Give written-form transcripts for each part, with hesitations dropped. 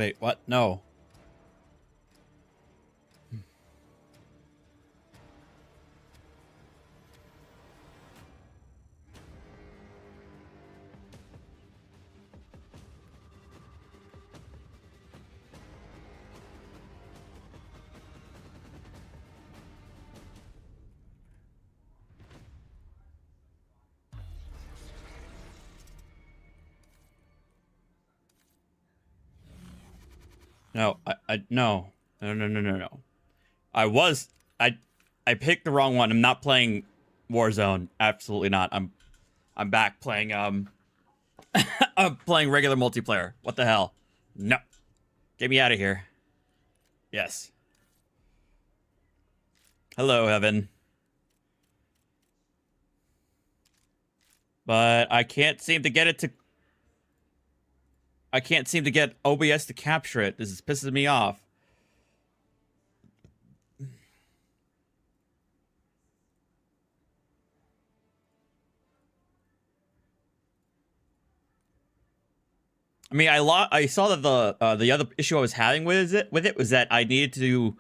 Wait, what? No. No, no. No. I picked the wrong one. I'm not playing Warzone. Absolutely not. I'm back playing, I'm playing regular multiplayer. What the hell? No. Get me out of here. Yes. Hello, Heaven. But I can't seem to get it to... I can't seem to get OBS to capture it. This is pissing me off. I mean, I saw that the other issue I was having with it was that I needed to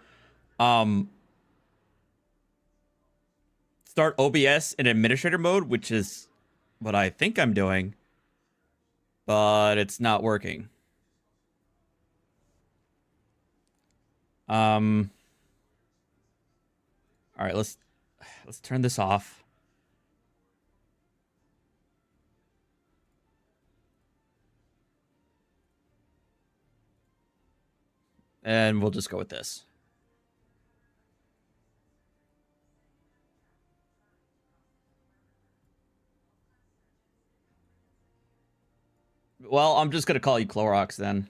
start OBS in administrator mode, which is what I think I'm doing, but it's not working. All right, let's turn this off. And we'll just go with this. Well, I'm just gonna call you Clorox then.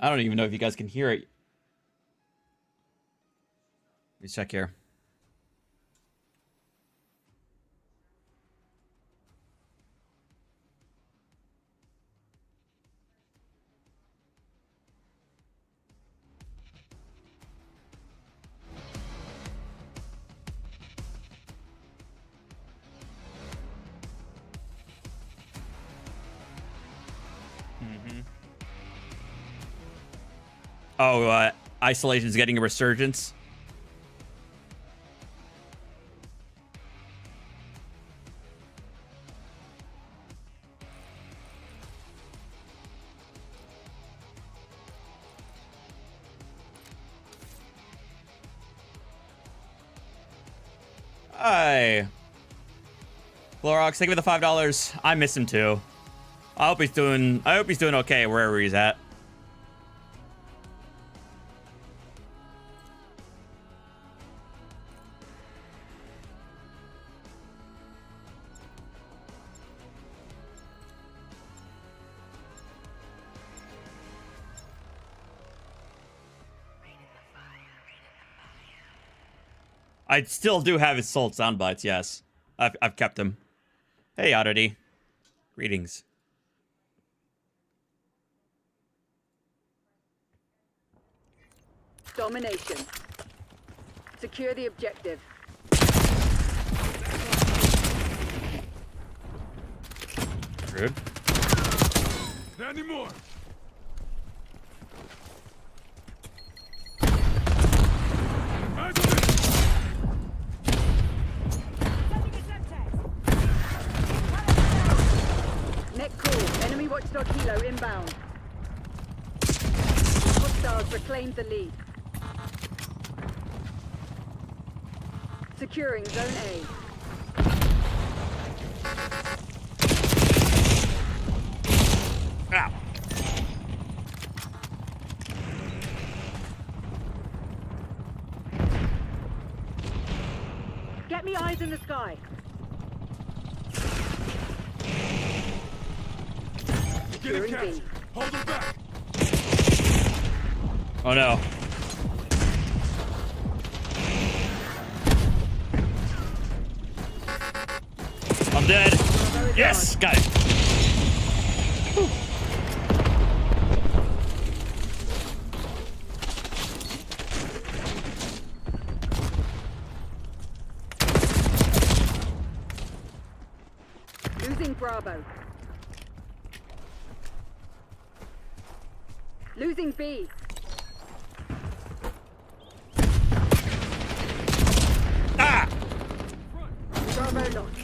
I don't even know if you guys can hear it. Let's check here. Oh, Isolation's getting a resurgence. Hi. Clorox, thank you for the $5. I miss him too. I hope he's doing okay wherever he's at. I still do have his sold sound bites, yes. I've kept them. Hey, Oddity. Greetings. Domination. Secure the objective. Rude. Not anymore. Net cool. Enemy watchdog Kilo inbound. Hostiles reclaimed the lead. Securing Zone A. Ow. Get me eyes in the sky. Get a catch. Hold him back. Oh no. I'm dead. Yes, got it. Whew. Losing Bravo. Losing B. Ah! Bravo lost.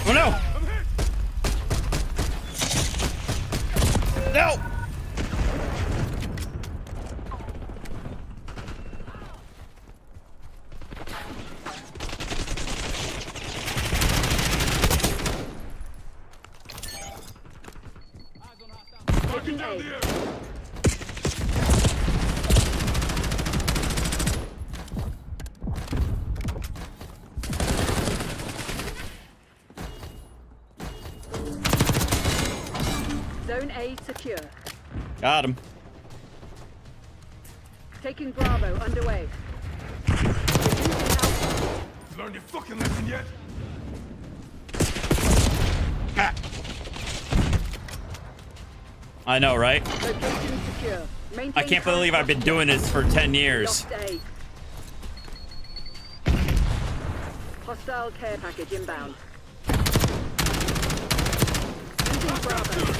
Oh no! No! Taking A. Zone A secure. Got him. Taking Bravo underway. Learned your fucking lesson yet? Ah. I know, right? Location secure. Maintain I can't believe I've been doing this for 10 years. Lost A. Hostile care package inbound. Losing Bravo.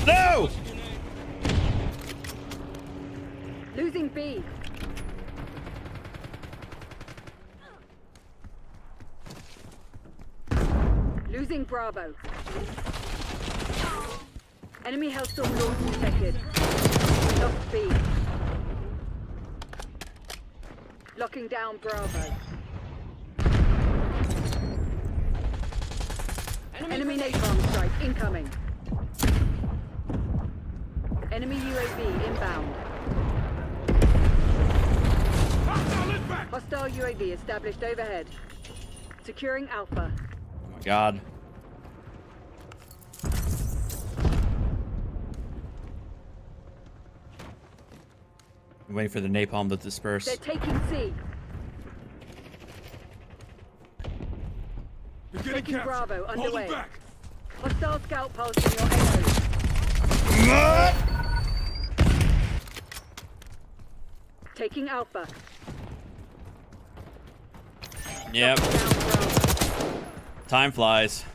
No! Losing B. Losing Bravo. Enemy Hellstorm launch detected. Lost B. Locking down Bravo. Enemy napalm strike incoming. Enemy UAV inbound. Hostile UAV established overhead. Securing Alpha. Oh my god. I'm waiting for the napalm to disperse. They're taking C. You're getting Taking captured. Bravo Hold underway. it back. Hostile scout pulse in your AO. Taking Alpha. Yep. Down Bravo. Time flies.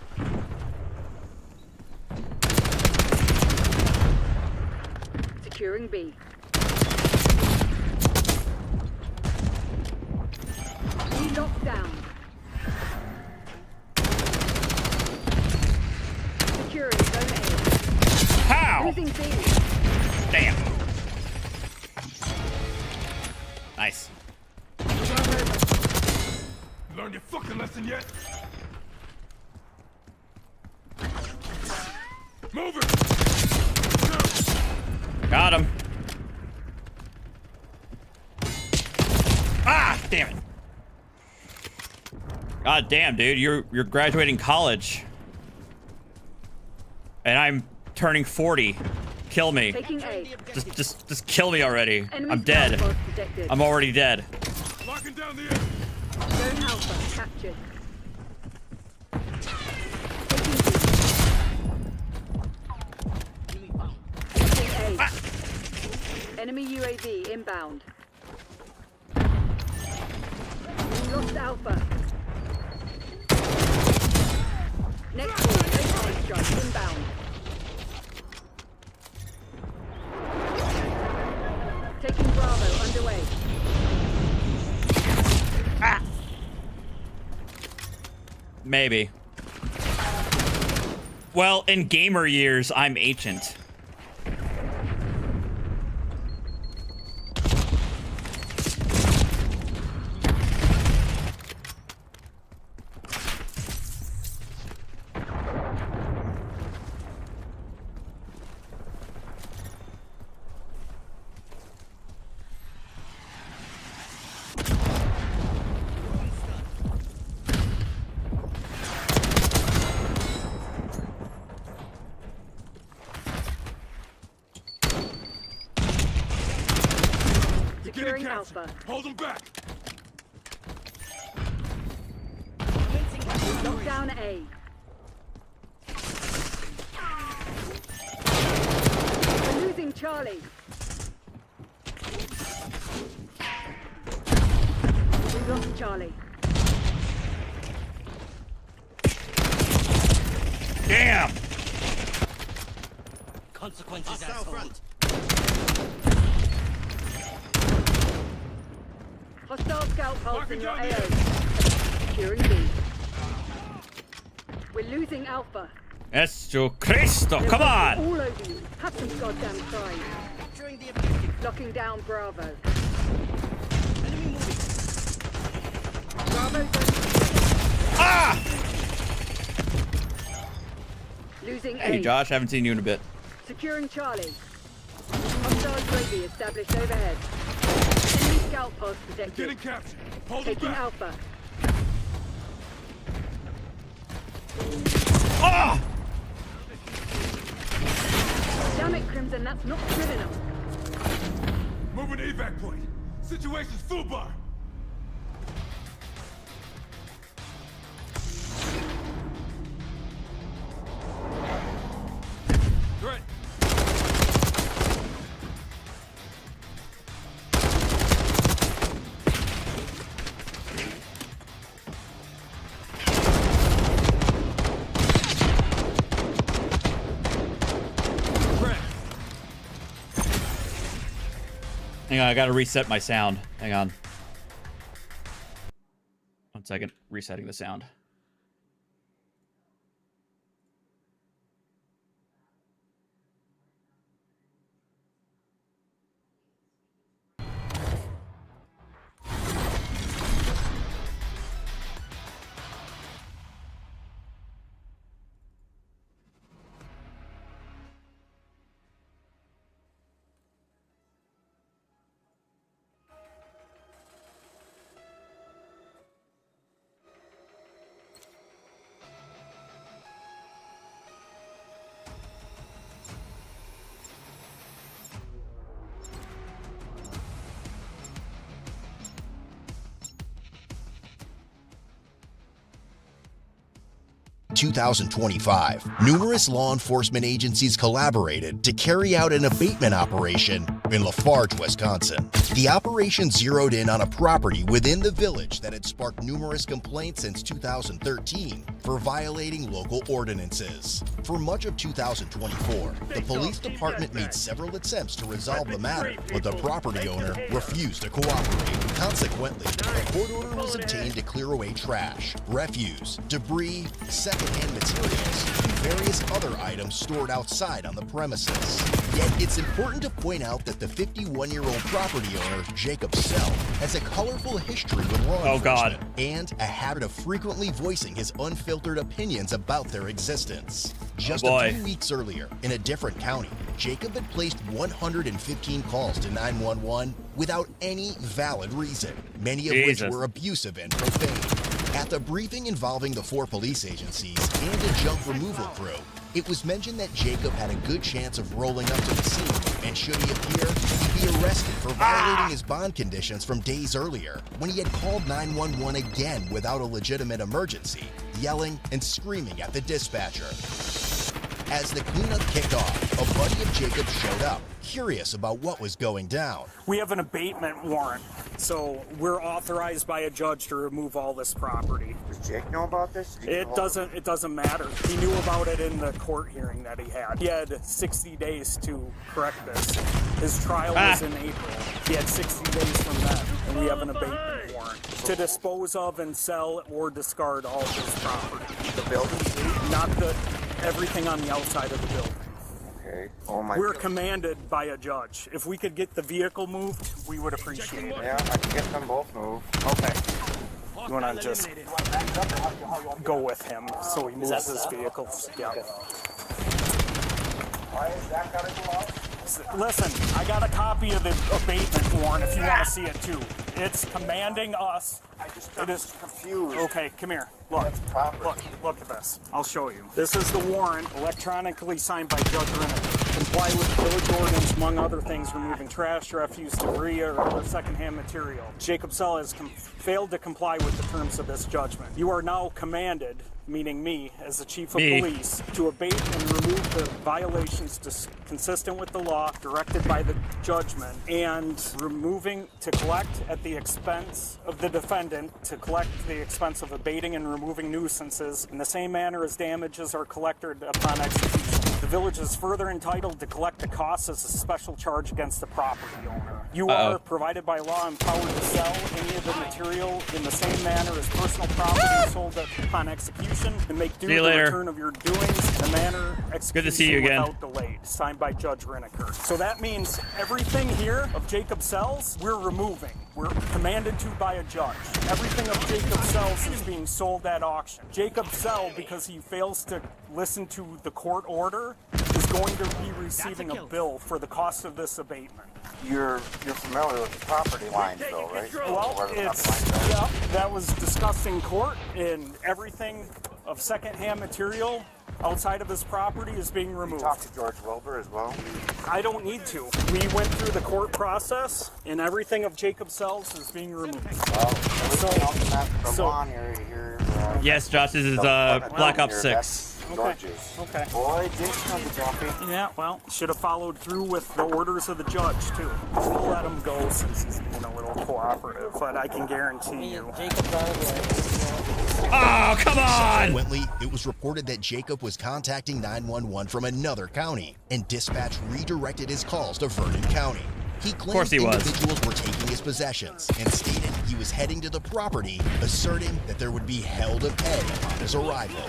Securing B. B locked down. Securing zone A. How? Losing B. Damn. Nice. Learned your fucking lesson yet? Move it! Got him. Ah, damn it. God damn, dude, you're graduating college. And I'm turning 40. Kill me. Taking A. Just kill me already. Enemy I'm dead. scout pulse detected. I'm already dead. Locking down the edge. Zone Alpha captured. Taking A. Ah. Enemy UAV inbound. Lost Alpha. Next call, bankheist strike inbound. Taking Bravo underway. Ah. Maybe. Well, in gamer years, I'm ancient. Securing captured. Alpha. Hold them back. Lock down A. We're losing Charlie. We've lost Charlie. Damn! Consequences, asshole. Hostile scout pulse in your Marking down AO. the Securing B. We're losing Alpha. Esto Cristo, They're come on! all over you. Have some goddamn pride. Capturing the objective. Locking down Bravo. Enemy moving. Bravo's Ah! losing Hey, A. Josh, haven't seen you in a bit. Securing Charlie. Hostile UAV established overhead. Enemy scout post Getting detected. captured. Hold them Taking back. Alpha. Ah! Damn it, Crimson, that's not good enough. Moving to evac point. Situation's full bar. Threat. Hang on, I gotta reset my sound. Hang on. 1 second, resetting the sound. In 2025, numerous law enforcement agencies collaborated to carry out an abatement operation in Lafarge, Wisconsin. The operation zeroed in on a property within the village that had sparked numerous complaints since 2013 for violating local ordinances. For much of 2024, the police department made several attempts to resolve the matter, but the property owner refused to cooperate. Consequently, a court order was obtained to clear away trash, refuse, debris, secondhand materials, and various other items stored outside on the premises. Yet, it's important to point out that the 51-year-old property owner, Jacob Sell, has a colorful history with law enforcement and a habit of frequently voicing his unfiltered opinions about their existence. Just a few weeks earlier, in a different county, Jacob had placed 115 calls to 911 without any valid reason, many of which were abusive and profane. At the briefing involving the 4 police agencies and a junk removal crew, it was mentioned that Jacob had a good chance of rolling up to the scene, and should he appear, he'd be arrested for violating his bond conditions from days earlier, when he had called 911 again without a legitimate emergency, yelling and screaming at the dispatcher. As the cleanup kicked off, a buddy of Jacob showed up, curious about what was going down. We have an abatement warrant, so we're authorized by a judge to remove all this property. Does Jake know about this? It doesn't matter. He knew about it in the court hearing that he had. He had 60 days to correct this. His trial was in April. He had 60 days from then, and we have an abatement warrant to dispose of and sell or discard all of his property. The building? Not everything on the outside of the building. Okay. Oh my We're goodness. commanded by a judge. If we could get the vehicle moved, we would appreciate it. Yeah, I can get them both moved. Okay. You want to just go with him so he moves his vehicles? Yeah. Why is that gotta go out? Listen, I got a copy of the abatement warrant if you want to see it too. It's commanding us. It is confused. Okay, come here. Look, look at this. I'll show you. This is the warrant, electronically signed by Judge Renner. comply with the village ordinance, among other things, removing trash, refuse, debris, or other secondhand material. Jacob Sell has failed to comply with the terms of this judgment. You are now commanded, meaning me, as the chief of police, to abate and remove the violations consistent with the law directed by the judgment, and to collect at the expense of the defendant, to collect the expense of abating and removing nuisances in the same manner as damages are collected upon execution. The village is further entitled to collect the costs as a special charge against the property owner. You are, provided by law, empowered to sell any of the material in the same manner as personal property sold upon execution, and make due the return of your doings in a manner execution Good to see you again. without delay. Signed by Judge Riniker. So that means everything here of Jacob Sells, we're removing. We're commanded to by a judge. Everything of Jacob Sells is being sold at auction. Jacob Sell, because he fails to listen to the court order, is going to be receiving a bill for the cost of this abatement. You're familiar with the property lines, though, right? Well, that was discussed in court, and everything of secondhand material outside of his property is being removed. Talk to George Wilbur as well. I don't need to. We went through the court process, and everything of Jacob Sells is being removed. Well, here. Yes, Josh, this is Black Ops 6. George's. Okay. Boy, didn't know the jumpy. Yeah, well, should have followed through with the orders of the judge, too. We'll let him go since he's being a little cooperative, but I can guarantee you. Oh, come on! Subsequently, it was reported that Jacob was contacting 911 from another county, and dispatch redirected his calls to Vernon County. He claimed individuals were taking his possessions and stated he was heading to the property, asserting that there would be hell to pay upon his arrival.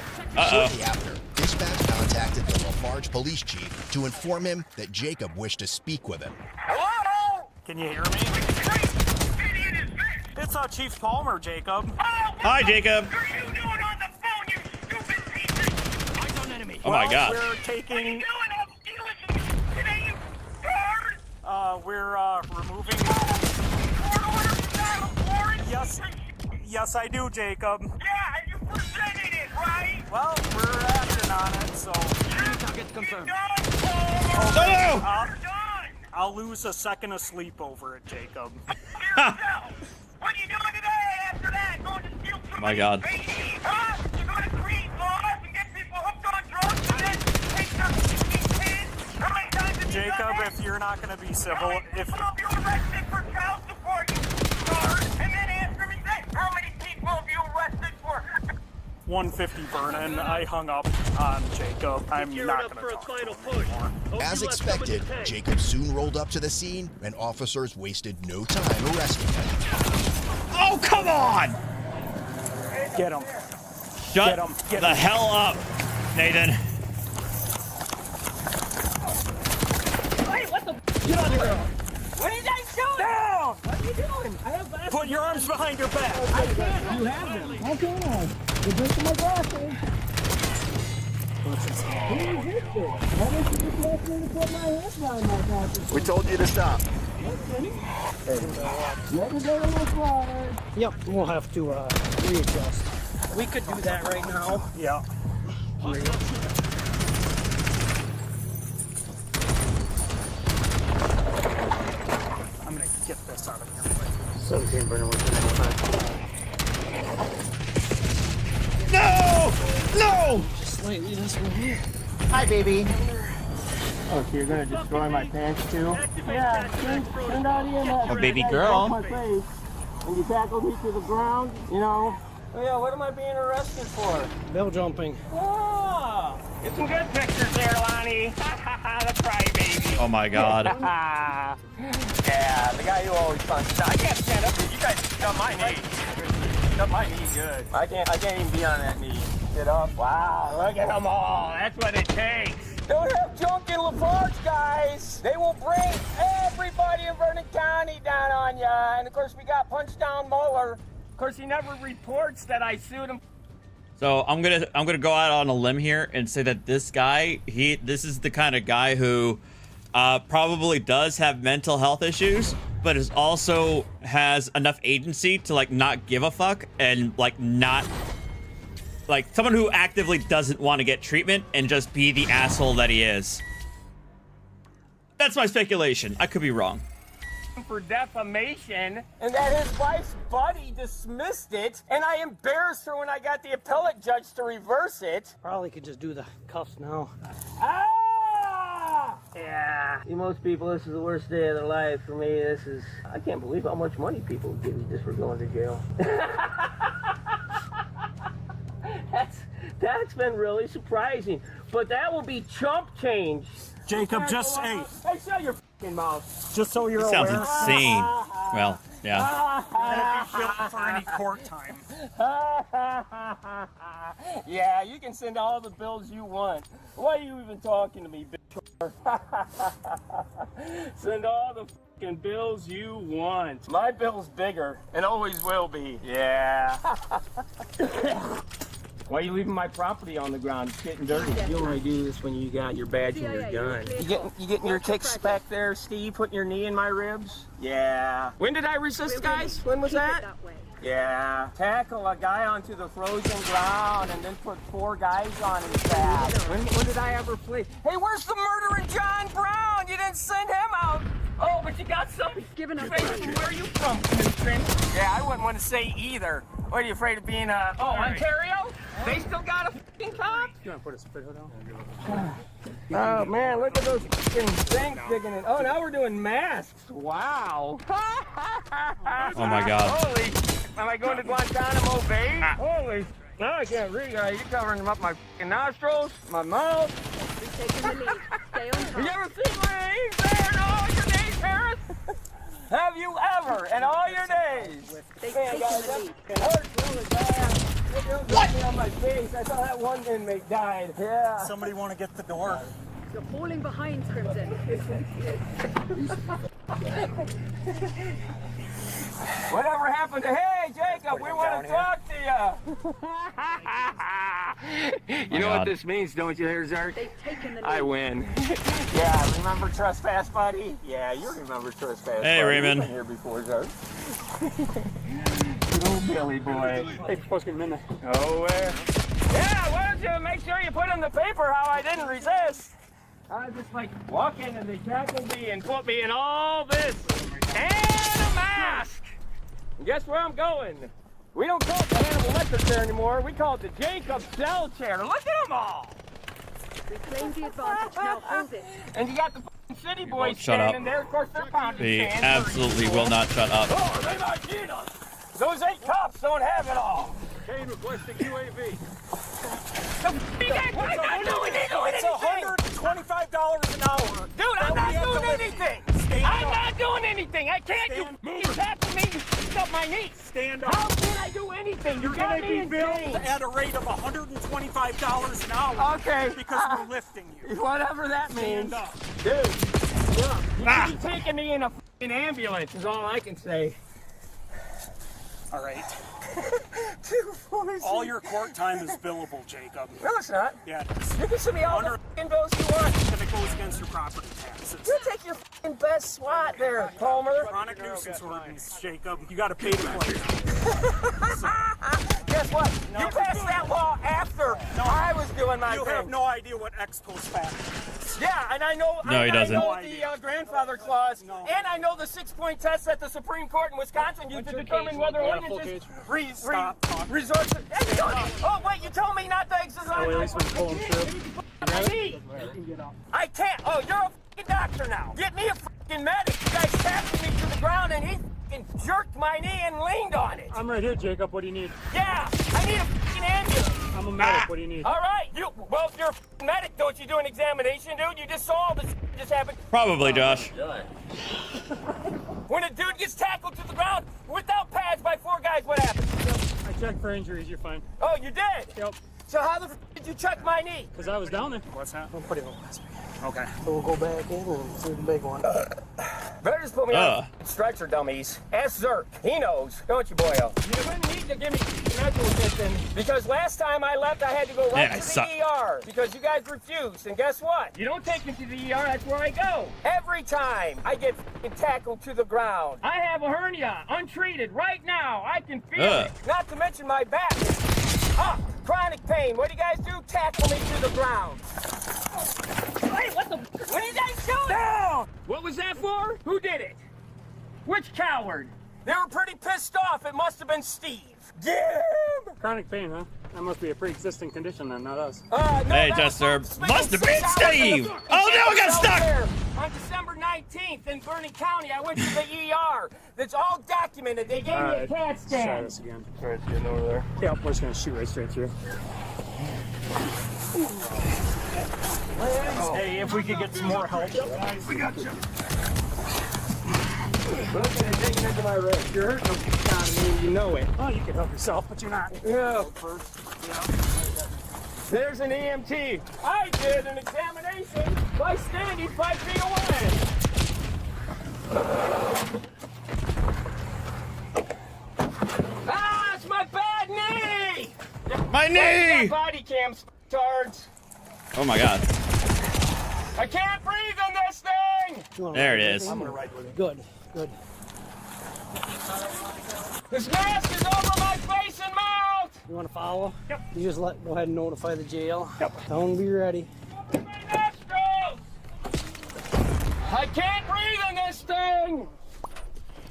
Shortly after, dispatch contacted the Lafarge police chief to inform him that Jacob wished to speak with him. Hello? Can you hear me? It's Chief Palmer, Jacob. Hi, Jacob. What are you doing on the phone, you stupid piece? Eyes on enemy. Oh my God. We're taking... we're removing... Yes, I do, Jacob. Yeah, and you presented it, right? Well, we're acting on it, so... Target confirmed. I'll lose a second of sleep over it, Jacob. What are you doing today after that? Going to steal somebody's My God. baby? Huh? You're going to crease laws and get people hooked on drugs and then take their kids? How many times have you Jacob, done that? if you're not going to be civil, if... You arrested for child support, you start, and then answer me that. How many people have you arrested for? 150 Vernon, I hung up on Jacob. I'm not going to talk to him anymore. As expected, Jacob soon rolled up to the scene, and officers wasted no time arresting him. Oh, come on! Get him. Shut Get the him. hell up, Nathan. What are you guys doing? Down! What are you doing? I have glasses. Put your arms behind your back. You have them. Okay. You're breaking my glasses. Who resisted? Why didn't you just ask me to put my hands behind my glasses? We told you to stop. Never go a little slower. Yep, we'll have to readjust. We could do that right now. Yeah. I'm going to get this out of here. 17 burner was the next time. No! No! Just slightly this one here. Hi, baby. Oh, so you're gonna destroy my pants too? Yeah, turned out here A baby girl. my face, and you tackled me to the ground, you know. Oh yeah, what am I being arrested for? Bill jumping. Oh, get some good pictures there, Lonnie. The crybaby. Oh my God. Yeah, the guy who always punches. I can't stand up here. You guys got my knee. Got my knee good. I can't even be on that knee. Get up. Wow, look at them all. That's what it takes. Don't have junk in Lafarge, guys. They will bring everybody in Vernon County down on ya. And of course, we got Punch Down Mueller. Of course, he never reports that I sued him. So I'm gonna go out on a limb here and say that this guy, this is the kind of guy who probably does have mental health issues, but is also has enough agency to like not give a fuck and like not like someone who actively doesn't want to get treatment and just be the asshole that he is. That's my speculation. I could be wrong. For defamation, and that his wife's buddy dismissed it, and I embarrassed her when I got the appellate judge to reverse it. Probably could just do the cuffs now. Ah! Yeah. See, most people, this is the worst day of their life. For me, this is... I can't believe how much money people give me just for going to jail. That's been really surprising. But that will be chump change. Jacob, just Hey, shut your f***ing mouth. just so you're He sounds aware. insane. Well, yeah. Won't be billed for any court time. Yeah, you can send all the bills you want. Why are you even talking to me, bitch? Send all the fucking bills you want. My bill's bigger and always will be. Yeah. Why are you leaving my property on the ground? It's getting dirty. You only do this when you got your badge and your gun. You getting your kicks back there, Steve? Putting your knee in my ribs? Yeah. When did I resist, guys? When was that? Yeah. Tackle a guy onto the frozen ground and then put 4 guys on his back. When did I ever flee? Hey, where's the murdering John Brown? You didn't send him out. Oh, but you got something. Where are you from, Cringe? Yeah, I wouldn't want to say either. What, are you afraid of being Ontario? They still got a f***ing cop? You want to put a spit hood on? Oh, man, look at those f***ing things digging in. Oh, now we're doing masks. Wow. Oh my God. Holy, am I going to Guantanamo Bay? Holy, now I can't read. You're covering up my f***ing nostrils, my mouth. You ever seen my names there in all your days, Harris? Have you ever, in all your days? Man, guys, that hurts really bad. It got me on my face. I thought that one inmate died. Yeah. Somebody want to get the door? You're falling behind, Crimson. Whatever happened to, hey, Jacob, we want to talk to you. You know what this means, don't you, there, Zerk? They've taken the lead. I win. Yeah, remember Trespass, buddy? Yeah, you remember Trespass, Hey, buddy. Raymond. You've been here before, Zerk. Good old Billy boy. Hey, supposed to get him in there. Oh, yeah, why don't you make sure you put in the paper how I didn't resist? I was just like walking and they tackled me and put me in all this and a mask. And guess where I'm going? We don't call it the Hannibal Electric chair anymore. We call it the Jacob Cell chair. Look at them all. Reclaim the advantage. Now hold it. And you got the f***ing city boys Shut up. standing there. Of course, they're pounding He cans. absolutely will not shut up. Oh, they might get us. Those 8 cops don't have it all. Kane requesting UAV. It's $125 an hour. Dude, I'm not doing anything. I'm not doing anything. I can't. You tapping me. You stuck my knee. Stand up. How can I do anything? You're going to be billed at a rate of $125 an hour. Okay. Because we're lifting you. Whatever that means. Stand up. Dude, look, you should be taking me in a f***ing ambulance is all I can say. All right. 2 voices. All your court time is billable, Jacob. No, it's not. Yeah, it is. You can send me all the f***ing bills you want. If it goes against your property taxes. You take your f***ing best swat there, Palmer. Chronic nuisance ordinance, Jacob. You got to pay to play. Guess what? You passed that law after I was doing my You thing. have no idea what ex post facto is. Yeah, and I know. No, he doesn't. I know the grandfather clause, and I know the 6-point test that the Supreme Court in Wisconsin used to determine whether ordinances resort to. Oh wait, you told me not to exercise I can't. Oh, you're a f***ing doctor now. Get me a f***ing medic. You guys tapped me to the ground, and he f***ing jerked my knee and leaned on it. I'm right here, Jacob. What do you need? Yeah, I need a f***ing ambulance. I'm a medic. What do you need? All right, well, if you're a f***ing medic, don't you do an examination, dude? You just saw all this just happen. Probably, Josh. When a dude gets tackled to the ground without pads by 4 guys, what happens? I checked for injuries. You're fine. Oh, you did? Yep. So how the f*** did you check my knee? Because I was down there. What's that? I'll put it on last. Okay. So we'll go back in and see the big one. Better just put me on a stretcher, dummies. Ask Zerk. He knows, don't you, boyo? You wouldn't need to give me medical assistance because last time I left, I had to go right to the ER because you guys refused. And guess what? You don't take me to the ER, that's where I go. Every time I get tackled to the ground. I have a hernia, untreated, right now. I can feel it. Not to mention my back. Chronic pain. What do you guys do? Tackle me to the ground. Hey, what are you guys doing? Down! was that for? Who did it? Which coward? They were pretty pissed off. It must have been Steve. Get him! Chronic pain, huh? That must be a pre-existing condition then, not us. No, Hey, that Jester. was Must have been 6 hours in Steve! the- Oh, no, we got stuck! There. On December 19th in Vernon County, I went to the ER. That's all documented. They gave me a CAT Try scan. this again. Try getting over there. Yep, we're just gonna shoot right straight through. Hey, if we could get some more help. We got you. Look at it digging into my ribs. You're hurting them. I mean, you know it. Oh, you can help yourself, but you're not. Yeah. There's an EMT. I did an examination by standing 5 feet away. Ah, it's my bad knee! My knee! Body cam tards. Oh my god. I can't breathe in this thing! There it is. Good, good. This mask is over my face and mouth! You want to follow? Yep. You just go ahead and notify the jail. Yep. Tell them to be ready. Open my nostrils! I can't breathe in this thing!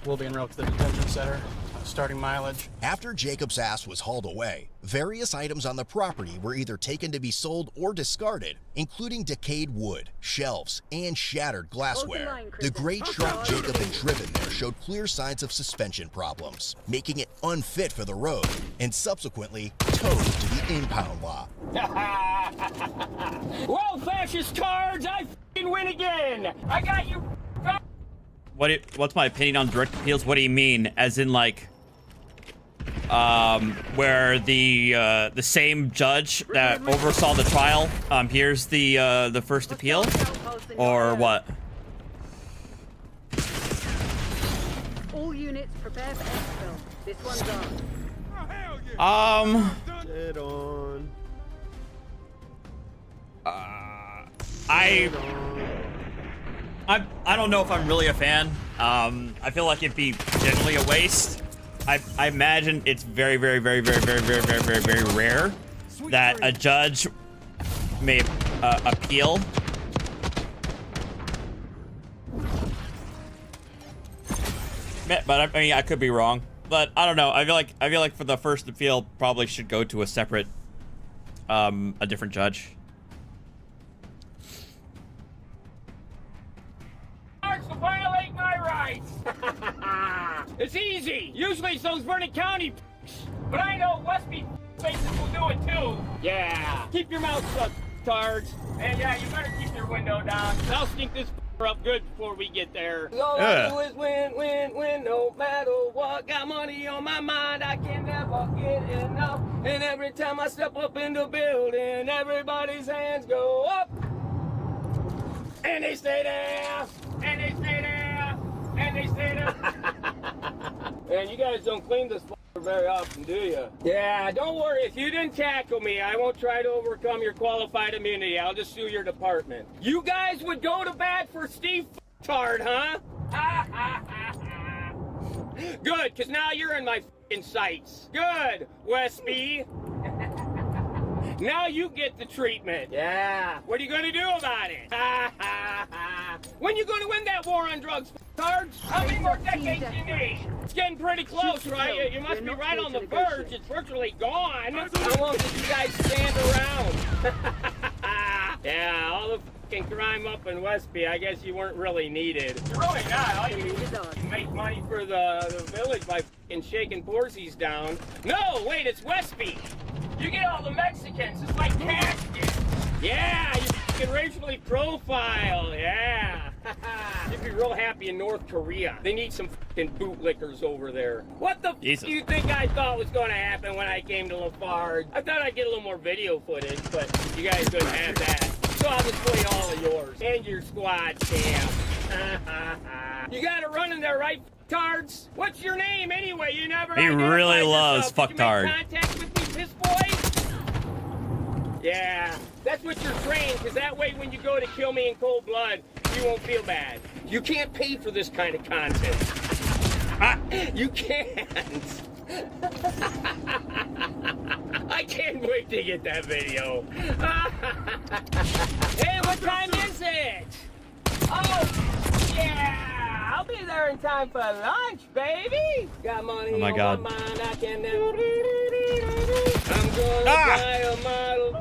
We'll be en route to the detention center. Starting mileage. After Jacob's ass was hauled away, various items on the property were either taken to be sold or discarded, including decayed wood, shelves, and shattered glassware. The great truck Jacob had driven there showed clear signs of suspension problems, making it unfit for the road, and subsequently towed to the impound lot. Well, fascist cards, I f***ing win again! I got you. What's my opinion on direct appeals? What do you mean? As in, like, where the same judge that oversaw the trial hears the first appeal, or what? All units prepare for exfil. This one's on. Oh, hell yeah. Dead on. I don't know if I'm really a fan. I feel like it'd be generally a waste. I imagine it's very, very, very, very, very, very, very, very, very rare that a judge may appeal. But I mean, I could be wrong. But I don't know. I feel like for the first appeal, probably should go to a separate, a different judge. To violate my rights. It's easy. Usually it's those Vernon County but I know Westby faces will do it too. Yeah. Keep your mouth shut, tards. And yeah, you better keep your window down. I'll stink this up good before we get there. All I do is win, win, win, no matter what. Got money on my mind, I can never get enough. And every time I step up in the building, everybody's hands go up. And they stay there. And they stay there. And they stay there. Man, you guys don't clean this very often, do you? Yeah, don't worry. If you didn't tackle me, I won't try to overcome your qualified immunity. I'll just sue your department. You guys would go to bat for Steve Tard, huh? Good, because now you're in my f***ing sights. Good, Westby. Now you get the treatment. Yeah. What are you going to do about it? When you going to win that war on drugs, Tards? How many more decades do you need? It's getting pretty close, right? You must be right on the verge. It's virtually gone. How long did you guys stand around? Yeah, all the f***ing crime up in Westby, I guess you weren't really needed. You're really not. All you do is make money for the village by f***ing shaking Porzies down. No, wait, it's Westby. You get all the Mexicans. It's like casket. Yeah, you can racially profile. Yeah. You'd be real happy in North Korea. They need some fucking bootlickers over there. What the f do you think I thought was going to happen when I came to Lafarge? I thought I'd get a little more video footage, but you guys couldn't have that. So I'll just play all of yours. And your squad cam. You got it running there, right, Tards? What's your name anyway? You never He really loves fucktard. Contact with me, piss boy? Yeah, that's what you're trained, because that way when you go to kill me in cold blood, you won't feel bad. You can't pay for this kind of content. You can't. I can't wait to get that video. Hey, what time is it? Oh, yeah. there in time for lunch, baby. Got money Oh my on God. my mind, I can never. I'm gonna buy a model.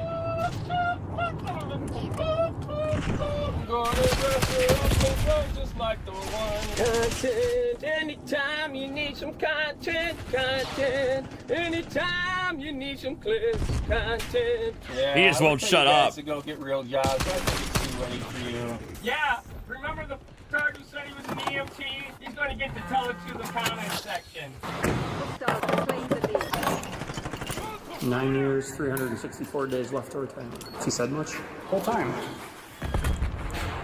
I'm gonna dress her up and go just like the one. Content. Anytime you need some content. Anytime you need some clips, content. Yeah, He just won't shut up. To go get real jobs. I think it's too late for you. Yeah, remember the guard who said he was an EMT? He's going to get to tell it to the comment section. Hostiles are claiming the lead. 9 years, 364 days left to retirement. Has he said much? Whole time.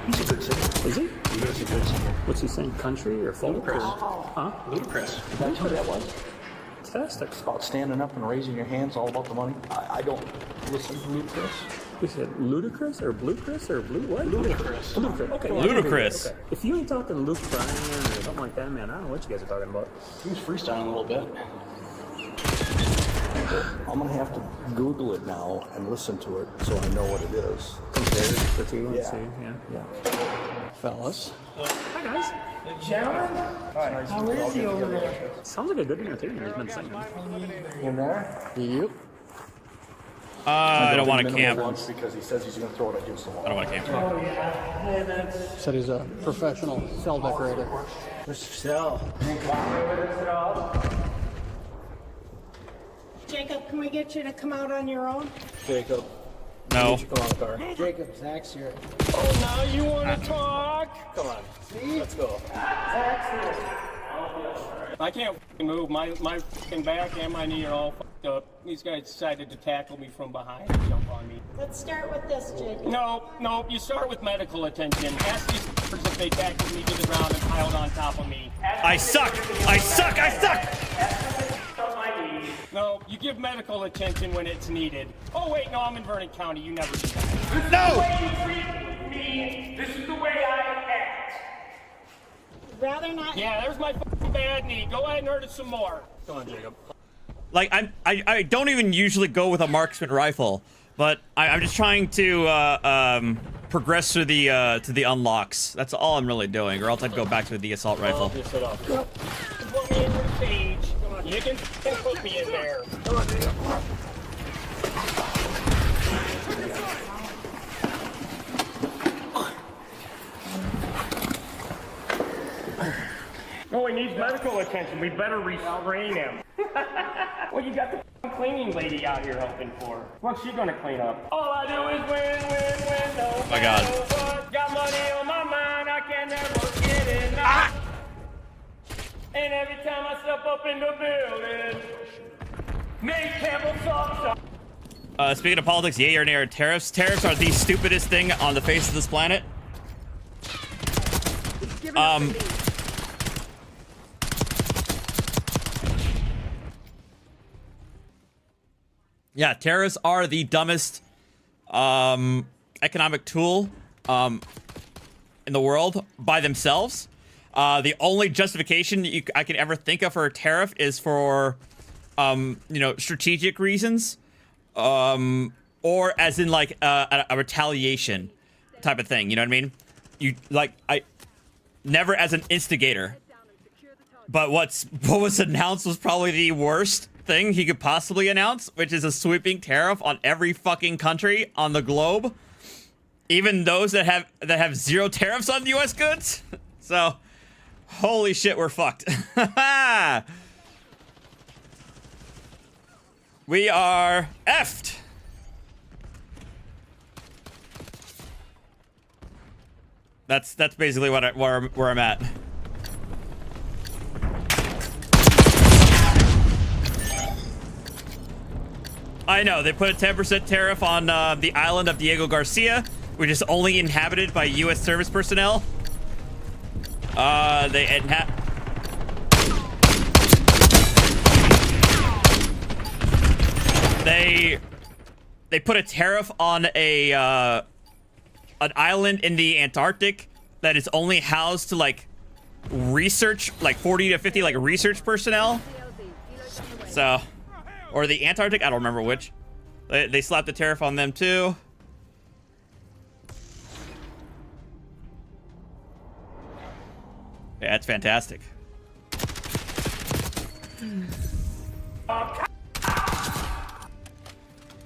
He's a good singer. Is he? He is a good singer. What's he saying? Country or folk? Ludacris. Huh? Ludacris. That's who that was. Fantastic. It's about standing up and raising your hands, all about the money. I don't listen to Ludacris. We said ludicrous or blue Chris or blue what? Ludacris. Ludicrous. Okay. Ludicrous. Okay. If you ain't talking Luke Bryan or something like that, man, I don't know what you guys are talking about. He was freestyling a little bit. I'm gonna have to Google it now and listen to it so I know what it is. Compare the two and Yeah. see. Yeah. Fellas. Hi guys. Gentlemen, how is he over there? Sounds like a good entertainer. He's been singing. In there? Yep. I don't want to Minimal camp. lunch because he says he's gonna throw it against the wall. I don't want to camp. Oh, yeah. Hey, that's... Said he's a professional cell decorator. Mr. Cell. Jacob, can we get you to come out on your own? Jacob. No. Come on, car. Jacob, Zach's here. Oh, now you want to talk? Come on. See? Let's go. Zach's here. I can't f***ing move. My f***ing back and my knee are all f***ed up. These guys decided to tackle me from behind and jump on me. Let's start with this, Jacob. No, you start with medical attention. Ask these f***ers if they tackled me to the ground and piled on top of me. I suck. I suck. I suck. No, you give medical attention when it's needed. Oh wait, no, I'm in Vernon County. You never do that. No. This is the way I act. Rather not. Yeah, there's my f***ing bad knee. Go ahead and hurt it some more. Go on, Jacob. Like I don't even usually go with a marksman rifle, but I'm just trying to progress through the to the unlocks. That's all I'm really doing, or else I'd go back to the assault rifle. Put me in your cage. Come on, you can put me in there. Come on, Jacob. Oh, he needs medical attention. We better restrain him. Well, you got the cleaning lady out here helping for. What's she gonna clean up? All I do is win. No Oh my God. what. Got money on my mind. I can never get enough. And every time I step up in the building, make Campbell soft. Speaking of politics, yay or nay are tariffs. Tariffs are the stupidest thing on the face of this planet. Yeah, tariffs are the dumbest economic tool in the world by themselves. The only justification I can ever think of for a tariff is for, strategic reasons, or as in like a retaliation type of thing. You know what I mean? Never as an instigator. But what was announced was probably the worst thing he could possibly announce, which is a sweeping tariff on every fucking country on the globe, even those that have zero tariffs on U.S. goods. So, holy shit, we're fucked. We are effed. That's basically where I'm at. I know, they put a 10% tariff on the island of Diego Garcia, which is only inhabited by U.S. service personnel. They put a tariff on an island in the Antarctic that is only housed to like research, like 40 to 50 like research personnel. So, or the Antarctic, I don't remember which. They slapped the tariff on them too. Yeah, that's fantastic.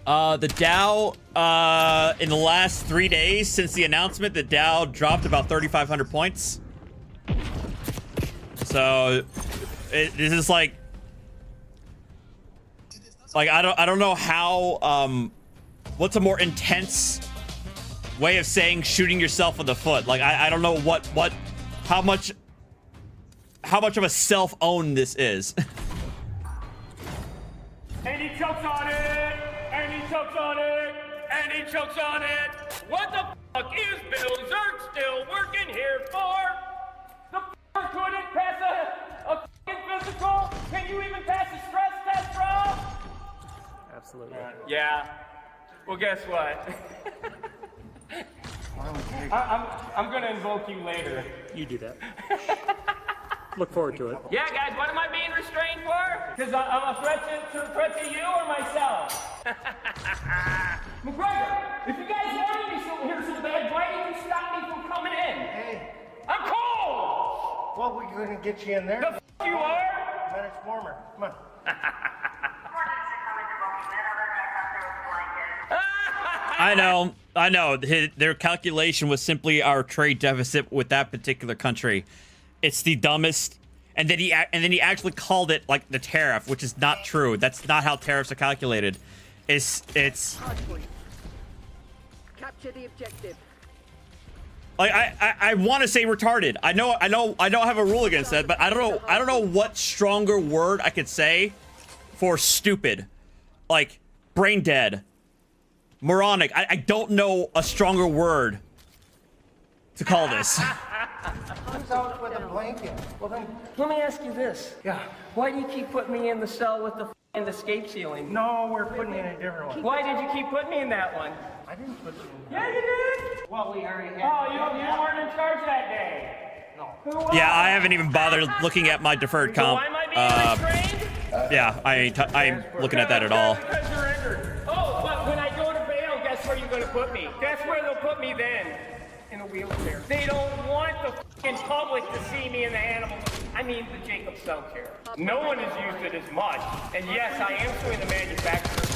The Dow, in the last 3 days since the announcement, the Dow dropped about 3,500 points. So, this is like I don't know how, what's a more intense way of saying shooting yourself in the foot? Like, I don't know how much of a self-own this is. And he chokes on it! And he chokes on it! And he chokes on it! What the fuck is Bill Zerk still working here for? The fucker couldn't pass a fucking physical? Can you even pass a stress test, bro? Absolutely. Yeah. Well, guess what? I'm gonna invoke you later. You do that. Look forward to it. Yeah, guys, what am I being restrained for? Because I'm a threat to you or myself? McGregor, if you guys wanted me here so bad, why didn't you stop me from coming in? Hey. I'm cold! Well, we're going to get you in there. The f*** you are? But it's warmer. Come on. I know. Their calculation was simply our trade deficit with that particular country. It's the dumbest. And then he actually called it like the tariff, which is not true. That's not how tariffs are calculated. It's Capture the objective. like I want to say retarded. I know I don't have a rule against that, but I don't know what stronger word I could say for stupid. Like brain dead. Moronic. I don't know a stronger word to call this. Who's out with a blanket? Well, then, Let me ask you this. yeah. Why do you keep putting me in the cell with the f***ing escape ceiling? No, we're putting you in a different one. Why did you keep putting me in that one? I didn't put you in. Yeah, you did. Well, we already had. Oh, you weren't in charge that day. No. Who was? Yeah, I haven't even bothered looking at my deferred So comp. why am I being restrained? Yeah, I ain't looking at that at all. Because you're injured. Oh, but when I go to bail, guess where you're gonna put me? Guess where they'll put me then? In a wheelchair. They don't want the f***ing public to see me in the animal. I mean, the Jacob cell care. No one has used it as much. And yes, I am suing the manufacturer.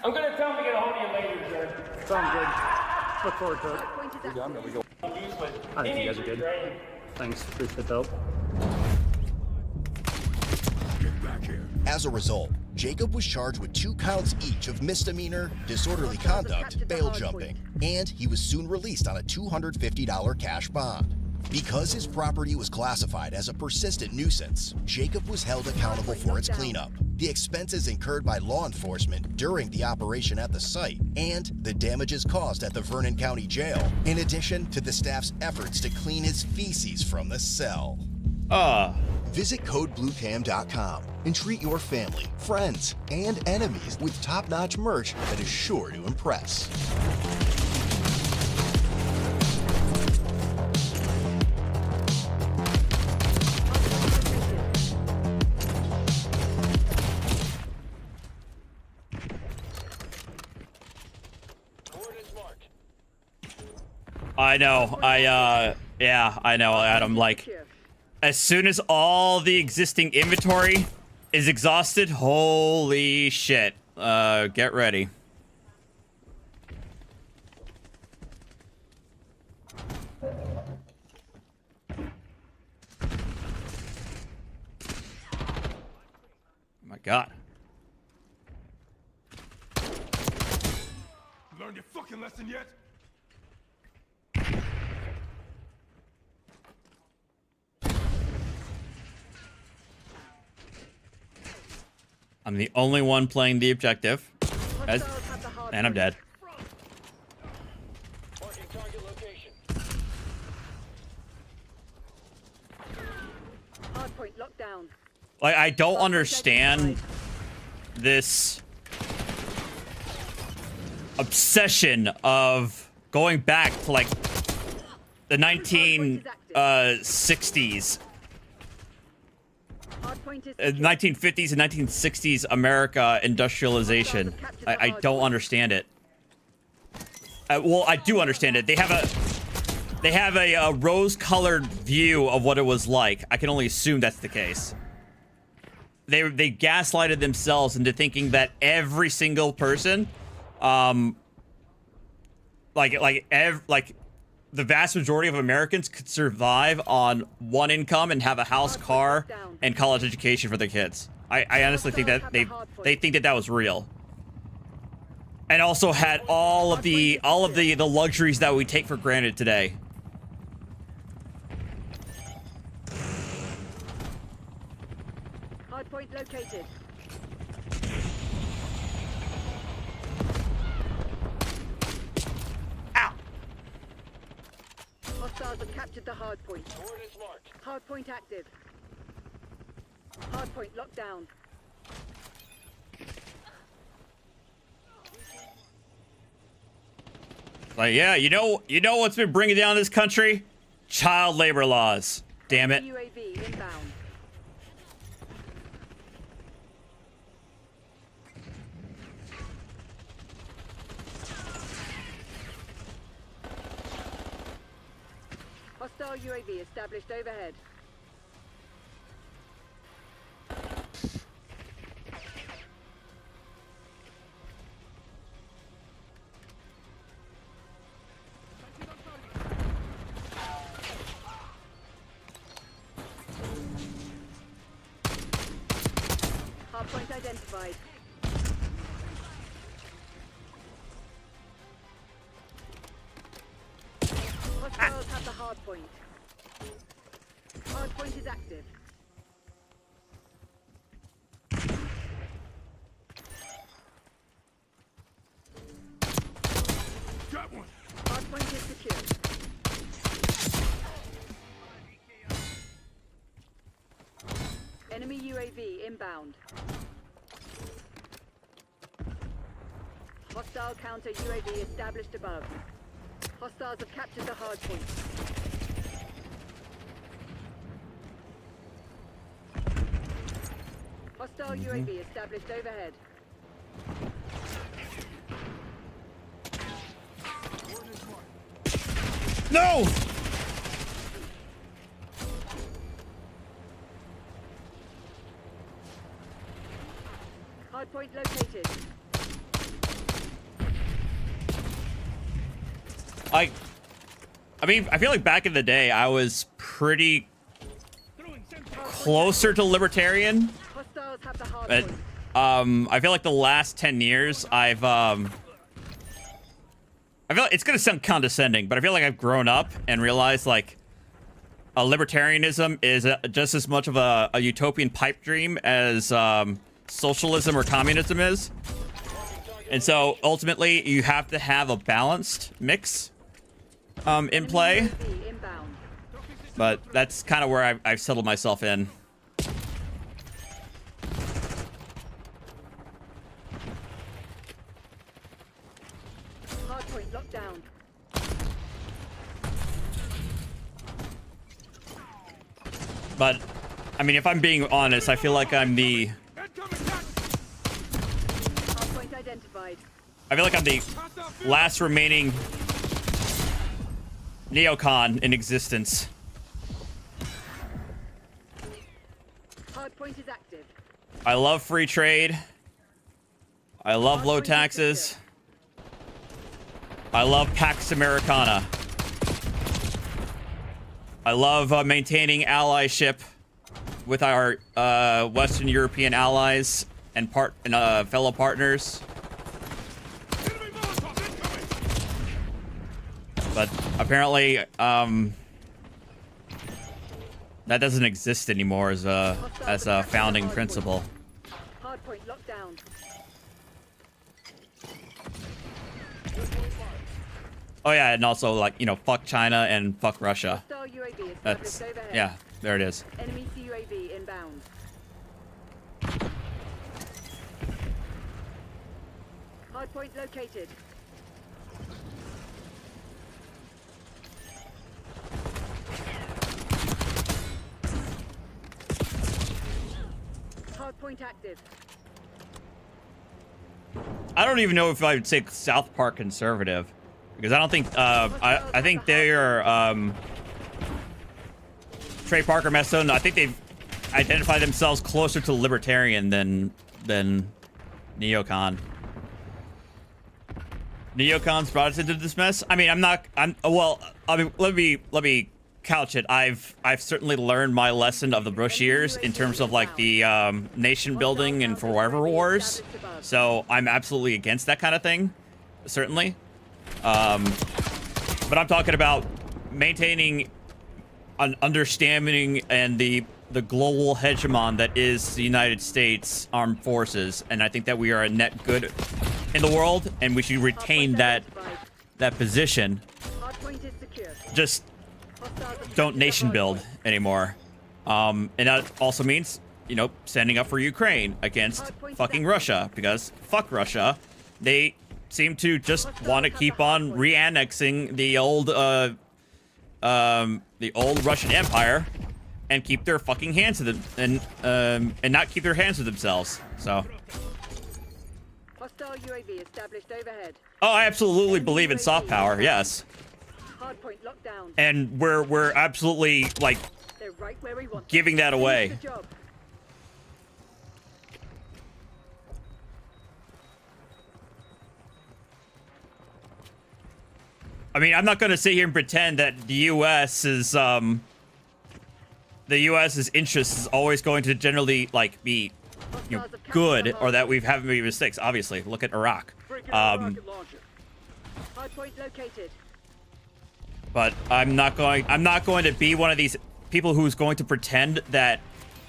I'm gonna tell him to get a hold of you later, sir. Sounds good. Look forward to it. Useless. I think you guys are good. Thanks. Appreciate the help. Get back here. As a result, Jacob was charged with 2 counts each of misdemeanor, disorderly conduct, bail jumping, and he was soon released on a $250 cash bond. Because his property was classified as a persistent nuisance, Jacob was held accountable for its cleanup, the expenses incurred by law enforcement during the operation at the site, and the damages caused at the Vernon County Jail, in addition to the staff's efforts to clean his feces from the cell. Visit CodeBlueCam.com and treat your family, friends, and enemies with top-notch merch that is sure to impress. I know. Yeah, I know, Adam. Like, as soon as all the existing inventory is exhausted, holy shit. Get ready. Oh my god. Learned your fucking lesson yet? I'm the only one playing the objective. And I'm dead. Hardpoint locked down. Like, I don't understand this obsession of going back to like the 1960s. 1950s and 1960s America industrialization. I don't understand it. Well, I do understand it. They have they have a rose-colored view of what it was like. I can only assume that's the case. They gaslighted themselves into thinking that every single person, like the vast majority of Americans could survive on one income and have a house, car, and college education for their kids. I honestly think that they think that was real. And also had all of the luxuries that we take for granted today. Hardpoint located. Ow! Hostiles have captured the hardpoint. Hardpoint active. Hardpoint locked down. Like, yeah, you know what's been bringing down this country? Child labor laws. Damn it. UAV inbound. Hostile UAV established overhead. Hardpoint identified. Hostiles have the hardpoint. Hardpoint is active. Got one. Hardpoint is secure. Enemy UAV inbound. Hostile counter UAV established above. Hostiles have captured the hardpoint. Hostile UAV established overhead. No! Hardpoint located. I mean, I feel like back in the day, I was pretty closer to libertarian, Hostiles have the but hardpoint. I feel like the last 10 years, I feel like it's gonna sound condescending, but I feel like I've grown up and realized like libertarianism is just as much of a utopian pipe dream as socialism or communism is. And so ultimately you have to have a balanced mix in play, but that's kind of where I've settled myself in. Hardpoint locked down. But I mean, if I'm being honest, I feel like I'm the Hardpoint identified. I feel like I'm the last remaining neocon in existence. Hardpoint is active. I love free trade. I love low taxes. I love Pax Americana. I love maintaining allyship with our Western European allies and fellow partners. But apparently, that doesn't exist anymore as a founding principle. Hardpoint locked down. Oh yeah, and also like, you know, fuck China and fuck Russia. Hostile UAV That's established overhead. yeah, there it is. Enemy UAV inbound. Hardpoint located. Hardpoint active. I don't even know if I would say South Park conservative. because I don't think I think they're Trey Parker, Mestone. I think they've identified themselves closer to libertarian than Neocon. Neocon's brought us into this mess. I mean, well, I mean, let me couch it. I've certainly learned my lesson of the Bush years in terms of like the nation building and forever wars. So I'm absolutely against that kind of thing, certainly. But I'm talking about maintaining an understanding and the global hegemon that is the United States Armed Forces, and I think that we are a net good in the world, and we should retain that position. Just don't nation build anymore. And that also means, you know, standing up for Ukraine against fucking Russia, because fuck Russia. They seem to just want to keep on re-annexing the old Russian Empire and keep their fucking hands to them, and not keep their hands to themselves. So. Hostile UAV established overhead. Oh, I absolutely believe in soft power. Yes. Hardpoint lockdown. And we're absolutely like right where we want giving that away. I mean, I'm not going to sit here and pretend that the U.S.'s interest is always going to generally like be, you know, good, or that we haven't made mistakes. Obviously, look at Iraq. But I'm not going to be one of these people who's going to pretend that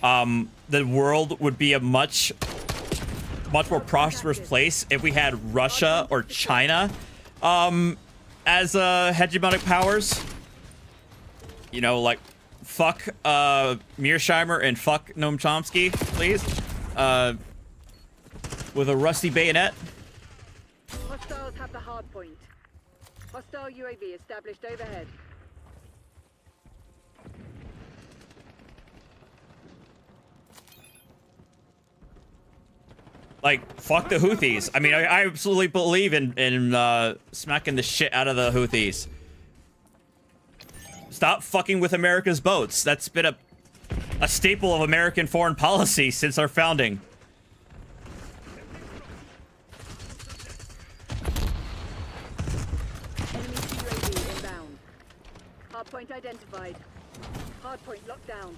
the world would be a much more prosperous place if we had Russia or China as hegemonic powers. You know, like fuck Mearsheimer and fuck Noam Chomsky, please. With a rusty bayonet. Hostiles have the hard point. Hostile UAV established overhead. Like, fuck the Houthis. I mean, I absolutely believe in smacking the shit out of the Houthis. Stop fucking with America's boats. That's been a staple of American foreign policy since our founding. Enemy UAV inbound. Hardpoint identified. Hardpoint locked down.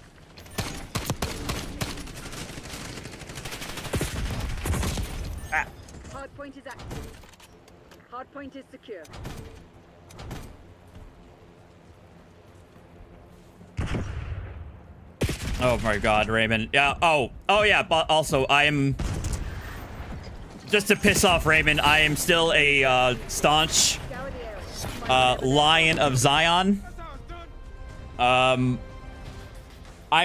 Ah. Hardpoint is active. Hardpoint is secure. Oh my god, Raymond. Yeah, oh yeah, but also I am, just to piss off Raymond, I am still a staunch Lion of Zion. I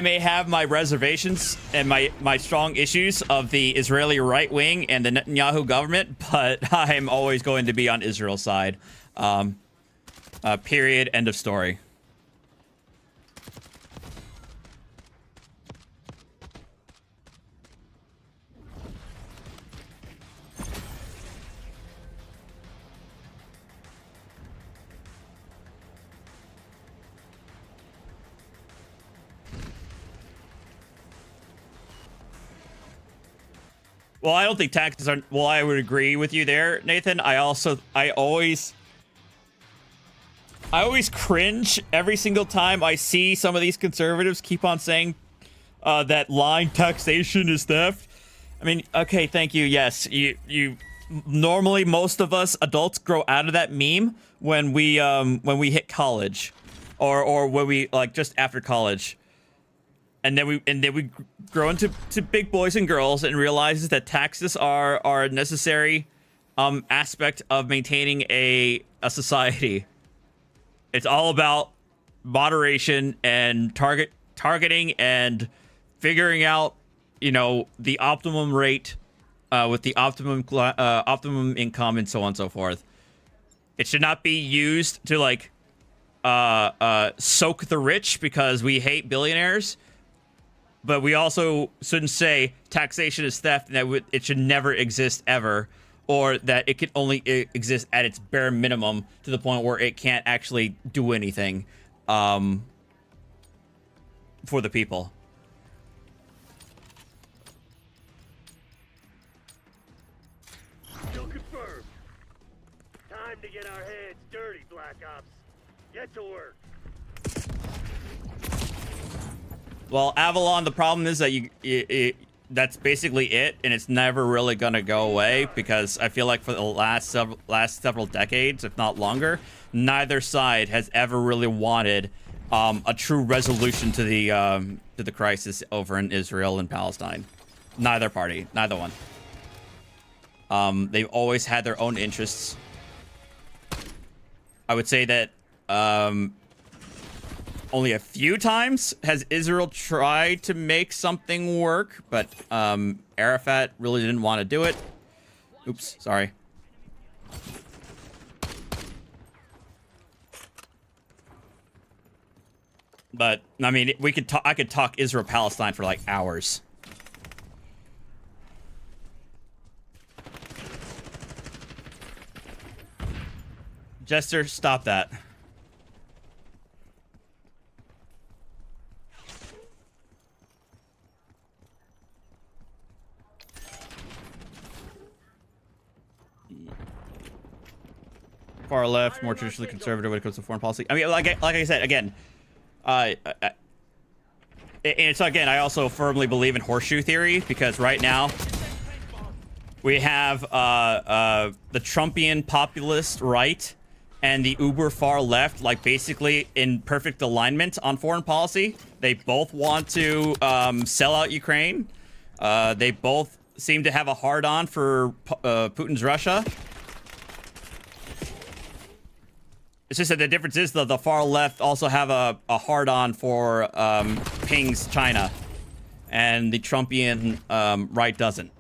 may have my reservations and my strong issues of the Israeli right wing and the Netanyahu government, but I'm always going to be on Israel's side. Period. End of story. Well, I don't think taxes are... Well, I would agree with you there, Nathan. I always cringe every single time I see some of these conservatives keep on saying that lying taxation is theft. I mean, okay, thank you. Yes, you normally, most of us adults grow out of that meme when we hit college, or when we, like, just after college. And then we grow into big boys and girls and realizes that taxes are a necessary aspect of maintaining a society. It's all about moderation and targeting and figuring out, you know, the optimum rate with the optimum income and so on and so forth. It should not be used to like soak the rich because we hate billionaires. But we also shouldn't say taxation is theft and that it should never exist ever, or that it can only exist at its bare minimum to the point where it can't actually do anything for the people. Still confirmed. Time to get our heads dirty, Black Ops. Get to work. Well, Avalon, the problem is that that's basically it, and it's never really gonna go away, because I feel like for the last several decades, if not longer, neither side has ever really wanted a true resolution to the crisis over in Israel and Palestine. Neither party, neither one. They've always had their own interests. I would say that only a few times has Israel tried to make something work, but Arafat really didn't want to do it. Oops, sorry. But I mean, I could talk Israel Palestine for like hours. Jester, stop that. Far left, more traditionally conservative when it comes to foreign policy. I mean, like I said, again, and it's again, I also firmly believe in horseshoe theory, because right now we have the Trumpian populist right and the uber far left, like basically in perfect alignment on foreign policy. They both want to sell out Ukraine. They both seem to have a hard-on for Putin's Russia. It's just that the difference is the far left also have a hard-on for Ping's China, and the Trumpian right doesn't.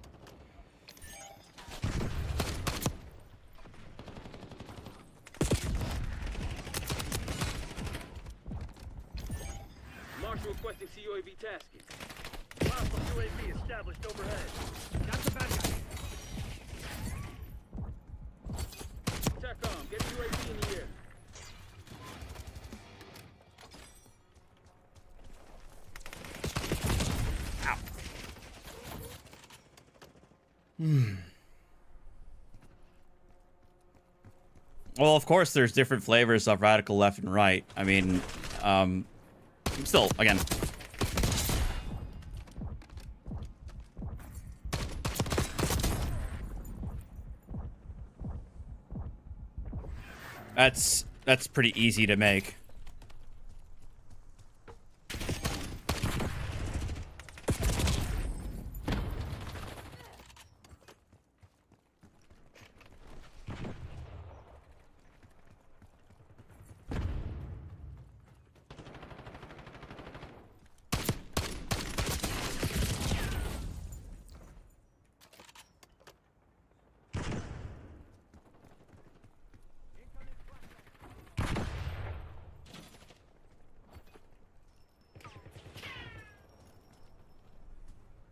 Marshal requesting CUAV tasking. Hostile UAV established overhead. Got the bad guy. TACOM, get UAV in the air. Well, of course, there's different flavors of radical left and right. I mean, still, again. That's pretty easy to make.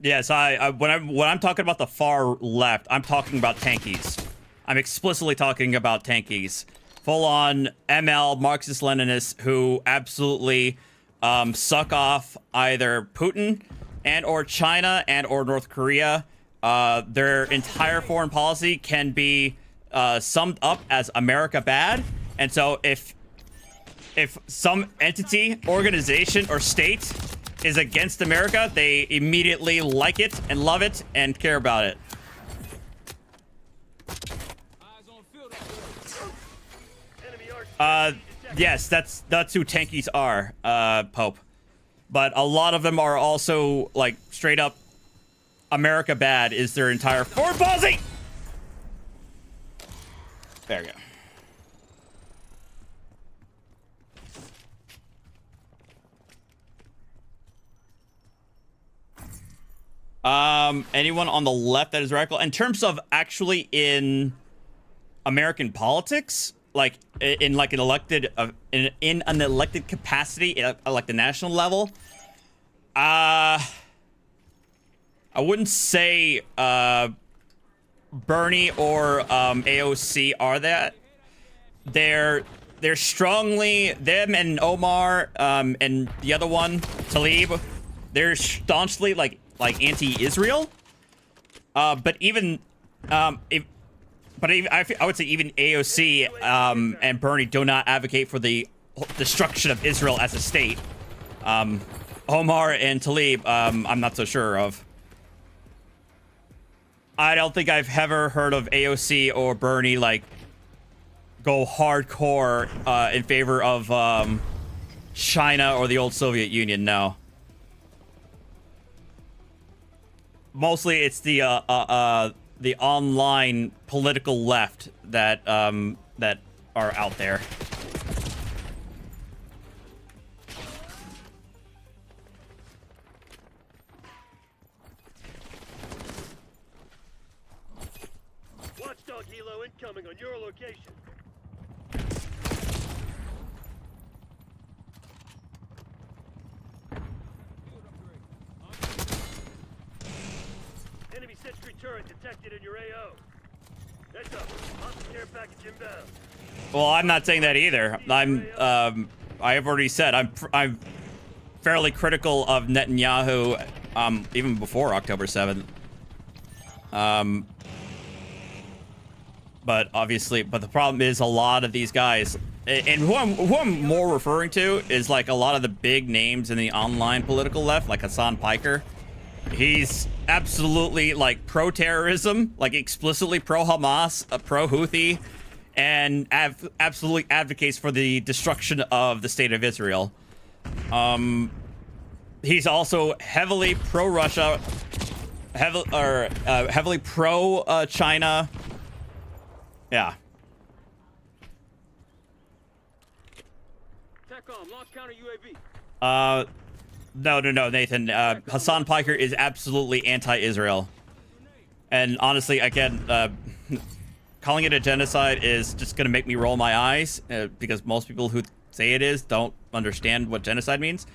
Yes, when I'm talking about the far left, I'm talking about tankies. I'm explicitly talking about tankies. Full-on ML Marxist-Leninists who absolutely suck off either Putin and or China and or North Korea. Their entire foreign policy can be summed up as America bad. And so if some entity, organization, or state is against America, they immediately like it and love it and care about it. Yes, that's who tankies are, Pope. But a lot of them are also like straight up America bad is their entire foreign policy. There we go. Anyone on the left that is radical in terms of actually in American politics, like in like an elected in an elected capacity at like the national level? I wouldn't say Bernie or AOC are that. They're strongly, them and Omar and the other one, Talib, they're staunchly like anti-Israel. But even I would say even AOC and Bernie do not advocate for the destruction of Israel as a state. Omar and Talib, I'm not so sure of. I don't think I've ever heard of AOC or Bernie like go hardcore in favor of China or the old Soviet Union. No. Mostly it's the online political left that that are out there. Watchdog helo incoming on your location. Enemy sentry turret detected in your AO. Heads up. Hostile care package inbound. Well, I'm not saying that either. I have already said I'm fairly critical of Netanyahu even before October 7th. But obviously, the problem is a lot of these guys, and who I'm more referring to is like a lot of the big names in the online political left, like Hassan Piker. He's absolutely like pro-terrorism, like explicitly pro-Hamas, pro-Houthi, and absolutely advocates for the destruction of the state of Israel. He's also heavily pro-Russia, heavily pro-China. Yeah. TACOM, launch counter UAV. No, Nathan. Hassan Piker is absolutely anti-Israel. And honestly, again, calling it a genocide is just going to make me roll my eyes because most people who say it is don't understand what genocide means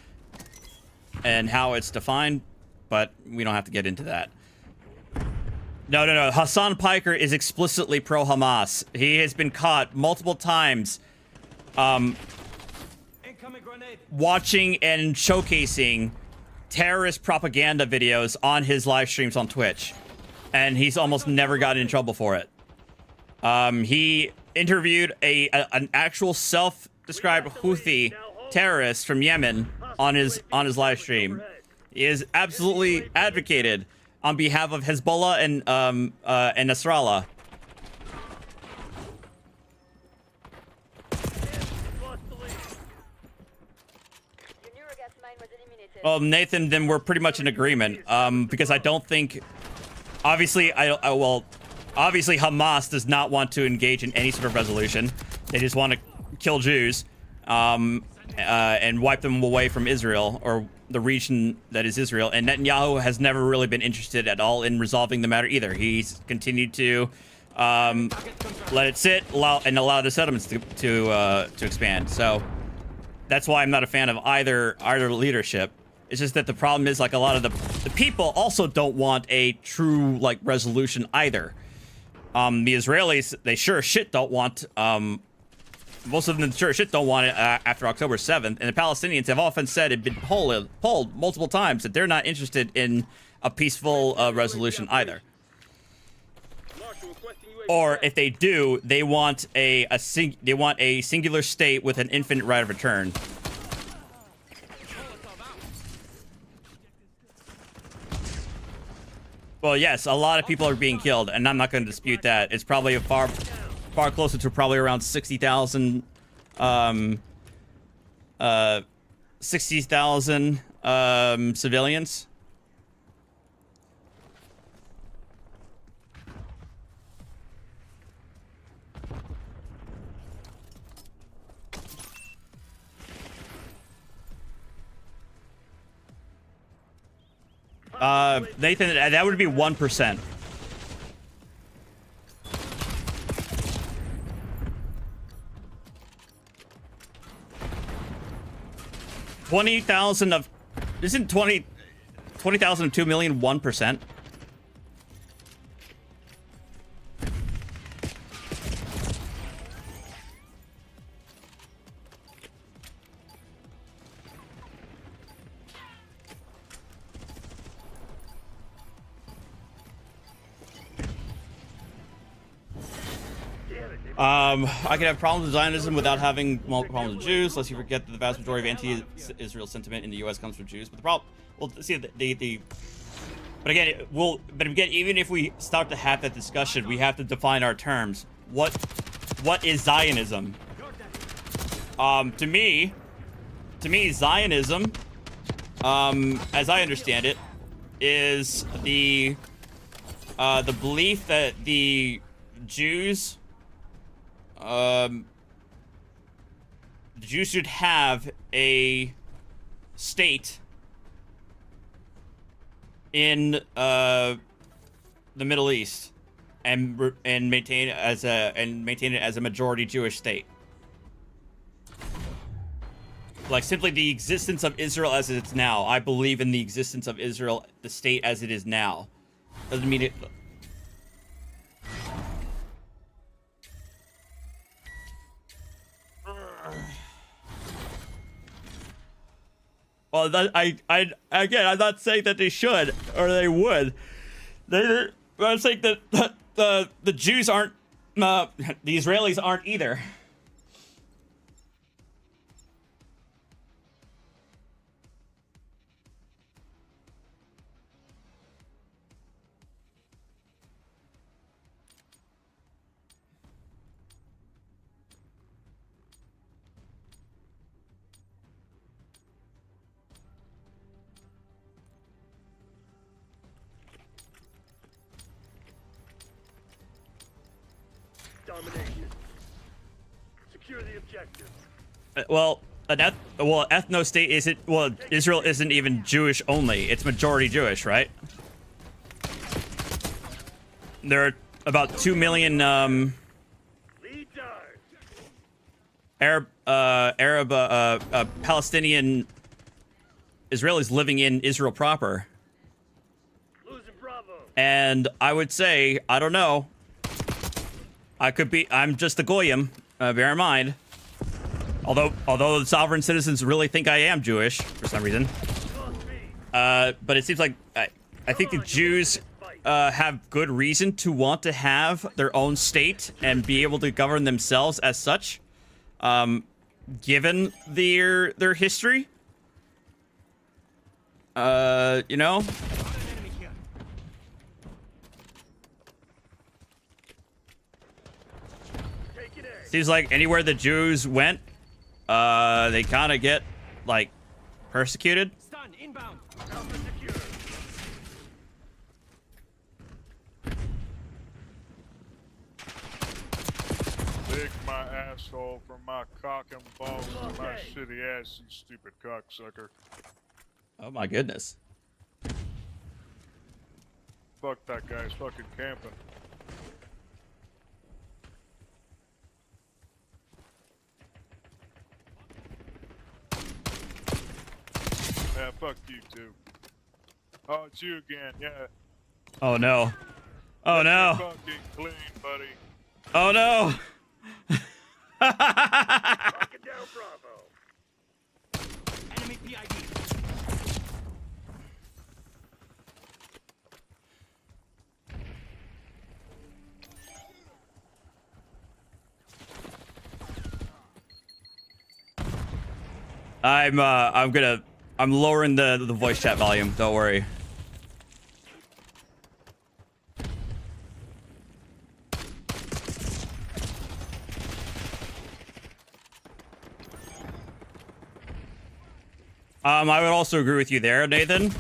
and how it's defined, but we don't have to get into that. No. Hassan Piker is explicitly pro-Hamas. He has been caught multiple times watching and showcasing terrorist propaganda videos on his live streams on Twitch. And he's almost never gotten in trouble for it. He interviewed an actual self-described Houthi terrorist from Yemen on his live stream. He is absolutely advocated on behalf of Hezbollah and Nasrallah. Well, Nathan, then we're pretty much in agreement. Because I don't think, obviously, obviously Hamas does not want to engage in any sort of resolution. They just want to kill Jews, and wipe them away from Israel or the region that is Israel. And Netanyahu has never really been interested at all in resolving the matter either. He's continued to let it sit, allow the settlements to expand. So that's why I'm not a fan of either leadership. It's just that the problem is, like, a lot of the people also don't want a true, like, resolution either. The Israelis, they sure as shit don't want, most of them sure as shit don't want it after October 7th. And the Palestinians have often said, it's been polled multiple times, that they're not interested in a peaceful resolution either. Or if they do, they want a singular state with an infinite right of return. Well, yes, a lot of people are being killed, and I'm not going to dispute that. It's probably far closer to probably around 60,000 civilians. Nathan, that would be 1%. Isn't 20,000 of 2 million 1%? I can have problems with Zionism without having problems with Jews, lest you forget that the vast majority of anti-Israel sentiment in the U.S. comes from Jews. But the problem, well, see, but again, even if we start to have that discussion, we have to define our terms. What is Zionism? To me, Zionism, as I understand it, is the belief that the Jews should have a state in the Middle East and maintain it as a majority Jewish state. Like, simply the existence of Israel as it's now. I believe in the existence of Israel, the state as it is now. Doesn't mean it. Well, again, I'm not saying that they should or they would. I'm saying that the Jews aren't, the Israelis aren't either. Domination. Secure the objective. Well, ethno-state isn't. Well, Israel isn't even Jewish only. It's majority Jewish, right? There are about 2 million Arab Palestinian Israelis living in Israel proper. And I would say, I don't know. I'm just a goyim, bear in mind. Although the sovereign citizens really think I am Jewish for some reason. But it seems like I think the Jews have good reason to want to have their own state and be able to govern themselves as such, given their history. You know? Seems like anywhere the Jews went, they kind of get, like, persecuted. Stun inbound. Alpha secure. Lick my asshole from my cock and balls to my shitty ass, you stupid cocksucker. Oh my goodness. Fuck that guy's fucking camping. Yeah, fuck you too. Oh, it's you again, yeah. Oh no. Oh no. Fucking clean, buddy. Oh no. Locking down Bravo. Enemy PID. I'm lowering the voice chat volume, don't worry. I would also agree with you there, Nathan.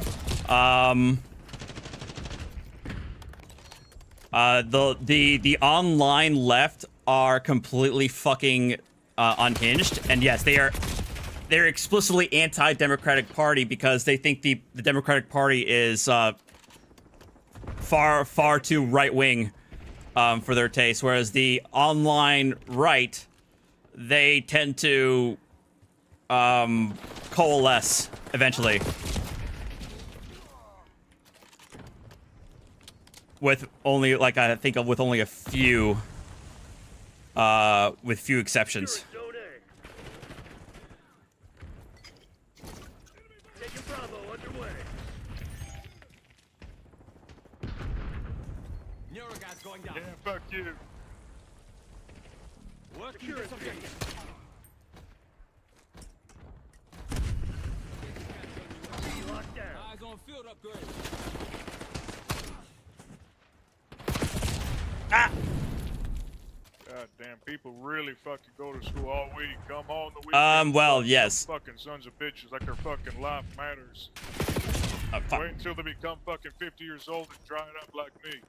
The online left are completely fucking unhinged, and yes, they're explicitly anti-Democratic Party because they think the Democratic Party is far too right-wing for their taste, whereas the online right, they tend to coalesce eventually with only, like, I think with only a few with few exceptions. Taking Bravo underway. Neurogas going down. Yeah, fuck you. Eyes on field upgrade. God damn, people really fucking go to school all week, come home the weekend. Well, yes. Fucking sons of bitches like their fucking life matters. Fuck. Wait until they become fucking 50 years old and dry it up like me.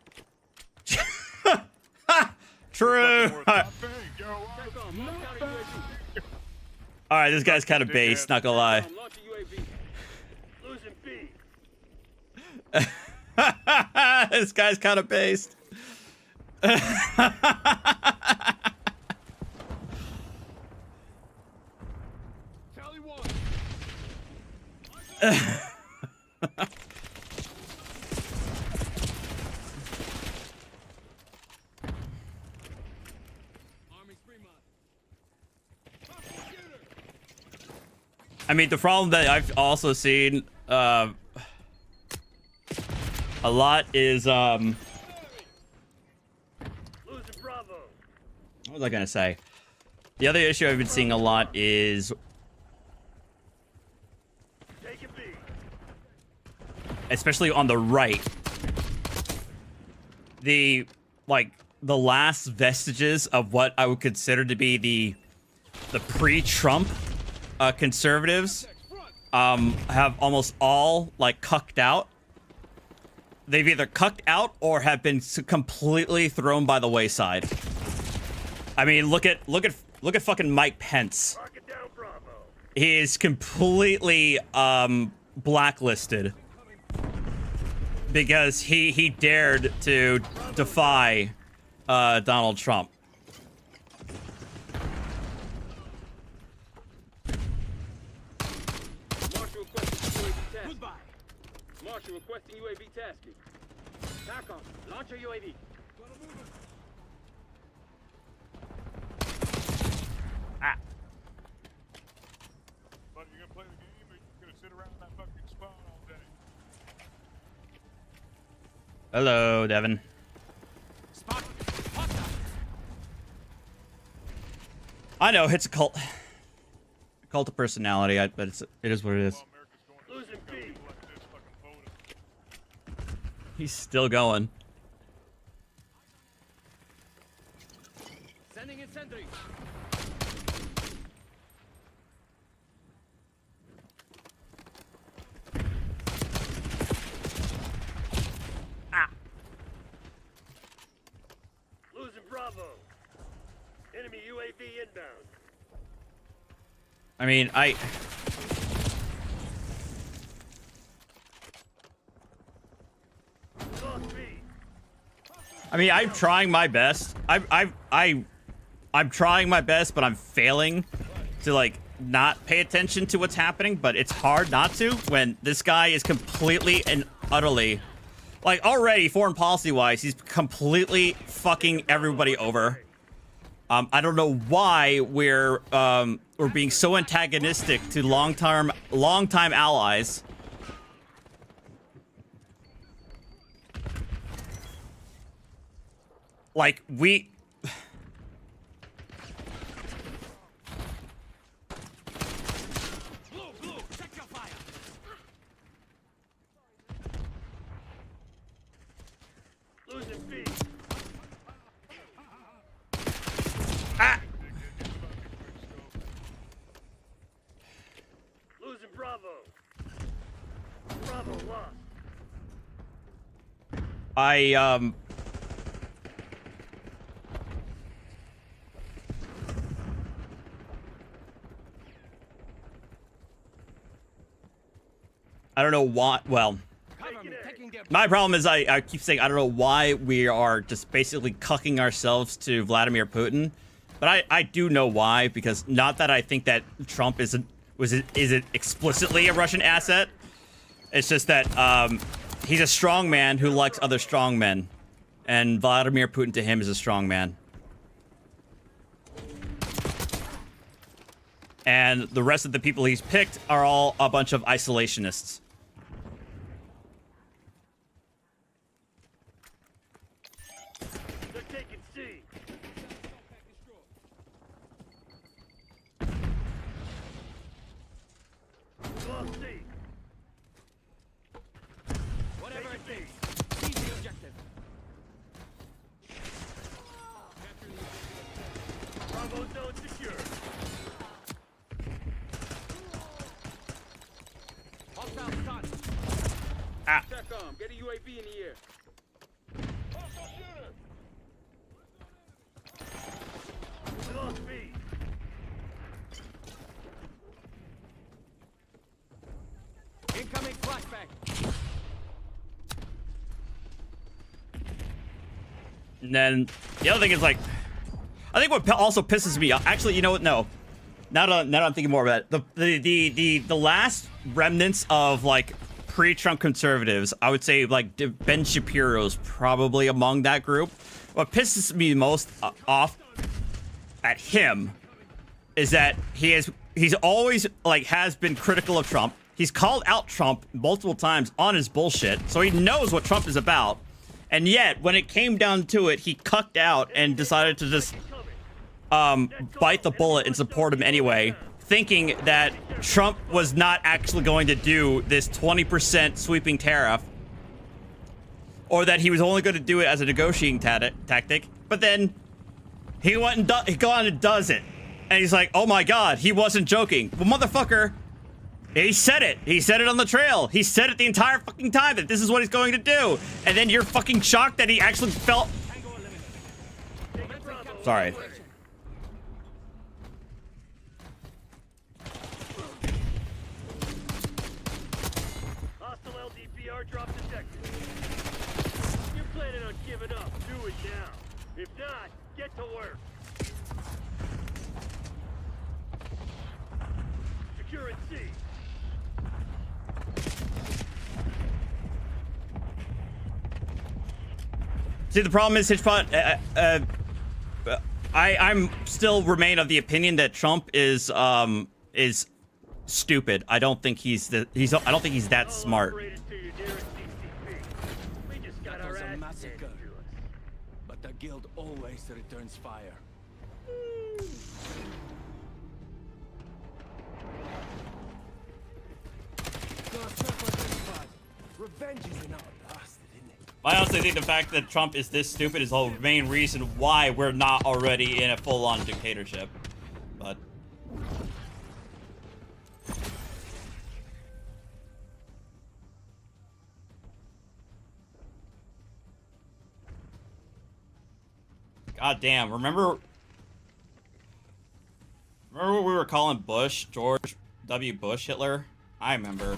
True. All right, this guy's kind of based, not gonna lie. This guy's kind of based. I mean, the problem that I've also seen a lot is what was I gonna say? The other issue I've been seeing a lot is especially on the right, the last vestiges of what I would consider to be the pre-Trump conservatives have almost all cucked out. They've either cucked out or have been completely thrown by the wayside. I mean, look at fucking Mike Pence. He is completely blacklisted because he dared to defy Donald Trump. Marshal requesting UAV tasking. TACOM, launch your UAV. Ah. But you gonna play the game or you gonna sit around that fucking spawn all day? Hello, Devin. I know it's a cult of personality, but it is what it is. He's still going. Sending in sentry. Ah. Losing Bravo. Enemy UAV inbound. I mean, I'm trying my best. I'm trying my best, but I'm failing to not pay attention to what's happening. But it's hard not to when this guy is completely and utterly, already foreign policy wise, he's completely fucking everybody over. I don't know why we're being so antagonistic to long-time allies. We... Blue, check your fire. Losing B. Ah! Losing Bravo. Bravo lost. I don't know why. Well, my problem is I keep saying I don't know why we are just basically cucking ourselves to Vladimir Putin, but I do know why, because not that I think that Trump isn't explicitly a Russian asset. It's just that he's a strong man who likes other strong men, and Vladimir Putin to him is a strong man. And the rest of the people he's picked are all a bunch of isolationists. They're taking C. bomb. Get a UAV in the air. We lost B. Incoming flashbang. And then the other thing is like, I think what also pisses me off. Actually, you know what? No. Now that I'm thinking more about it, the last remnants of like pre-Trump conservatives, I would say like Ben Shapiro's probably among that group. What pisses me most off at him is that he's always like has been critical of Trump. He's called out Trump multiple times on his bullshit, so he knows what Trump is about. And yet, when it came down to it, he cucked out and decided to just bite the bullet and support him anyway, thinking that Trump was not actually going to do this 20% sweeping tariff, or that he was only going to do it as a negotiating tactic. But then he went and he gone and does it, and he's like, "Oh my God, he wasn't joking." Well, motherfucker, he said it. He said it on the trail. He said it the entire fucking time that this is what he's going to do, and then you're fucking shocked that he actually felt. Sorry. Drop detected. You're planning on giving up. Do it now. If not, get to work. Securing C. See, the problem is, I'm still remain of the opinion that Trump is stupid. I don't think I don't think he's that smart. But the guild always returns fire. Revenge is in our past, isn't it? I honestly think the fact that Trump is this stupid is the main reason why we're not already in a full-on dictatorship. But God damn, remember what we were calling Bush, George W. Bush Hitler? I remember.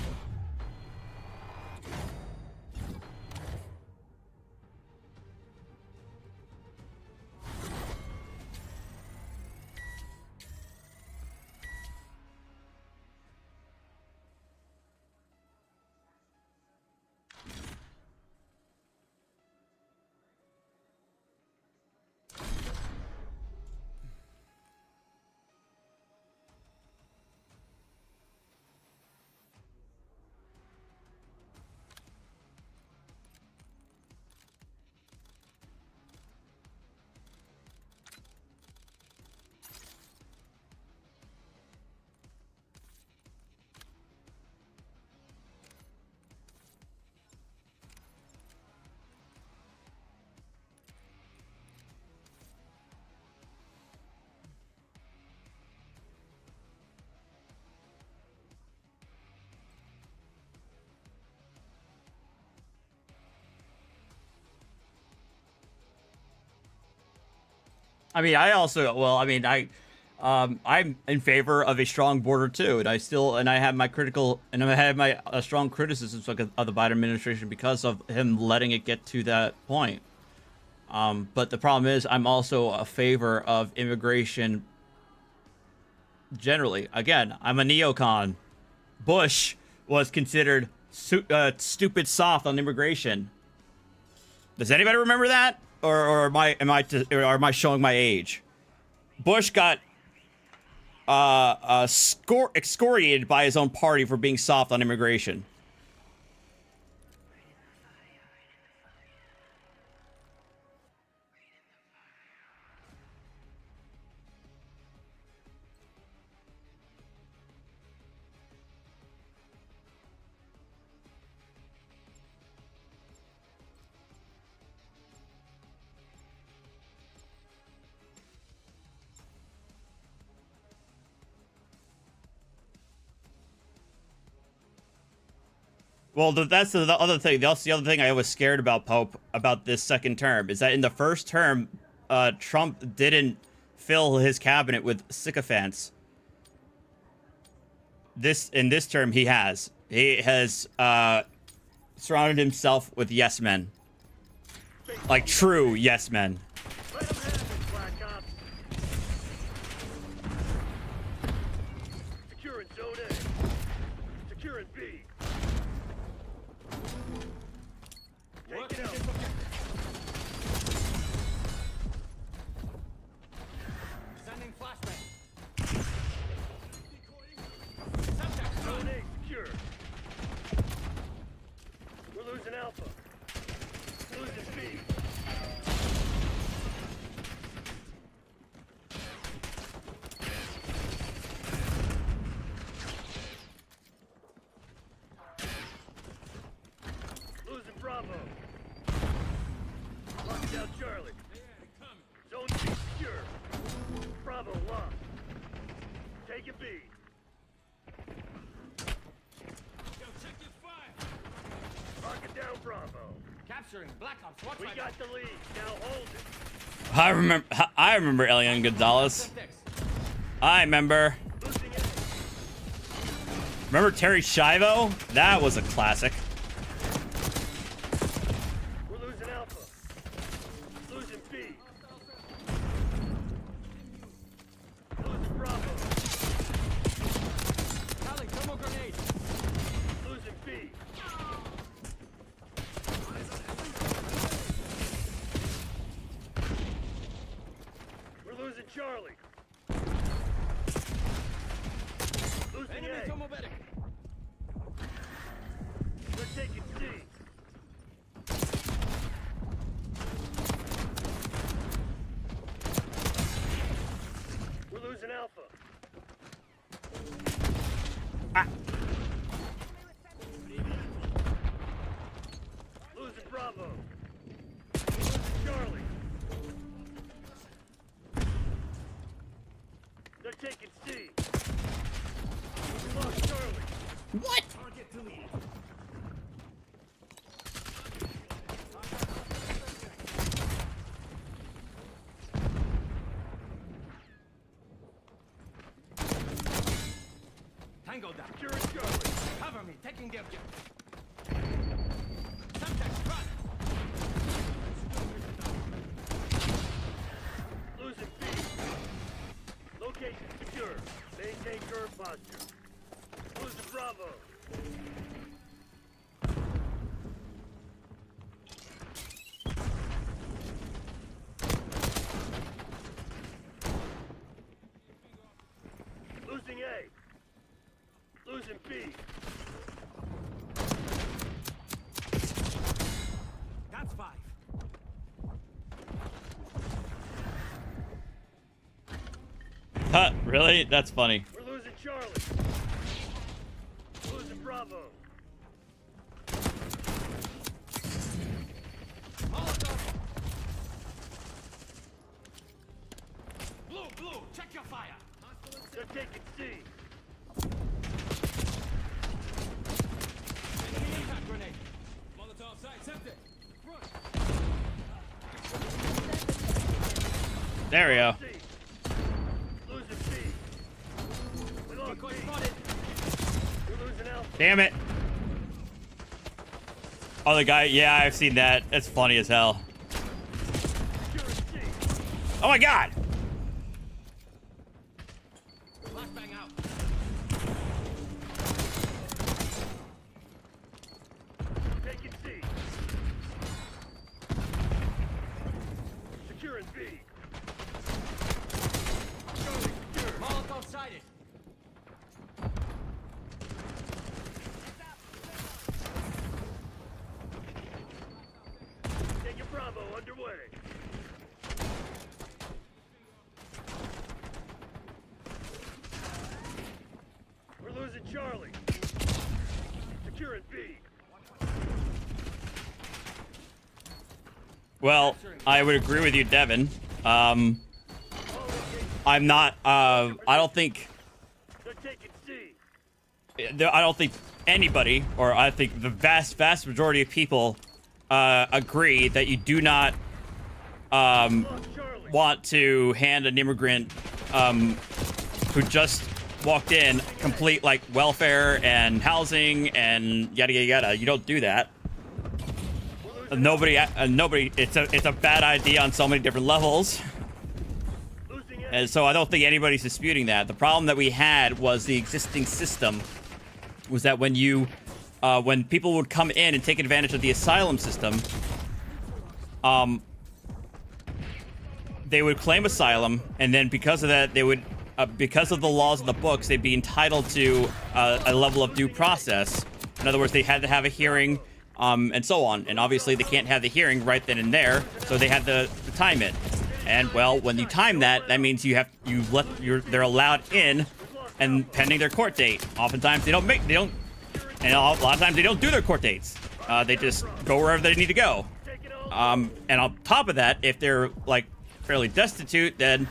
I mean, I'm in favor of a strong border too, and I have my strong criticisms of the Biden administration because of him letting it get to that point. But the problem is, I'm also a favor of immigration generally. Again, I'm a neocon. Bush was considered stupid soft on immigration. Does anybody remember that? Or am I showing my age? Bush got excoriated by his own party for being soft on immigration. Well, that's the other thing. That's the other thing I was scared about, Pope, about this second term, is that in the first term, Trump didn't fill his cabinet with sycophants. In this term, he has. He has surrounded himself with yes men, like true yes men. Securing zone A. Securing B. Take it out. Sending flashbang. Zone A secure. We're losing Alpha. Losing B. Losing Bravo. Locking down Charlie. Zone C secure. Bravo locked. Taking B. Locking down Bravo. Capturing Black Ops. Watch We my got the lead. Now hold it. I remember Elian Gonzalez. I remember. Remember Terry Schiavo? That was a classic. We're losing Alpha. Losing B. Losing Bravo. Callie, thermal grenade. Losing B. We're losing Charlie. Losing Enemy A. thermal medic. We're taking C. We're losing Alpha. Losing Bravo. Losing Charlie. They're taking C. We lost Charlie. What? Target deleted. Tango down. Securing Charlie. Cover me. Taking the objective. Subject run. Losing B. Location secure. Maintain current posture. Losing Bravo. Losing A. Losing B. That's 5. Huh, really? That's funny. We're losing Charlie. Losing Bravo. Molotov. Blue, check your fire. They're taking C. Enemy impact grenade. Molotov site septic. There we go. C. Losing B. We lost B. Spotted. We're losing Alpha. Damn it. Oh, the guy. Yeah, I've seen that. It's funny as hell. Securing C. Oh my god. Flashbang out. Taking C. Securing B. Charlie secure. Molotov sighted. Taking Bravo underway. We're losing Charlie. Securing B. Well, I would agree with you, Devin. I'm not. I don't think. They're taking C. I don't think anybody, or I think the vast majority of people agree that you do not want to hand an immigrant who just walked in complete like welfare and housing and yada yada yada. You don't do that. Nobody. It's a bad idea on so many different levels. And so I don't think anybody's disputing that. The problem that we had was the existing system was that when people would come in and take advantage of the asylum system, they would claim asylum, and then because of that, they would, because of the laws of the books, they'd be entitled to a level of due process. In other words, they had to have a hearing, and so on. And obviously, they can't have the hearing right then and there, so they had to time it. And well, when you time that, that means they're allowed in, and pending their court date. Oftentimes, and a lot of times they don't do their court dates. They just go wherever they need to go. And on top of that, if they're like fairly destitute, then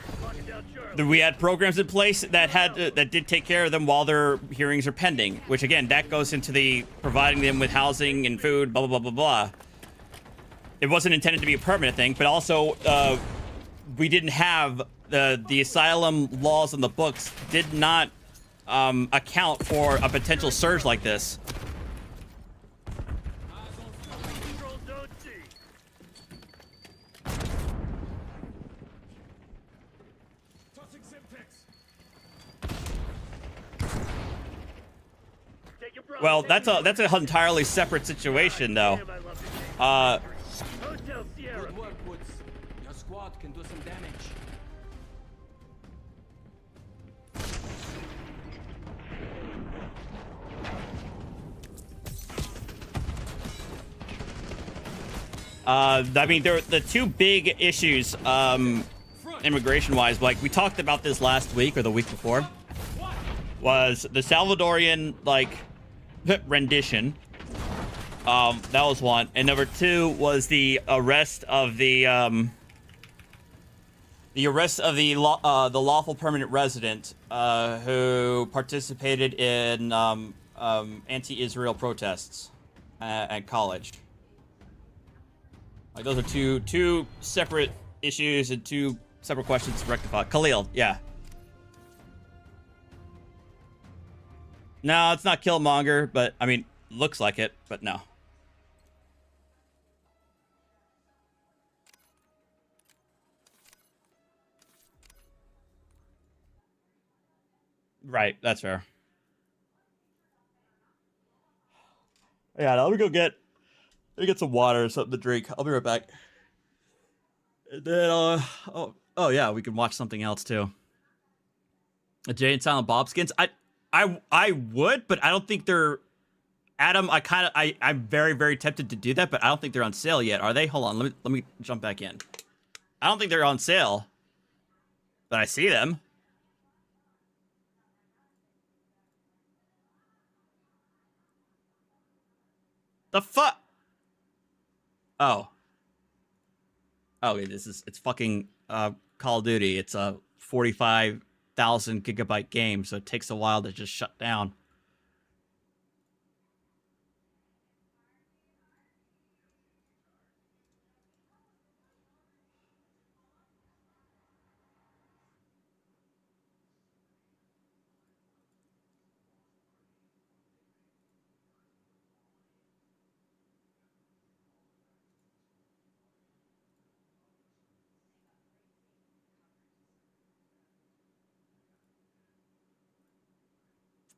we had programs in place that did take care of them while their hearings are pending. Which again, that goes into the providing them with housing and food, blah blah blah blah blah. It wasn't intended to be a permanent thing, but also we didn't have the asylum laws in the books did not account for a potential surge like this. Well, that's an entirely separate situation, though. Good work, Woods. Your squad can do some damage. I mean, the two big issues, immigration-wise, like we talked about this last week or the week before, was the Salvadorian rendition. That was one, and number two was the arrest of the lawful permanent resident who participated in anti-Israel protests at college. Like those are two separate issues and two separate questions to rectify. Khalil, yeah. No, it's not Killmonger, but I mean, looks like it, but no. Right, that's fair. Yeah, let me get some water or something to drink. I'll be right back. And then, oh yeah, we can watch something else too. A Jay and Silent Bob skins. I would, but I don't think they're. Adam, I'm very, very tempted to do that, but I don't think they're on sale yet. Are they? Hold on, let me jump back in. I don't think they're on sale, but I see them. The fuck? Oh. Oh, it's fucking Call of Duty. It's a 45,000 gigabyte game, so it takes a while to just shut down.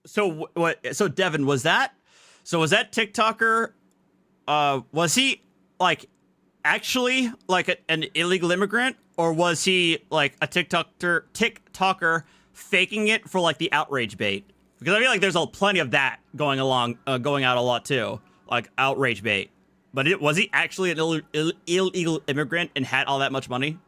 So what? So Devin, was that TikToker? Was he like actually like an illegal immigrant, or was he like a TikToker faking it for like the outrage bait? Because I feel like there's plenty of that going out a lot too, like outrage bait. But was he actually an illegal immigrant and had all that much money?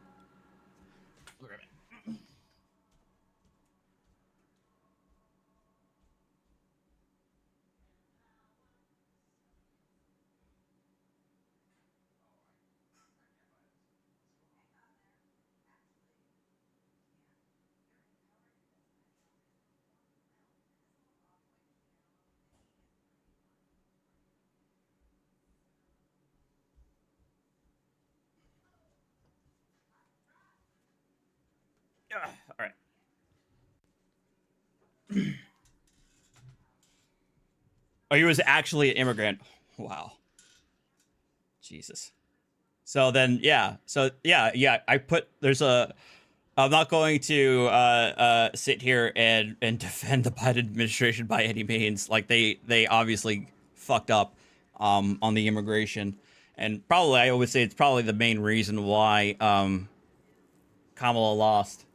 All right. Oh, he was actually an immigrant. Wow. Jesus. So then, yeah. So yeah. I put there's a. I'm not going to sit here and defend the Biden administration by any means. Like they obviously fucked up on the immigration, and probably I would say it's probably the main reason why Kamala lost.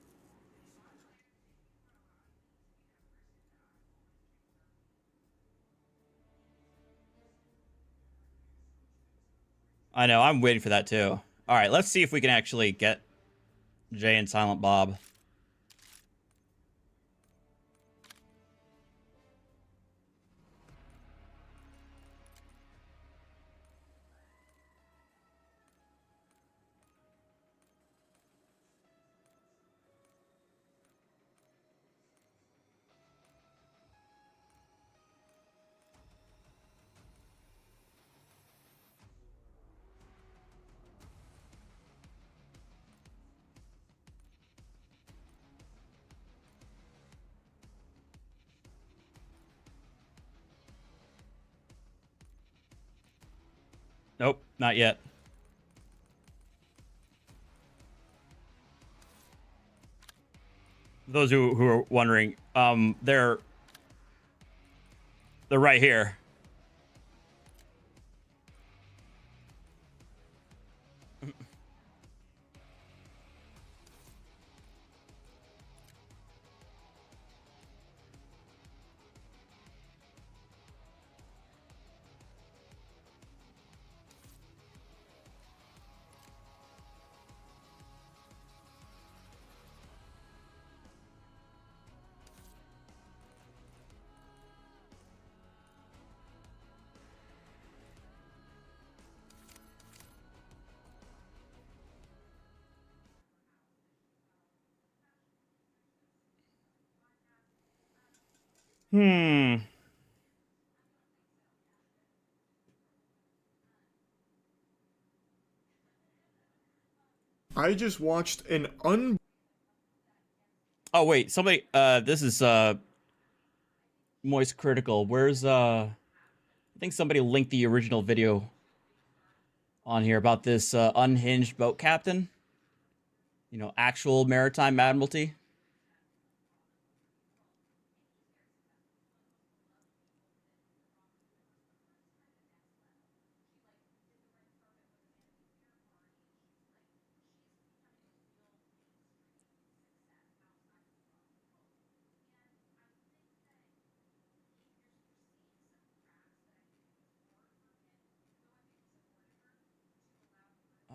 I know. I'm waiting for that too. All right, let's see if we can actually get Jay and Silent Bob. Nope, not yet. Those who are wondering, they're right here. I just watched an Oh wait, somebody this is Moist Critical. Where's I think somebody linked the original video on here about this unhinged boat captain. You know, actual maritime admiralty.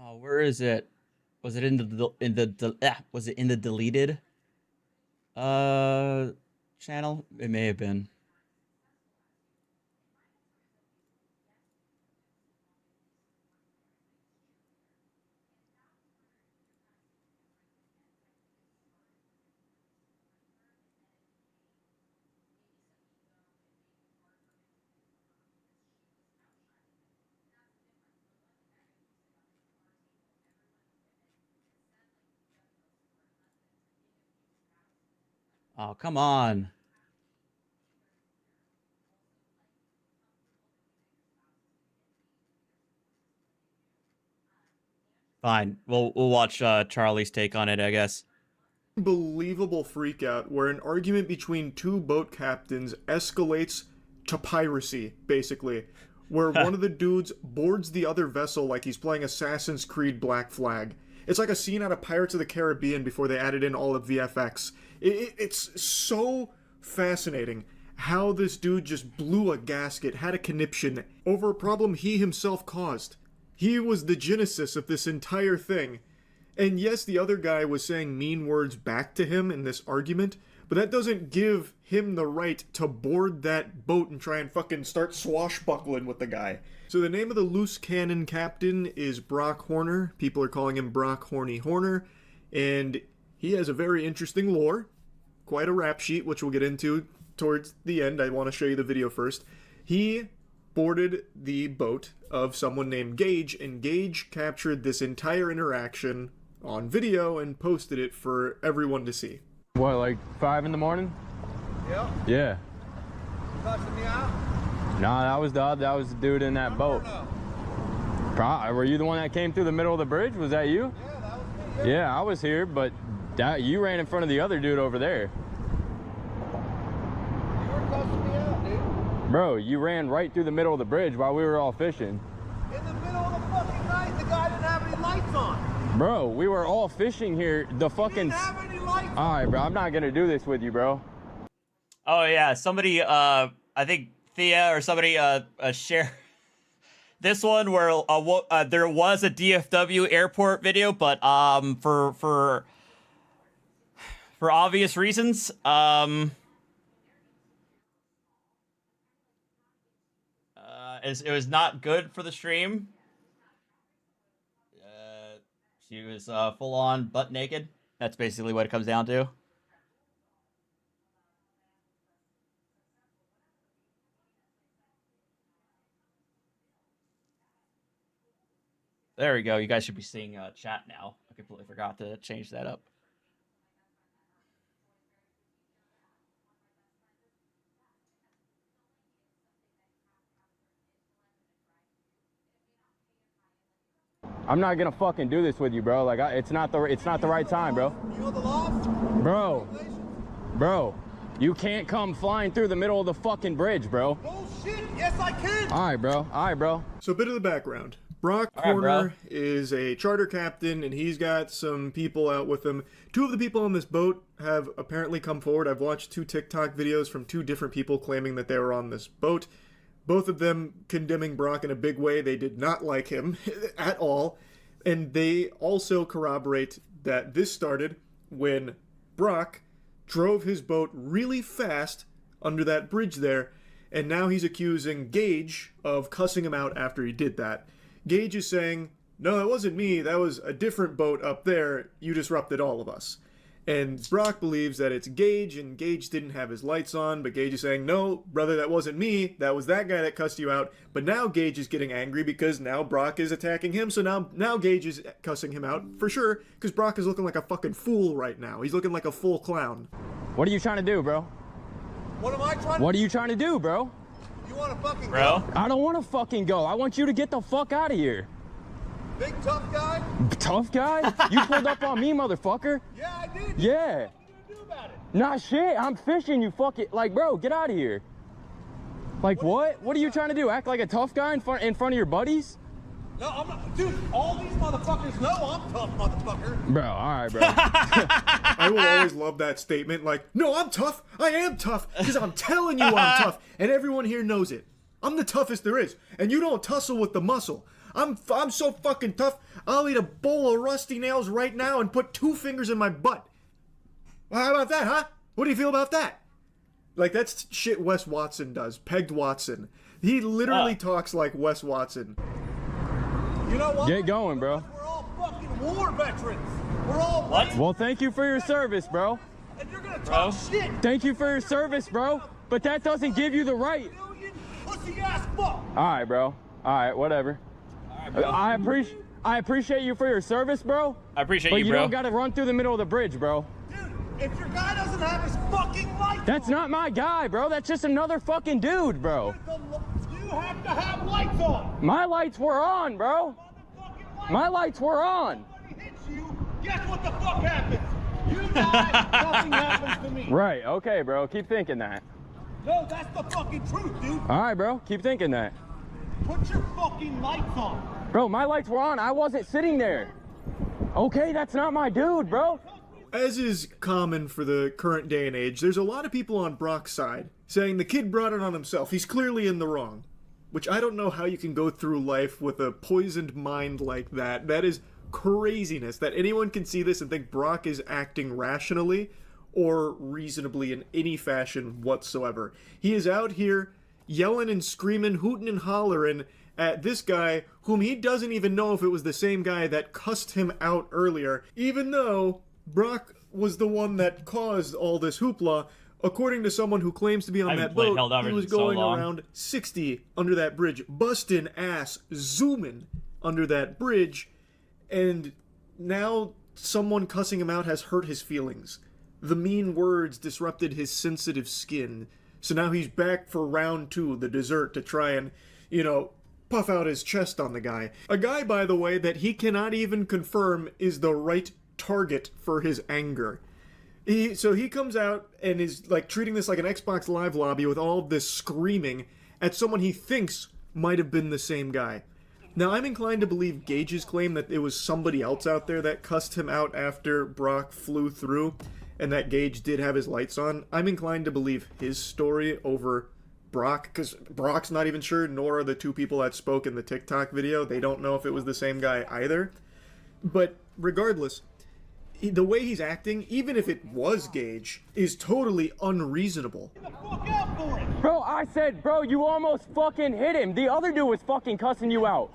Oh, where is it? Was it in was it in the deleted channel? It may have been. Oh, come on. Fine. We'll watch Charlie's take on it, I guess. unbelievable freakout where an argument between two boat captains escalates to piracy, basically. Where one of the dudes boards the other vessel like he's playing Assassin's Creed Black Flag. It's like a scene out of Pirates of the Caribbean before they added in all of VFX. It's so fascinating how this dude just blew a gasket, had a conniption over a problem he himself caused. He was the genesis of this entire thing. And yes, the other guy was saying mean words back to him in this argument, but that doesn't give him the right to board that boat and try and fucking start swashbuckling with the guy. So the name of the loose cannon captain is Brock Horner. People are calling him Brock Horny Horner. And he has a very interesting lore. Quite a rap sheet, which we'll get into towards the end. I want to show you the video first. He boarded the boat of someone named Gage, and Gage captured this entire interaction on video and posted it for everyone to see. What, like 5 in the morning? Yeah. Yeah. You busting me out? Nah, that was the dude in that boat. Were you the one that came through the middle of the bridge? Was that you? Yeah, that was me. Yeah, I was here, but you ran in front of the other dude over there. You were busting me out, dude. Bro, you ran right through the middle of the bridge while we were all fishing. In the middle of the fucking night, the guy didn't have any lights on. Bro, we were all fishing here. The fucking. He didn't have any lights on. All right, bro, I'm not gonna do this with you, bro. Oh yeah, somebody, I think Thea or somebody, share this one where there was a DFW airport video, but for obvious reasons, it was not good for the stream. She was full on butt naked. That's basically what it comes down to. There we go. You guys should be seeing chat now. I completely forgot to change that up. I'm not gonna fucking do this with you, bro. Like, it's not the right time, bro. You know the laws? Bro, you can't come flying through the middle of the fucking bridge, bro. Bullshit. Yes, I can. All right, bro. So a bit of the background. Brock Horner is a charter captain, and he's got some people out with him. 2 of the people on this boat have apparently come forward. I've watched 2 TikTok videos from 2 different people claiming that they were on this boat. Both of them condemning Brock in a big way. They did not like him at all. And they also corroborate that this started when Brock drove his boat really fast under that bridge there, and now he's accusing Gage of cussing him out after he did that. Gage is saying, no, it wasn't me, that was a different boat up there, you disrupted all of us. And Brock believes that it's Gage, and Gage didn't have his lights on, but Gage is saying, no, brother, that wasn't me, that was that guy that cussed you out. But now Gage is getting angry because now Brock is attacking him, so now Gage is cussing him out, for sure, because Brock is looking like a fucking fool right now. He's looking like a full clown. What are you trying to do, bro? What am I trying to What are you trying to do, bro? You want to fucking Bro? go? I don't want to fucking go. I want you to get the fuck out of here. Big tough guy? Tough guy? You pulled up on me, motherfucker. Yeah, I did. Yeah. What are you gonna do about it? Nah, shit. I'm fishing, you fucking... Like, bro, get out of here. Like, what? What are you trying to do? Act like a tough guy in front of your buddies? No, I'm not. Dude, all these motherfuckers know I'm tough, motherfucker. Bro, all right, bro. I will always love that statement, like, no, I'm tough. I am tough, because I'm telling you I'm tough, and everyone here knows it. I'm the toughest there is, and you don't tussle with the muscle. I'm so fucking tough, I'll eat a bowl of rusty nails right now and put 2 fingers in my butt. Well, how about that, huh? What do you feel about that? Like, that's shit Wes Watson does. Pegged Watson. He literally talks like Wes Watson. You know what? Get going, bro. We're all fucking war veterans. We're all What? Well, thank you for your service, bro. And you're gonna talk shit. Thank you for your service, bro. But that doesn't give you the right. Pussy ass fuck. All right, bro. All right, whatever. I appreciate you for your service, bro. I appreciate but you, you bro. don't gotta run through the middle of the bridge, bro. Dude, if your guy doesn't have his fucking lights That's on, not my guy, bro. That's just another fucking dude, bro. you have to have lights on. My lights were on, bro. My lights were on. Somebody hits you, guess what the fuck happens? You die, nothing happens to me. Right, okay, bro. Keep thinking that. No, that's the fucking truth, dude. All right, bro. Keep thinking that. Put your fucking lights on. Bro, my lights were on. I wasn't sitting there. Okay, that's not my dude, bro. As is common for the current day and age, there's a lot of people on Brock's side saying the kid brought it on himself. He's clearly in the wrong. Which I don't know how you can go through life with a poisoned mind like that. That is craziness. That anyone can see this and think Brock is acting rationally or reasonably in any fashion whatsoever. He is out here yelling and screaming, hooting and hollering at this guy whom he doesn't even know if it was the same guy that cussed him out earlier, even though Brock was the one that caused all this hoopla. According to someone who claims to be on that boat, he was going around 60 under that bridge, busting ass, zooming under that bridge, and now someone cussing him out has hurt his feelings. The mean words disrupted his sensitive skin. So now he's back for round 2, the dessert, to try and, you know, puff out his chest on the guy. A guy, by the way, that he cannot even confirm is the right target for his anger. So he comes out and is like treating this like an Xbox Live lobby with all of this screaming at someone he thinks might have been the same guy. Now, I'm inclined to believe Gage's claim that it was somebody else out there that cussed him out after Brock flew through, and that Gage did have his lights on. I'm inclined to believe his story over Brock, because Brock's not even sure, nor are the two people that spoke in the TikTok video. They don't know if it was the same guy either. But regardless, the way he's acting, even if it was Gage, is totally unreasonable. Bro, I said, bro, you almost fucking hit him. The other dude was fucking cussing you out.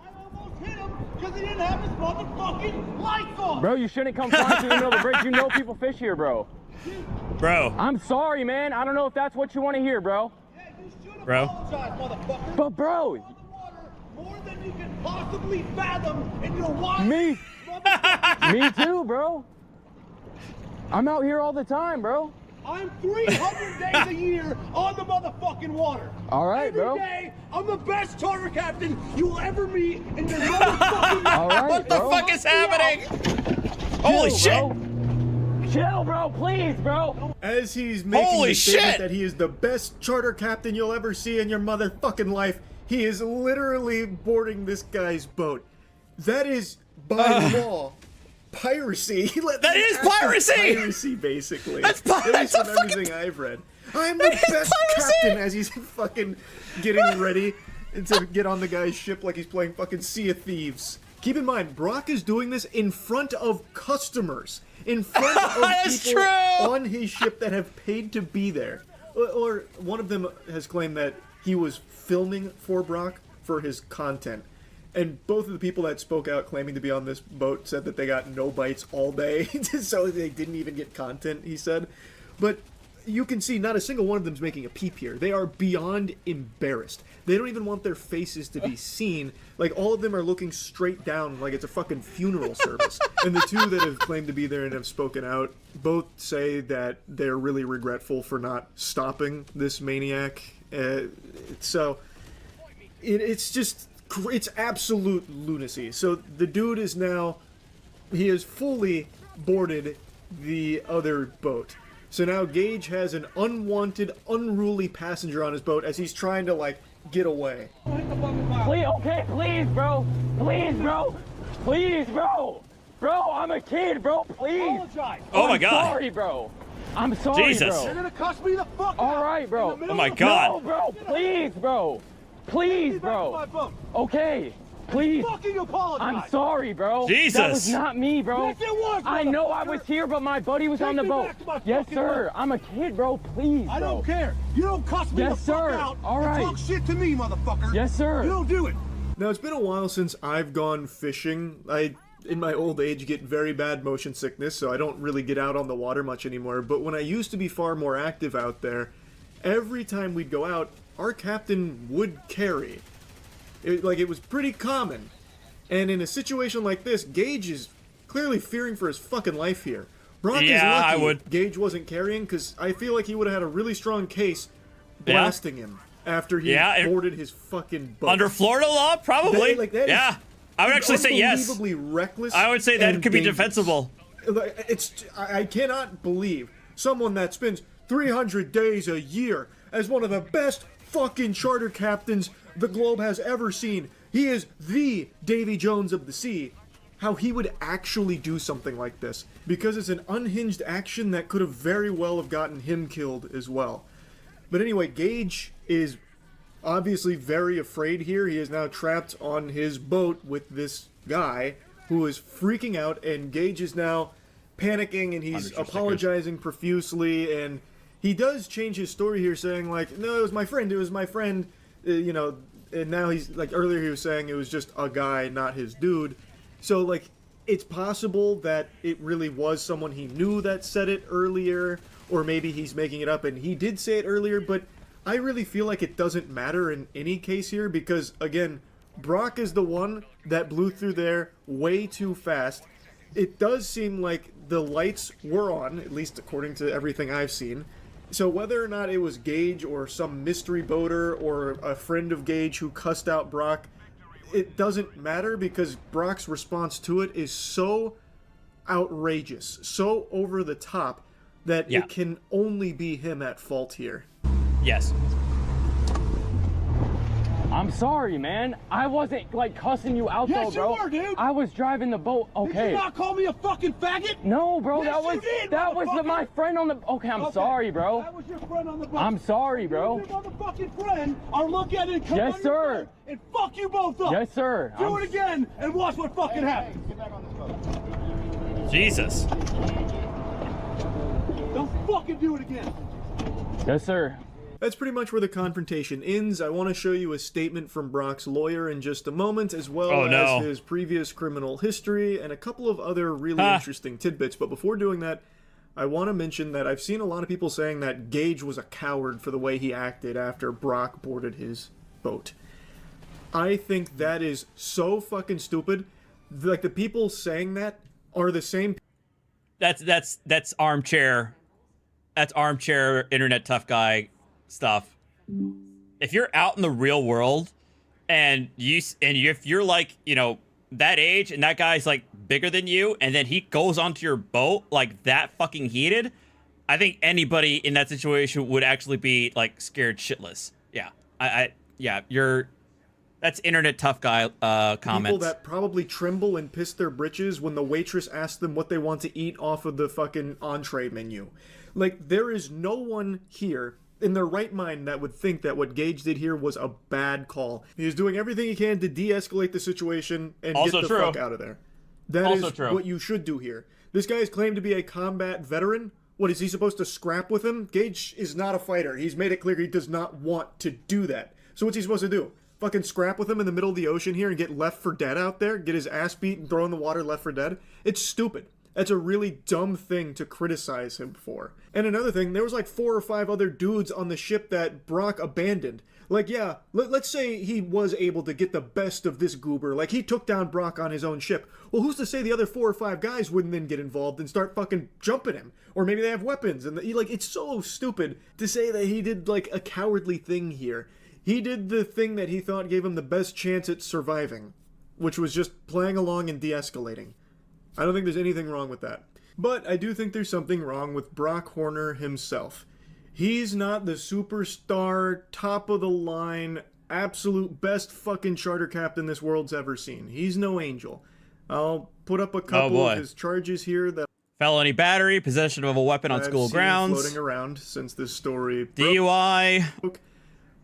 Because he didn't have his motherfucking lights on! Bro, you shouldn't come flying through the middle of the bridge. You know people fish here, bro. Bro. I'm sorry, man. I don't know if that's what you want to hear, bro. Bro. Apologize, motherfucker. But, bro. More than you can possibly fathom in your wife. Me. Me too, bro. I'm out here all the time, bro. I'm 300 days a year on the motherfucking water. All right, Every bro. day, I'm the best charter captain you will ever meet in your motherfucking life. All right, what the bro. fuck is happening? Holy Chill, shit! Bro. Chill, bro, please, bro. As he's making Holy the statement shit! that he is the best charter captain you'll ever see in your motherfucking life, he is literally boarding this guy's boat. That is, by law, piracy. That is piracy! Piracy, basically. That's At least from fucking- everything I've read. I'm the best captain as he's fucking getting ready to get on the guy's ship like he's playing fucking Sea of Thieves. Keep in mind, Brock is doing this in front of customers. In front of people on his ship that have paid to be there. Or one of them has claimed that he was filming for Brock for his content. And both of the people that spoke out claiming to be on this boat said that they got no bites all day, so they didn't even get content, he said. But you can see not a single one of them's making a peep here. They are beyond embarrassed. They don't even want their faces to be seen. Like, all of them are looking straight down like it's a fucking funeral service. And the two that have claimed to be there and have spoken out both say that they're really regretful for not stopping this maniac. So, it's just... it's absolute lunacy. So the dude is now, he has fully boarded the other boat. So now Gage has an unwanted, unruly passenger on his boat as he's trying to, like, get away. Please, okay, please, bro. Please, bro. Please, bro. Bro, I'm a kid, bro. Please. Oh my God. I'm sorry, bro. I'm sorry, Jesus. bro. You're gonna cuss me the fuck out. All right, bro. Oh my God. No, bro. Please, bro. Please, bro. Okay. Please. Fucking apologize. I'm sorry, bro. Jesus. That was not me, bro. Yes, it was, I know I was here, but my buddy was on the me boat. back to my Yes, fucking sir. boat. I'm a kid, bro. Please, I bro. don't care. You don't cuss me Yes, the fuck sir. out. All and right. talk shit to me, motherfucker. Yes, sir. You don't do it. Now, it's been a while since I've gone fishing. I, in my old age, get very bad motion sickness, so I don't really get out on the water much anymore. But when I used to be far more active out there, every time we'd go out, our captain would carry. It was pretty common. And in a situation like this, Gage is clearly fearing for his fucking life here. Brock is lucky Gage wasn't carrying, because I feel like he would have had a really strong case blasting him after he boarded his fucking boat. Under Florida law, probably. That I would actually say yes. Unbelievably reckless. I would say that and could be dangerous. defensible. I cannot believe someone that spends 300 days a year as one of the best fucking charter captains the globe has ever seen. He is the Davy Jones of the sea. How he would actually do something like this, because it's an unhinged action that could have very well have gotten him killed as well. But anyway, Gage is obviously very afraid here. He is now trapped on his boat with this guy who is freaking out, and Gage is now panicking, and he's apologizing profusely, and he does change his story here, saying like, no, it was my friend, you know, and now he's, like, earlier he was saying it was just a guy, not his dude. So, like, it's possible that it really was someone he knew that said it earlier, or maybe he's making it up and he did say it earlier, but I really feel like it doesn't matter in any case here, because, again, Brock is the one that blew through there way too fast. it does seem like the lights were on, at least according to everything I've seen. So whether or not it was Gage or some mystery boater or a friend of Gage who cussed out Brock, it doesn't matter because Brock's response to it is so outrageous, so over the top, that it can only be him at fault here. Yes. I'm sorry, man. I wasn't, like, cussing you out, though, bro. Yes, you were, dude. I was driving the boat. Okay. Did you not call me a fucking faggot? No, bro. Yes, that was my friend on the. Okay, I'm sorry, bro. That was your friend on the boat. I'm sorry, bro. Your motherfucking friend, I'll look at it and come Yes, on sir. your phone and fuck you both up. Yes, sir. Do it again and watch what fucking happens. Get back on this boat. Jesus. Don't fucking do it again. Yes, sir. That's pretty much where the confrontation ends. I want to show you a statement from Brock's lawyer in just a moment, as well as his previous criminal history and a couple of other really interesting tidbits. But before doing that, I want to mention that I've seen a lot of people saying that Gage was a coward for the way he acted after Brock boarded his boat. I think that is so fucking stupid. Like, the people saying that are the same. That's armchair. That's armchair internet tough guy stuff. If you're out in the real world and if you're like, you know, that age and that guy's like bigger than you and then he goes onto your boat like that fucking heated, I think anybody in that situation would actually be like scared shitless. Yeah. That's internet tough guy comments. People that probably tremble and piss their britches when the waitress asks them what they want to eat off of the fucking entree menu. Like, there is no one here in their right mind that would think that what Gage did here was a bad call. He is doing everything he can to de-escalate the situation and get the fuck out of there. That is what you should do here. This guy is claimed to be a combat veteran. What, is he supposed to scrap with him? Gage is not a fighter. He's made it clear he does not want to do that. So what's he supposed to do? Fucking scrap with him in the middle of the ocean here and get left for dead out there? Get his ass beat and throw in the water left for dead? It's stupid. That's a really dumb thing to criticize him for. And another thing, there was like 4 or 5 other dudes on the ship that Brock abandoned. Like, yeah, let's say he was able to get the best of this goober. Like, he took down Brock on his own ship. Well, who's to say the other 4 or 5 guys wouldn't then get involved and start fucking jumping him? Or maybe they have weapons. And like, it's so stupid to say that he did like a cowardly thing here. He did the thing that he thought gave him the best chance at surviving, which was just playing along and de-escalating. I don't think there's anything wrong with that. But I do think there's something wrong with Brock Horner himself. He's not the superstar, top-of-the-line, absolute best fucking charter captain this world's ever seen. He's no angel. I'll put up a couple of his charges here that... Felony battery, possession of a weapon on school grounds. Floating around since this story DUI.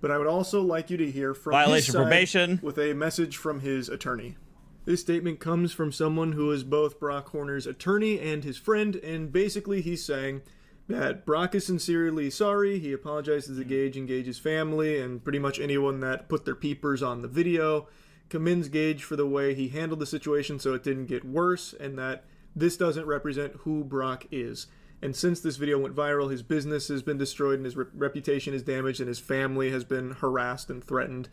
But I would also like you to hear from violation his side probation with a message from his attorney. This statement comes from someone who is both Brock Horner's attorney and his friend, and basically he's saying that Brock is sincerely sorry. He apologizes to Gage and Gage's family and pretty much anyone that put their peepers on the video, commends Gage for the way he handled the situation so it didn't get worse, and that this doesn't represent who Brock is. And since this video went viral, his business has been destroyed and his reputation is damaged and his family has been harassed and threatened.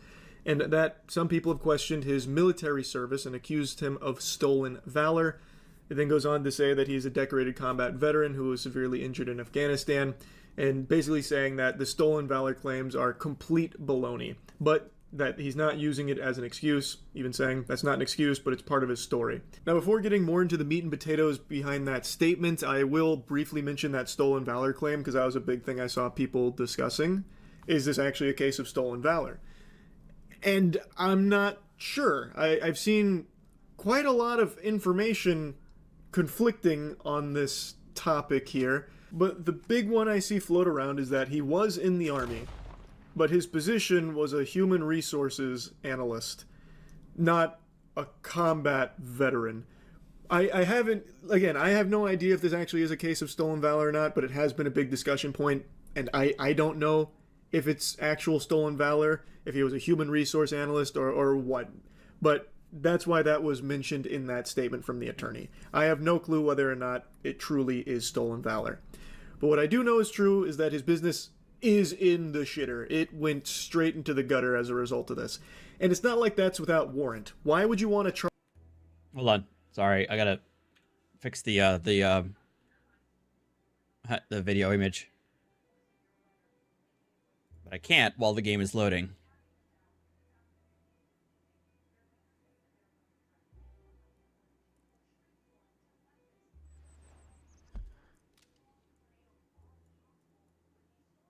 And that some people have questioned his military service and accused him of stolen valor. It then goes on to say that he's a decorated combat veteran who was severely injured in Afghanistan, and basically saying that the stolen valor claims are complete baloney, but that he's not using it as an excuse, even saying that's not an excuse, but it's part of his story. Now, before getting more into the meat and potatoes behind that statement, I will briefly mention that stolen valor claim, because that was a big thing I saw people discussing. Is this actually a case of stolen valor? And I'm not sure. I've seen quite a lot of information conflicting on this topic here, but the big one I see float around is that he was in the Army, but his position was a human resources analyst, not a combat veteran. I haven't, again, I have no idea if this actually is a case of stolen valor or not, but it has been a big discussion point, and I don't know if it's actual stolen valor, if he was a human resource analyst or what. But that's why that was mentioned in that statement from the attorney. I have no clue whether or not it truly is stolen valor. But what I do know is true is that his business is in the shitter. It went straight into the gutter as a result of this. And it's not like that's without warrant. Why would you want to try... Hold on. Sorry, I gotta fix the video image. But I can't while the game is loading.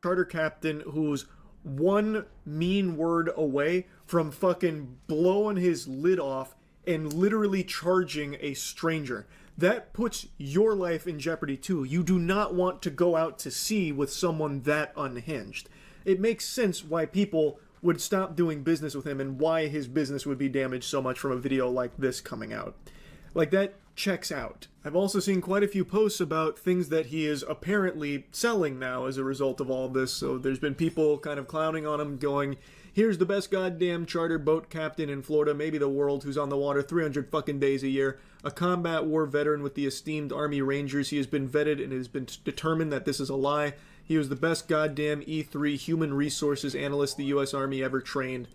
Charter captain who's one mean word away from fucking blowing his lid off and literally charging a stranger. That puts your life in jeopardy too. You do not want to go out to sea with someone that unhinged. It makes sense why people would stop doing business with him and why his business would be damaged so much from a video like this coming out. Like, that checks out. I've also seen quite a few posts about things that he is apparently selling now as a result of all of this, so there's been people kind of clowning on him, going, here's the best goddamn charter boat captain in Florida, maybe the world, who's on the water 300 fucking days a year, a combat war veteran with the esteemed Army Rangers. He has been vetted and has been determined that this is a lie. He was the best goddamn E3 human resources analyst the U.S. Army ever trained.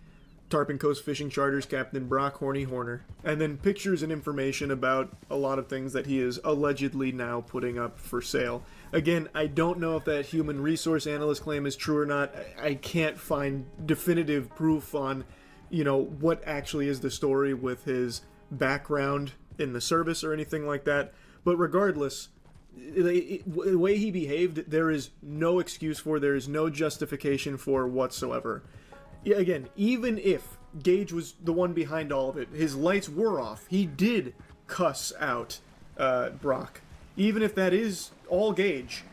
Tarpon Coast Fishing Charters Captain Brock Horny Horner. And then pictures and information about a lot of things that he is allegedly now putting up for sale. Again, I don't know if that human resource analyst claim is true or not. I can't find definitive proof on, you know, what actually is the story with his background in the service or anything like that. But regardless, the way he behaved, there is no excuse for, there is no justification for whatsoever. Yeah, again, even if Gage was the one behind all of it, his lights were off, he did cuss out Brock. Even if that is all Gage,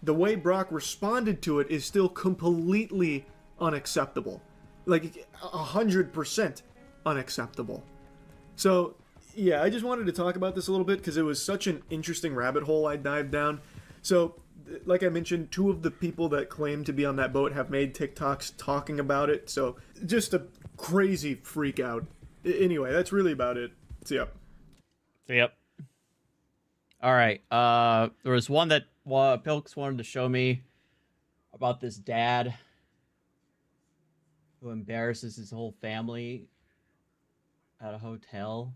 the way Brock responded to it is still completely unacceptable. Like, 100% unacceptable. So, yeah, I just wanted to talk about this a little bit because it was such an interesting rabbit hole I dived down. So, like I mentioned, 2 of the people that claim to be on that boat have made TikToks talking about it, so just a crazy freak out. Anyway, that's really about it. See ya. See ya. Alright, there was one that Pilks wanted to show me about this dad who embarrasses his whole family at a hotel.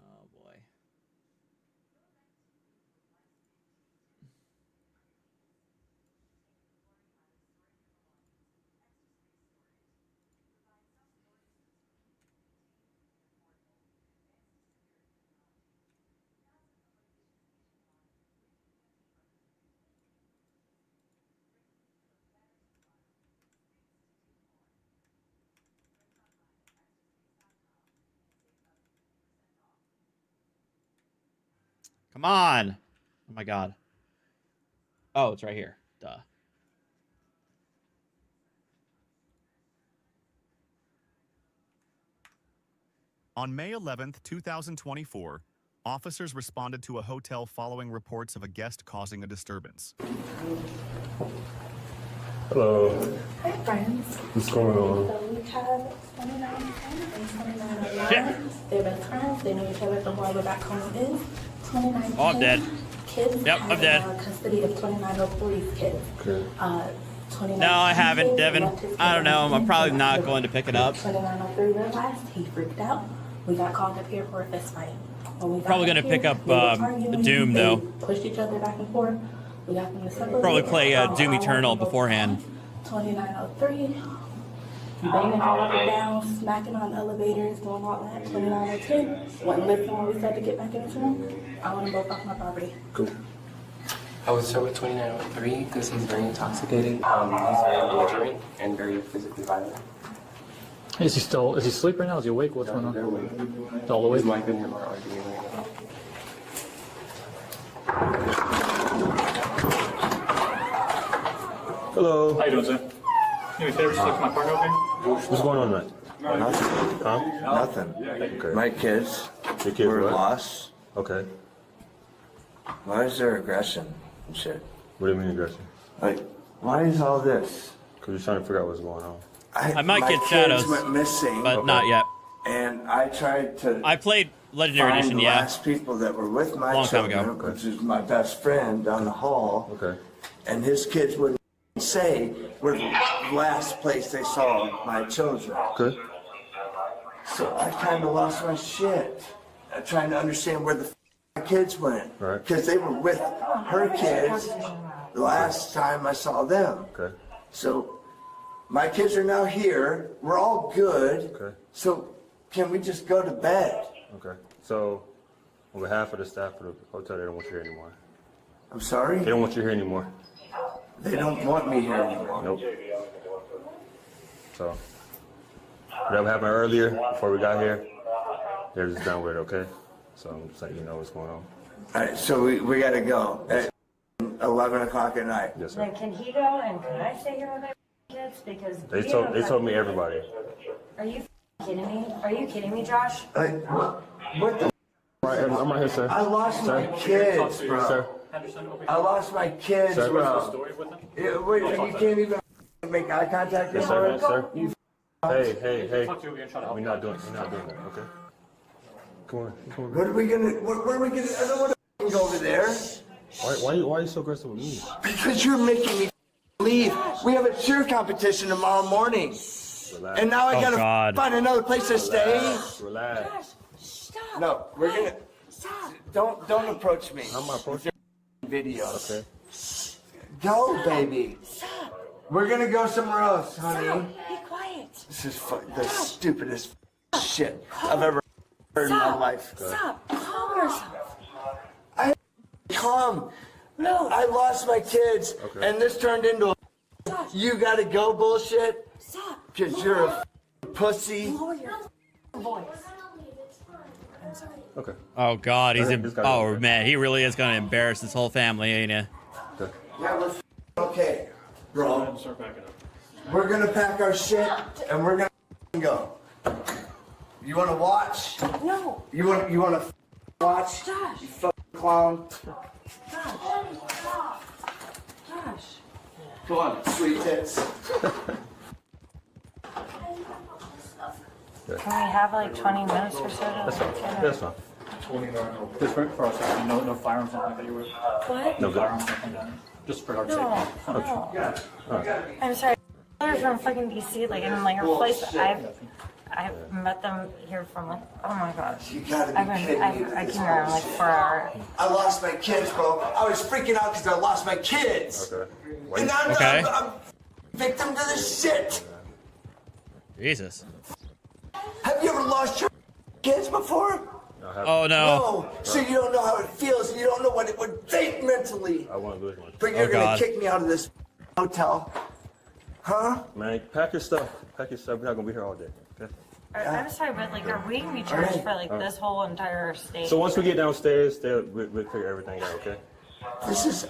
Oh boy. Come on. Oh my god. Oh, it's right here. Duh. On May 11th, 2024, officers responded to a hotel following reports of a guest causing a disturbance. Hello. Hi, friends. What's going on? So we have 29 and 29 online. They're best friends. They know each other from wherever back home is. 29. Oh, I'm dead. Kids. Yep, I'm dead. Custody of 2903's kids. Okay. 29. No, I haven't, Devin. I don't know. I'm probably not going to pick it up. 2903 realized he freaked out. We got called up here for a fist fight. Probably going to pick up Doom, though. Pushed each other back and forth. We got them to separate. Probably play Doom Eternal beforehand. 2903. Banging all up and down, smacking on elevators, doing all that. 2902. Wasn't listening when we said to get back in the room. I want them both off my property. Cool. I would start with 2903 because he's very intoxicated. He's very belligerent and very physically violent. Is he asleep right now? Is he awake? What's going on? They're awake. He's all awake? His wife and him are arguing right now. Hello. How you doing, sir? Any favors to my partner over here? What's going on, man? Nothing. Huh? Nothing. Okay. My kids Your kids were what? lost. Okay. Why is there aggression and shit? What do you mean aggression? Like, why is all this? Because you're trying to figure out what's going on. I might my get kids shadows, went missing, but not yet. And I tried to. I played Legendary find Edition, the yeah. last people that were with my Long time children, ago. which is my best friend down the hall. Okay. And his kids wouldn't say where the last place they saw my children. Okay. So I kind of lost my shit. I'm trying to understand where the my kids went. Right. Because they were with her kids the last time I saw them. Okay. So my kids are now here. We're all good. Okay. So can we just go to bed? Okay. So, on behalf of the staff of the hotel, they don't want you here anymore. I'm sorry? They don't want you here anymore. They don't want me here anymore. Nope. So, whatever happened earlier, before we got here, they're just done with it, okay? So I'm just letting you know what's going on. All right, so we got to go at 11 o'clock at night. Yes, sir. Then can he go and can I stay here with my kids? Because They told me everybody. Are you kidding me? Are you kidding me, Josh? What the? I'm right here, sir. I lost my kids, bro. Sir. I lost my kids, Sir. bro. Wait, you can't even make eye contact Yes, anymore? sir. You Hey. We're not doing that, okay? Come on. What are we gonna? Where are we gonna? I don't want to go over there. Why are you so aggressive with me? Because you're making me leave. We have a cheer competition tomorrow morning, Relax. and now I Oh, gotta God. find another place to stay. Relax. Stop. No, we're gonna. Stop. Don't approach me. I'm not approaching. Videos. Okay. Go, baby. Stop. We're gonna go somewhere else, honey. Be quiet. This is the stupidest shit I've ever heard in my life. Stop. Calm yourself. Calm. No. I lost my kids, and this turned into a you gotta go bullshit. Stop. Because you're a pussy. Lower your voice. I'm sorry. Okay. Oh God, he's This guy's oh okay. man, he really is gonna embarrass this whole family, ain't he? Yeah, we're okay, bro. Start backing up. We're gonna pack our shit, and we're gonna go. You wanna watch? No. You wanna watch? Josh. You fucking clown. Josh. Come on, sweet tits. Can we have like 20 minutes or so? That's fine. Just for our safety, no firearms, nothing like that you would. What? No, Firearms, nothing like that. Just for our No. safety. No. I'm sorry. They're from fucking DC, like in like a place I've met them here from like, oh my gosh. You gotta be kidding me. I came around like 4 hours. I lost my kids, bro. I was freaking out because I lost my kids. Okay. And now Okay. I'm victim to this shit. Jesus. Have you ever lost your kids before? Oh no. No. So you don't know how it feels. You don't know what it would think mentally. I want to lose one. But you're Oh, gonna God. kick me out of this hotel. Huh? Man, pack your stuff. Pack your stuff. We're not gonna be here all day. Okay. I'm sorry, but like, are we gonna be charged for like this whole entire stay? So once we get downstairs, we'll figure everything out. Okay. This is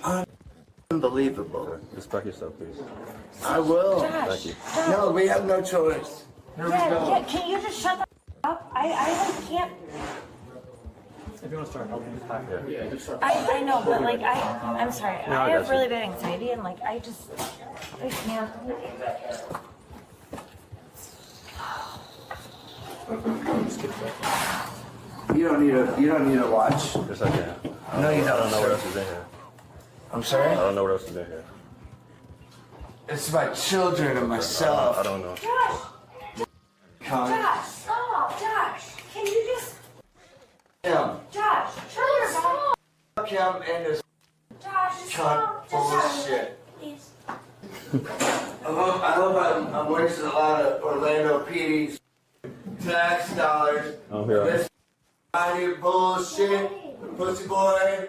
unbelievable. Okay. Just pack your stuff, please. I will. Josh, Thank you. No, we have no choice. Here we go. yeah, can you just shut the up? I like, can't. If you want to start helping, just pack it. Yeah, just start. I know, but like, I'm sorry. No, I I got have you. really bad anxiety, and like, I can't. You don't need to watch. Yes, I can. No, you I don't don't. know what else is in here. I'm sorry? I don't know what else is in here. It's my children and myself. I don't know. Josh, Cunt. Josh, stop, Josh. Can you just, Him. Josh, turn your back. Fuck him and his Josh, cunt stop. bullshit. Please. I hope I'm wasting a lot of Orlando PD's tax dollars. I'm here. This bullshit, pussy boy,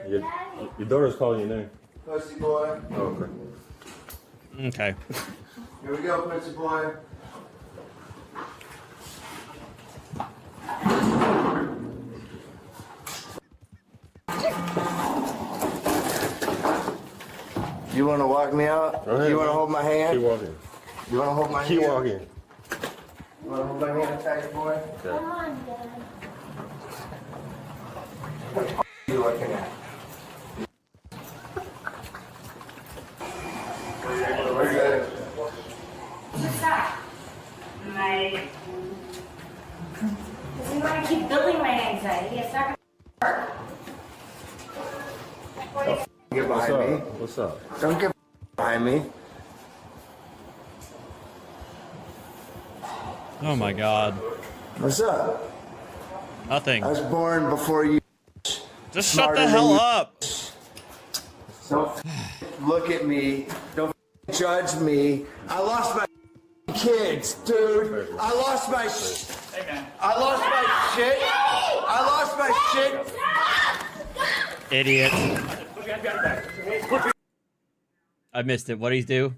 Your daughter's calling your name. pussy boy. Oh, okay. Okay. Here we go, pussy boy. You want to walk me out? Go ahead, You want to man. hold my hand? Keep walking. You want to hold my Keep hand? walking. You want to hold my hand tight, boy? Okay. What the f*** are you looking at? We're good. What's that? My. Because you want to keep building my anxiety. It's not gonna work. Get What's behind me. up? What's up? Don't get behind me. Oh my God. What's up? Nothing. I was born before you. Just shut the hell up. Don't look at me. Don't judge me. I lost my kids, dude. I lost my I lost my shit. I lost my shit. Idiot. I missed it. What'd he do?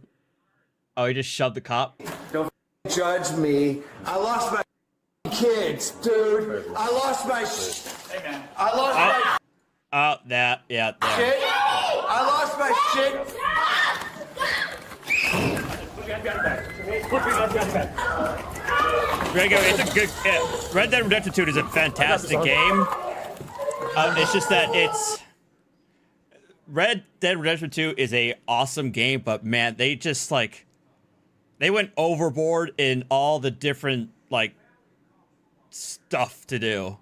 Oh, he just shoved the cop. Don't judge me. I lost my kids, dude. I lost my I lost my Oh, that, yeah, there. shit. I lost my shit. It's a good. Red Dead Redemption 2 is a fantastic game. It's just that Red Dead Redemption 2 is a awesome game, but man, they just like they went overboard in all the different like stuff to do.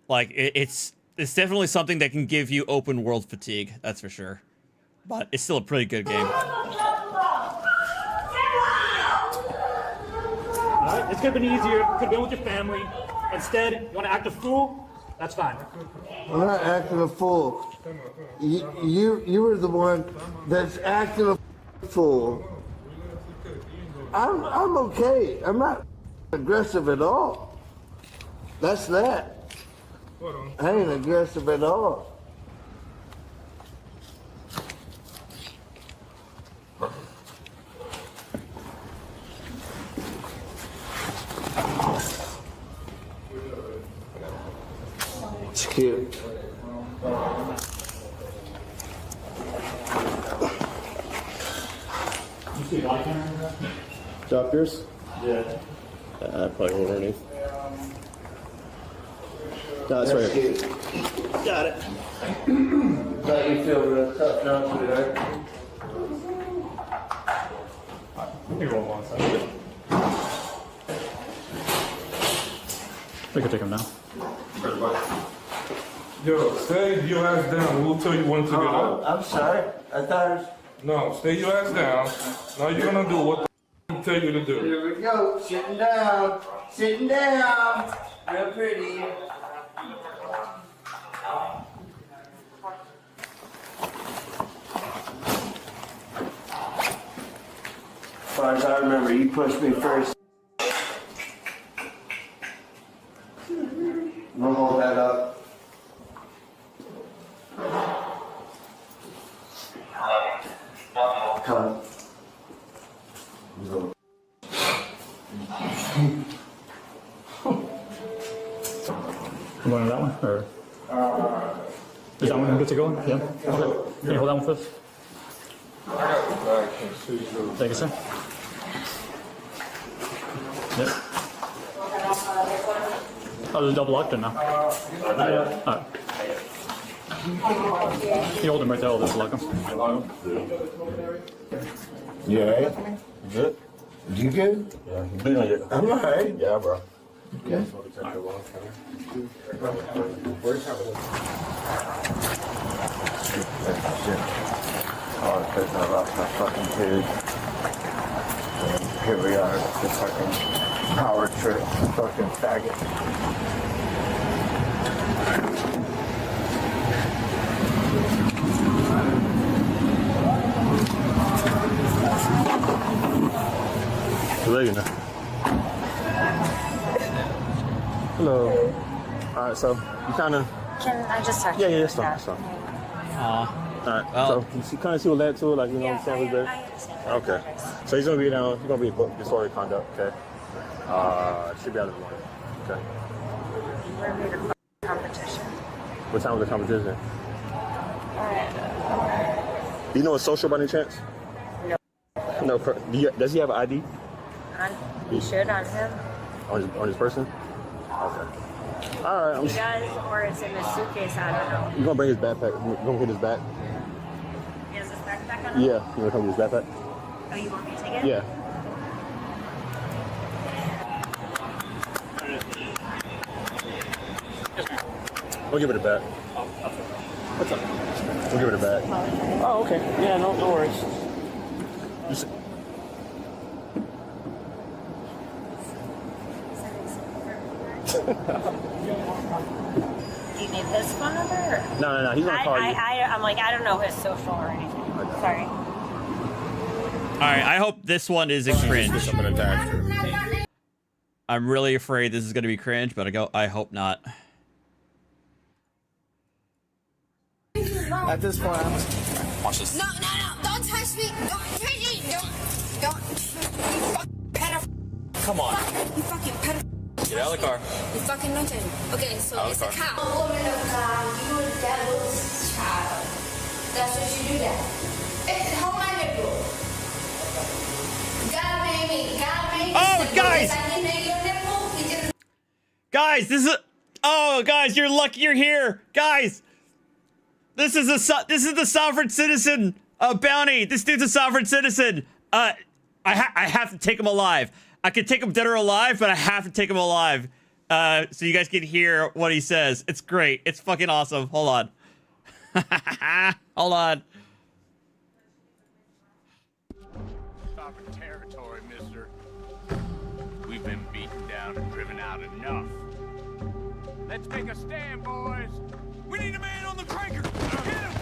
Like it's definitely something that can give you open world fatigue, that's for sure. But it's still a pretty good game. Alright, this could have been easier. Could have been with your family. Instead, you want to act a fool? That's fine. I'm not acting a fool. You were the one that's acting a fool. I'm okay. I'm not aggressive at all. That's that. I ain't aggressive at all. It's cute. You see body camera? Doctors? Yeah. Probably underneath. No, that's right here. Got it. Thought you feel real tough now, sweetheart. Let me roll one second. We could take him now. Yo, stay your ass down. We'll tell you when to get up. I'm sorry. I thought it was... No, stay your ass down. Now you're gonna do what the tell you to do. Here we go. Sitting down. Sitting down. Real pretty. As far as I remember, you pushed me first. We'll hold that up. Come on. You want that one? Or is that one good to go? Yeah? Okay. Can you hold that one first? Thank you, sir. Yep. Oh, there's a double locked in now. Alright. You hold him right there, I'll just lock him. You alright? Good? You good? Yeah, you bleeding on your... I'm alright. Yeah, bro. Okay. Oh, because I lost my fucking kid. And here we are, the fucking power trip, fucking faggot. Hello. Alright, so you kind of... Can I just talk to Yeah, you? that's fine. That's fine. Alright, so you kind of see what led to it, like, you know what I'm saying? I understand. Okay. So he's going to be down, he's going to be booked disorderly conduct, okay? Should be out in the morning, okay? We're here to competition. What time was the competition? Alright. Do you know a social by any chance? No. No. Does he have an ID? You should on him. On his person? Okay. Alright. He does, or it's in his suitcase, I don't know. You're going to bring his backpack. You're going to get his back? He has his backpack on him? Yeah. You want to come get his backpack? Oh, you want me to take it? Yeah. We'll give it a back. What's up? We'll give it a back. Oh, okay. Yeah, no worries. Do you need his phone number? Or? No. He's gonna call you. I'm like, I don't know his social or anything. Sorry. All right, I hope this one isn't cringe. I'm really afraid this is gonna be cringe, but I hope not. At this point, watch this. No, don't touch me. Don't touch me. Don't. You fucking pedophile. Come on. You fucking pedophile. Get out of the car. You fucking nothing. Okay, so Out of it's the a car. cow. Woman of God, you a devil's child. That's what you do that. It's hold my nipple. God made me. Oh, guys! Guys, this is oh, guys, you're lucky you're here, guys. This is the sovereign citizen bounty. This dude's a sovereign citizen. I have to take him alive. I could take him dead or alive, but I have to take him alive. So you guys can hear what he says. It's great. It's fucking awesome. Hold on. Hold on. Sovereign territory, mister. We've been beaten down and driven out enough. Let's make a stand, boys. We need a man on the cranker. Get him!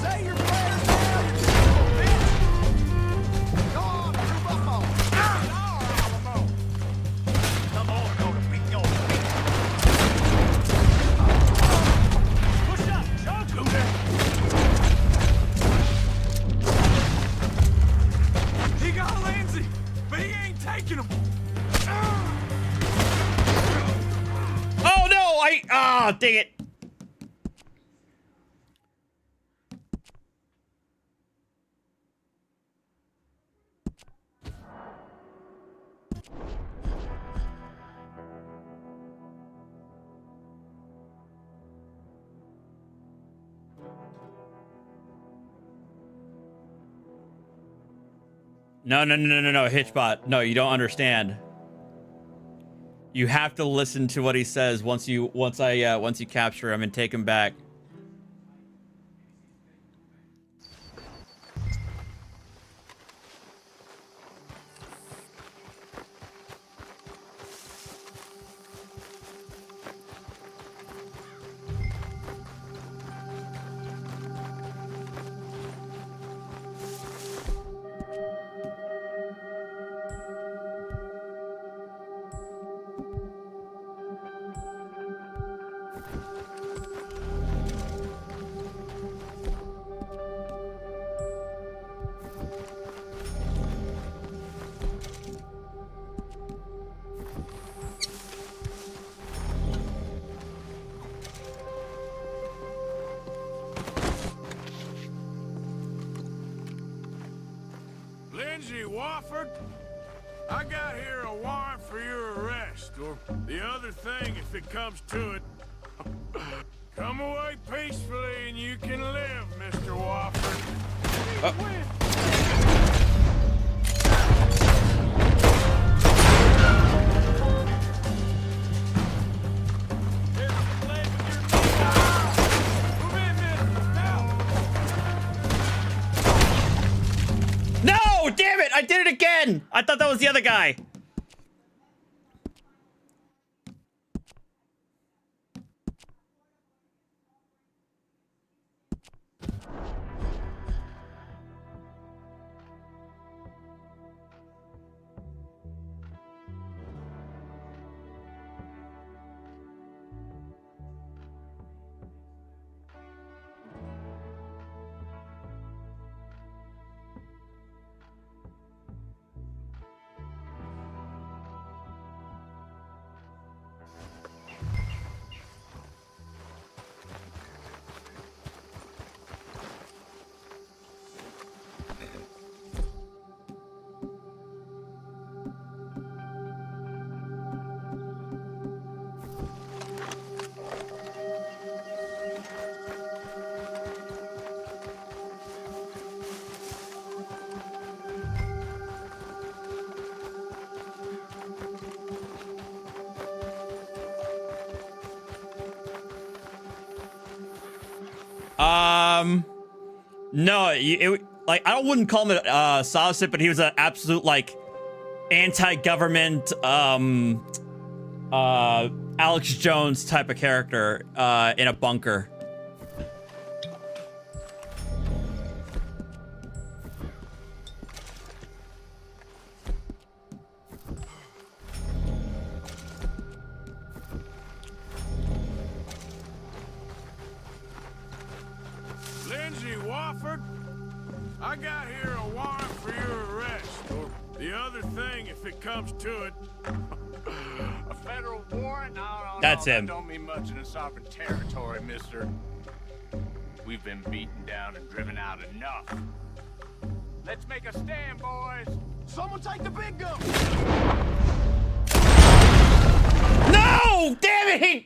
Say your prayers now, you bitch! Go on, move up on. Come on, go to beat your push up, jump! He got Lindsay, but he ain't taking him. Oh no! Dang it. No, Hitchbot. No, you don't understand. You have to listen to what he says once you capture him and take him back. Lindsay Wofford, I got here a warrant for your arrest, or the other thing if it comes to it. Come away peacefully and you can live, Mr. Wofford. No! Damn it! I did it again! I thought that was the other guy. No, like I wouldn't call him a solicit, but he was an absolute like anti-government, Alex Jones type of character, in a bunker. Lindsay Wofford, I got here a warrant for your arrest, or the other thing, if it comes to it. A federal warrant? No, That's him. That don't mean much in a sovereign territory, mister. We've been beaten down and driven out enough. Let's make a stand, boys. Someone take the big gun. No! Damn it!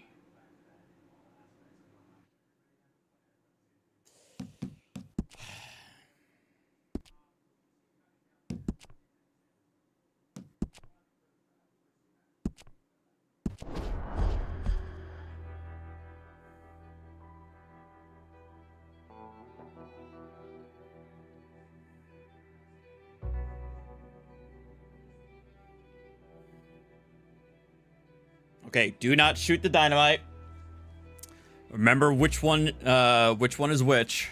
Okay, do not shoot the dynamite. Remember which one is which.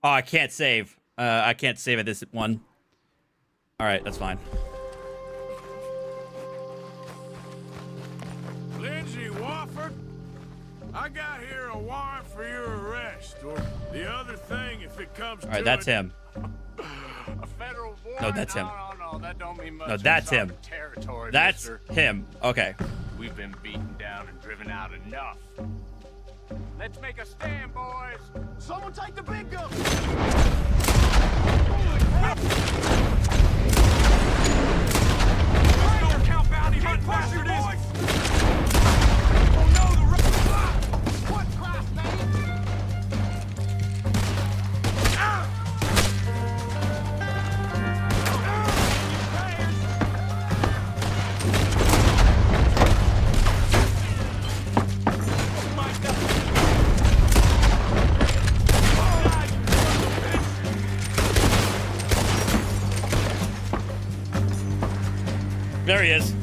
Oh, I can't save. I can't save at this one. All right, that's fine. Lindsay Wofford, I got here a warrant for your arrest, or the other thing, if it comes to All right, that's it. him. A federal warrant? No, that's him. No, that don't mean much. No, that's him. Territory, That's mister. him. Okay. We've been beaten down and driven out enough. Let's make a stand, boys. Someone take the big gun. Holy crap! Let's count bounty hunt faster, boys. Oh no, the what crap, man? There he is.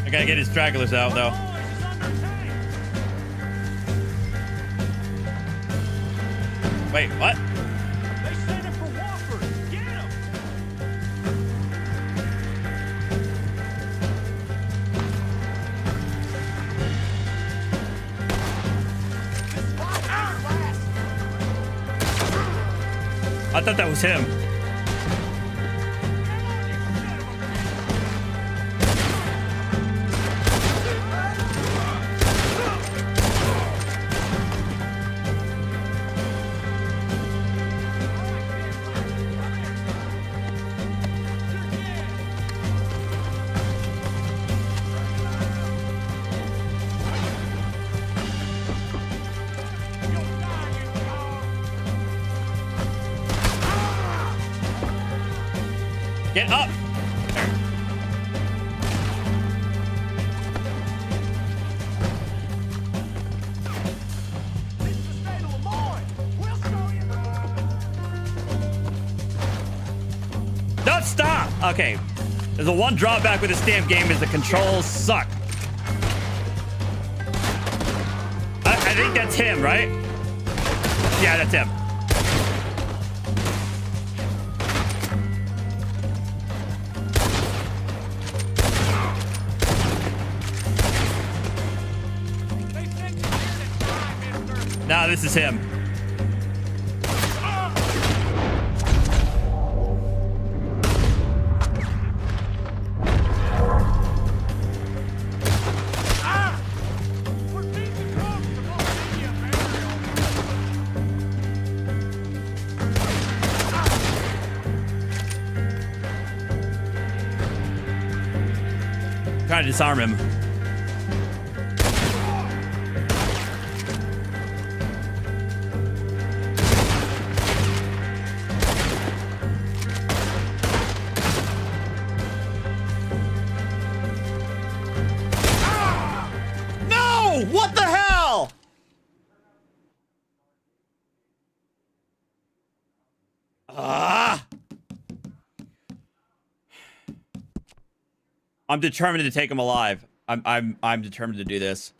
I gotta get his stragglers out, though. Wait, what? They sent him for Wofford. Get him! I thought that was him. Get up! Don't stop! Okay. There's a one drawback with this damn game is the controls suck. I think that's him, right? Yeah, that's him. Nah, this is him. Trying to disarm him. No! What the hell? Ah! I'm determined to take him alive. I'm determined to do this.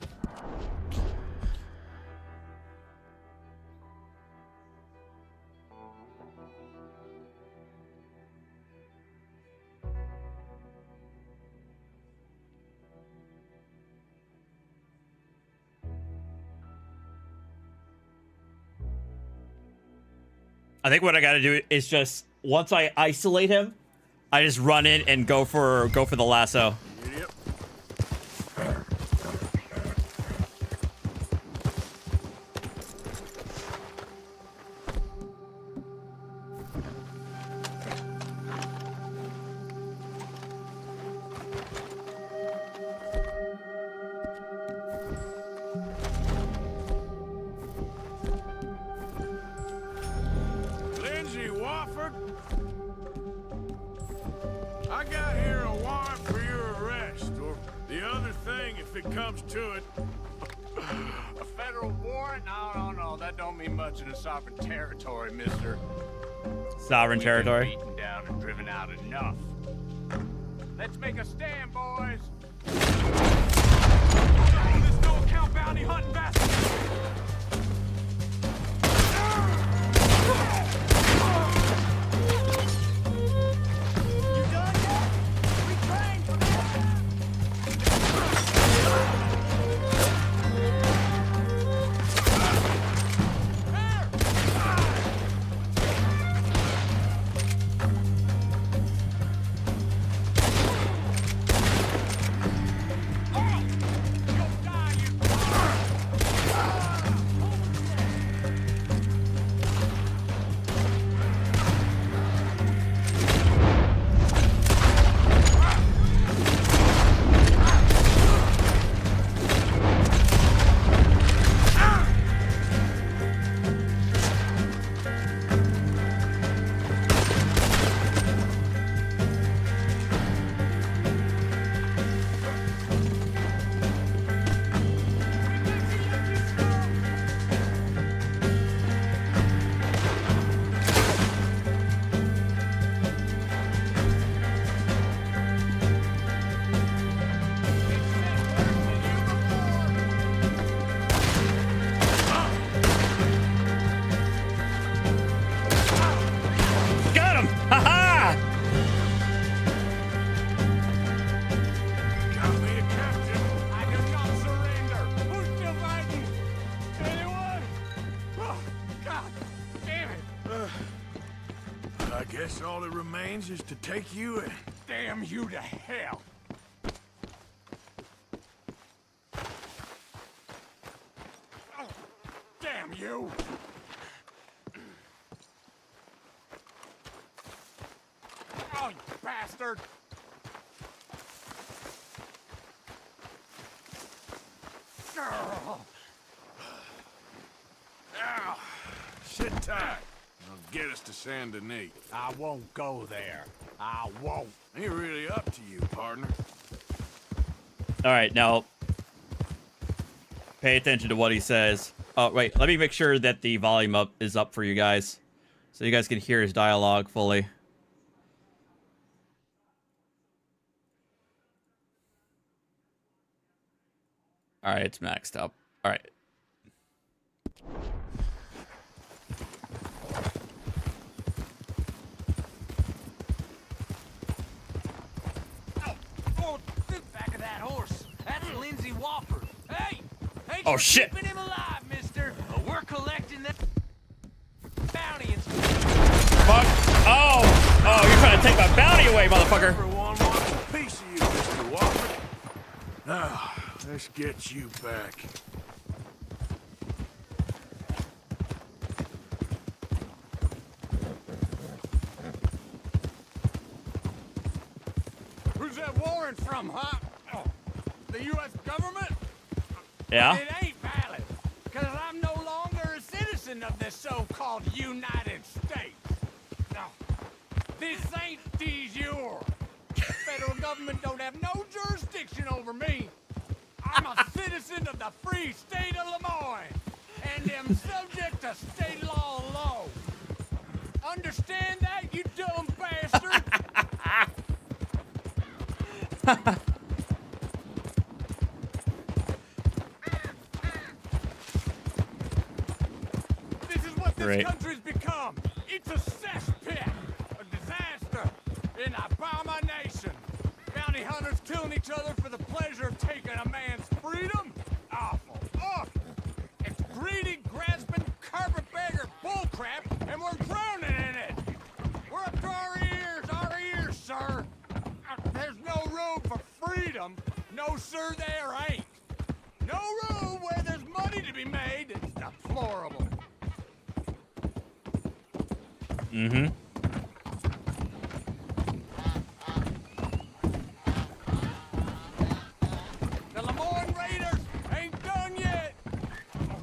I think what I gotta do is just once I isolate him, I just run in and go for the lasso. Yep. Lindsay Wofford, I got here a warrant for your arrest, or the other thing if it comes to it. A federal warrant? No, that don't mean much in a sovereign territory, mister. Sovereign territory. We've been beaten down and driven out enough. Let's make a stand, boys. This no-account bounty hunting bastard. Guess all that remains is to take you in. Damn you to hell. Oh, damn you. Oh, you bastard. Ow. Sit tight. Get us to Saint Denis. I won't go there. I won't. Ain't really up to you, partner. All right, now pay attention to what he says. Oh, wait, let me make sure that the volume is up for you guys, so you guys can hear his dialogue fully. All right, it's maxed up. All right. Back of that horse. That's Lindsay Wofford. Hey! Oh, shit. Keeping him alive, mister. We're motherfucker. Everyone wants a piece of you, Mr. Wofford. Now, let's get you back. Who's that warrant from, huh? Oh, the U.S. government? Yeah. It ain't valid, because I'm no longer a citizen of this so-called United States. No, this ain't de jure. The federal government don't have no jurisdiction over me. I'm a citizen of the free state of Lemoyne, and am subject to state law alone. Understand that, you dumb bastard? This is what this country's become. It's a cesspit, a disaster, an abomination. Bounty hunters killing each other for the pleasure of taking a man's freedom? Awful. Ugh. It's greedy, grasping, carpetbagger bullcrap, and we're drowning in it. We're up to our ears, sir. There's no room for freedom. No, sir, there ain't. No room where there's money to be made. It's deplorable. Mm-hmm. The Lemoyne Raiders ain't done yet.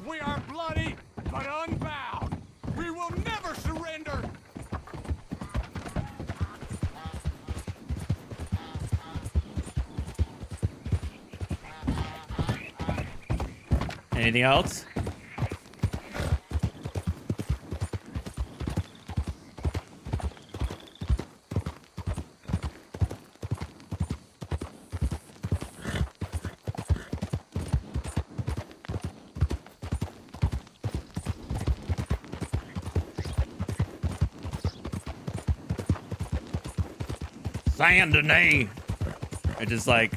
We are bloody, but unbound. We will never surrender. Anything else? Saint Denis. It's just like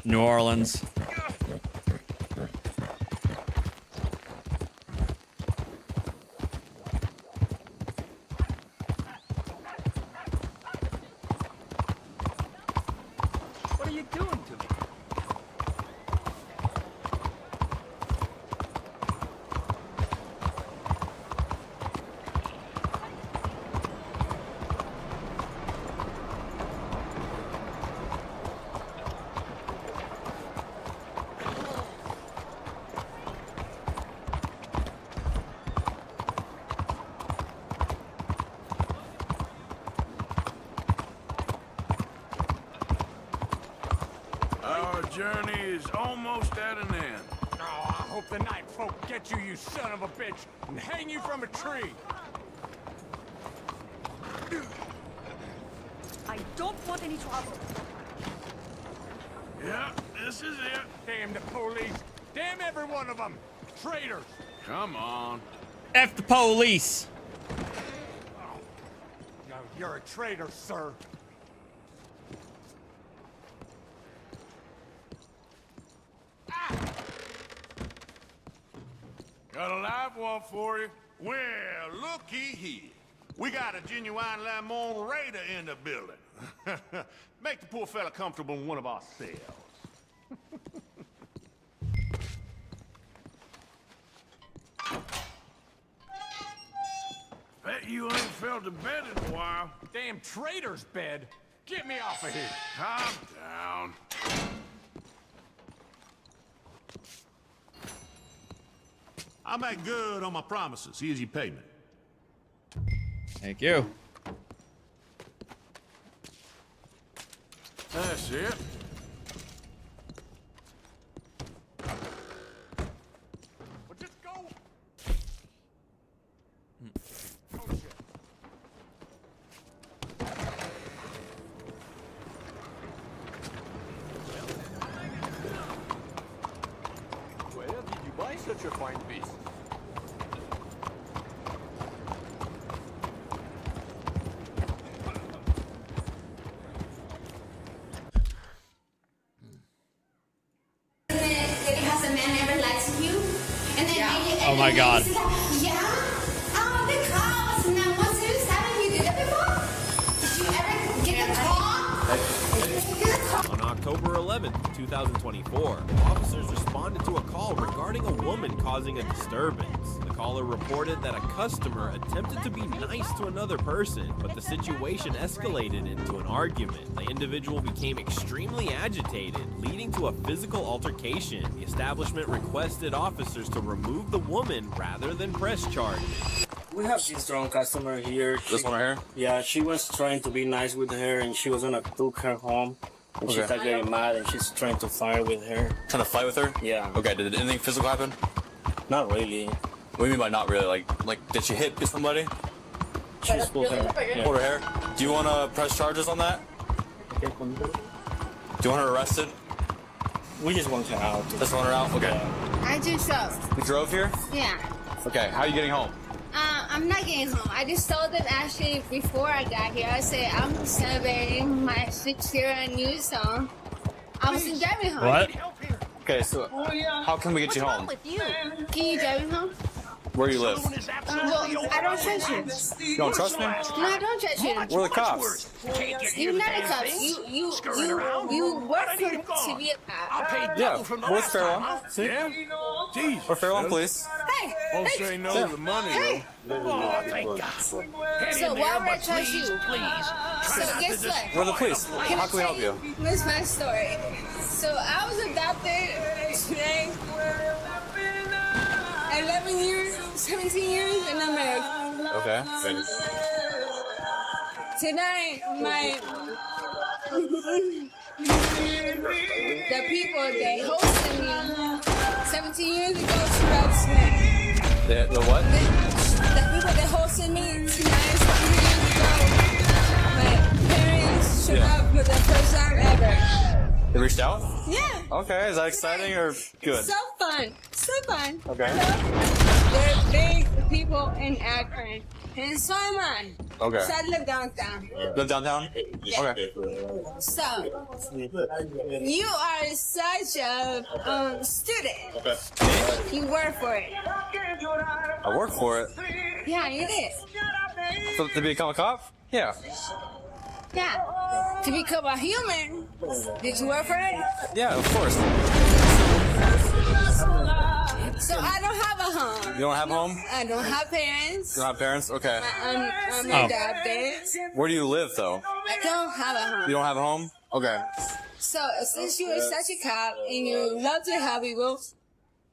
New Orleans. What are you doing to me? Our journey is almost at an end. Oh, I hope the night folk get you, you son of a bitch, and hang you from a tree. I don't want any trouble. Yeah, this is it. Damn the police. Damn every one of them. Traitors. Come on. F the police. No, you're a traitor, sir. Got a live one for you. Well, looky here. We got a genuine Lemoyne Raider in the building. Make the poor fella comfortable in one of our cells. Bet you ain't felt a bed in a while. Damn traitor's bed. Get me off of here. Calm down. I make good on my promises. Here's your payment. Thank you. That's it. Well, just go. Where did you buy such a fine piece? Oh my god. Yeah? Oh, because now, 127, you did it before? On October 11th, 2024, officers responded to a call regarding a woman causing a disturbance. The caller reported that a customer attempted to be nice to another person, but the situation escalated into an argument. The individual became extremely agitated, leading to a physical altercation. The establishment requested officers to remove the woman rather than press charges. We have this strong customer here. This one right here? Yeah, she was trying to be nice with her and she was gonna took her home. And she started getting mad and she's trying to fight with her. Trying to fight with her? Yeah. Okay, did anything physical happen? Not really. What do you mean by not really? Like did she hit somebody? She just pulled her. Yeah. Pulled her hair? Do you want to press charges on that? Do you want her arrested? We just want her out. Just want her out? Okay. I just drove. You drove here? Yeah. Okay, how are you getting home? I'm not getting home. I just told them actually before I got here. I said I'm celebrating my 6-year new song. I was driving home. What? Okay, so how can we get you home? Can you drive me home? Where do you live? Well, I don't trust you. You don't trust me? No, I don't trust you. We're the cops. You're not a cop. You work to be a cop. Yeah, where's Fairlawn? See? Or Fairlawn, please. Hey! Don't say no to the money, Hey! Oh, thank God. So why would I trust you? So guess what? We're the police. How can we help you? This is my story. So I was adopted today. 11 years, 17 years in America. Okay. Tonight, the people that hosted me 17 years ago shot me. The what? The people that hosted me tonight 17 years ago, my parents showed up for the first time ever. They reached out? Yeah. Okay, is that exciting or good? So fun. So fun. Okay. They're big people in Akron. And so am I. Okay. So I live downtown. Live downtown? Yeah. Okay. So, you are such a student. Okay. You work for it. I work for it. Yeah, you did. So to become a cop? Yeah. Yeah. To become a human, did you work for it? Yeah, of course. So I don't have a home. You don't have a home? I don't have parents. You don't have parents? Okay. I'm adopted. Where do you live, though? I don't have a home. You don't have a home? Okay. So since you are such a cop and you love to help people,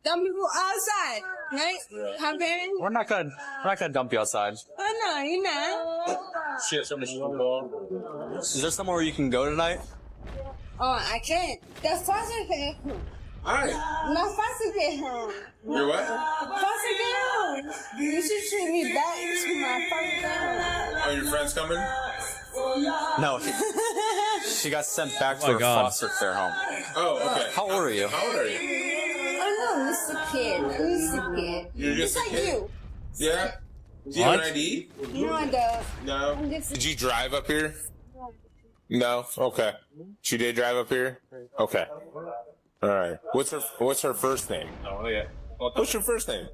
dump people outside, right? Have parents? We're not gonna dump you outside. Oh no, you're not. Shit, somebody should go. Is there somewhere you can go tonight? Oh, I can't. That's foster care. Alright. My foster care home. You're what? Foster care home. You should treat me back to my foster care home. Are your friends coming? No. She got sent back to Oh my her God. foster care home. Oh, okay. How old are you? How old are you? Oh no, I'm just a kid. I'm just a kid. You're just like a kid? you. Yeah? Do you have an ID? You know what the... No. I'm just a Did you drive up here? No. Okay. She did drive up here. Okay. All right. What's her first name? Oh yeah. What's your first name?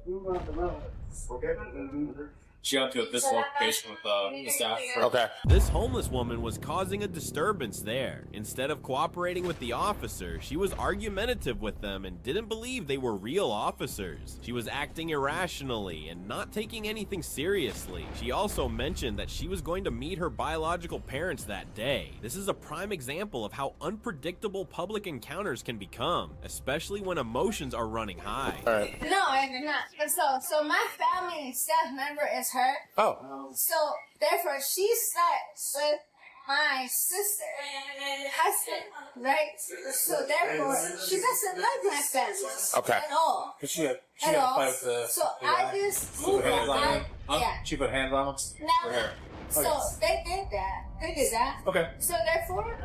She got to a physical altercation with the staff. Okay. This homeless woman was causing a disturbance there. Instead of cooperating with the officer, she was argumentative with them and didn't believe they were real officers. She was acting irrationally and not taking anything seriously. She also mentioned that she was going to meet her biological parents that day. This is a prime example of how unpredictable public encounters can become, especially when emotions are running high. All right. No, I did not. So my family staff member is her. Oh. So therefore, she slept with my sister husband, right? So therefore, she doesn't like my family Okay. at all. She had At all. fight with the. So I just moved on. Yeah. She put hands on him. Now, so they did that. They did that. Okay. So therefore,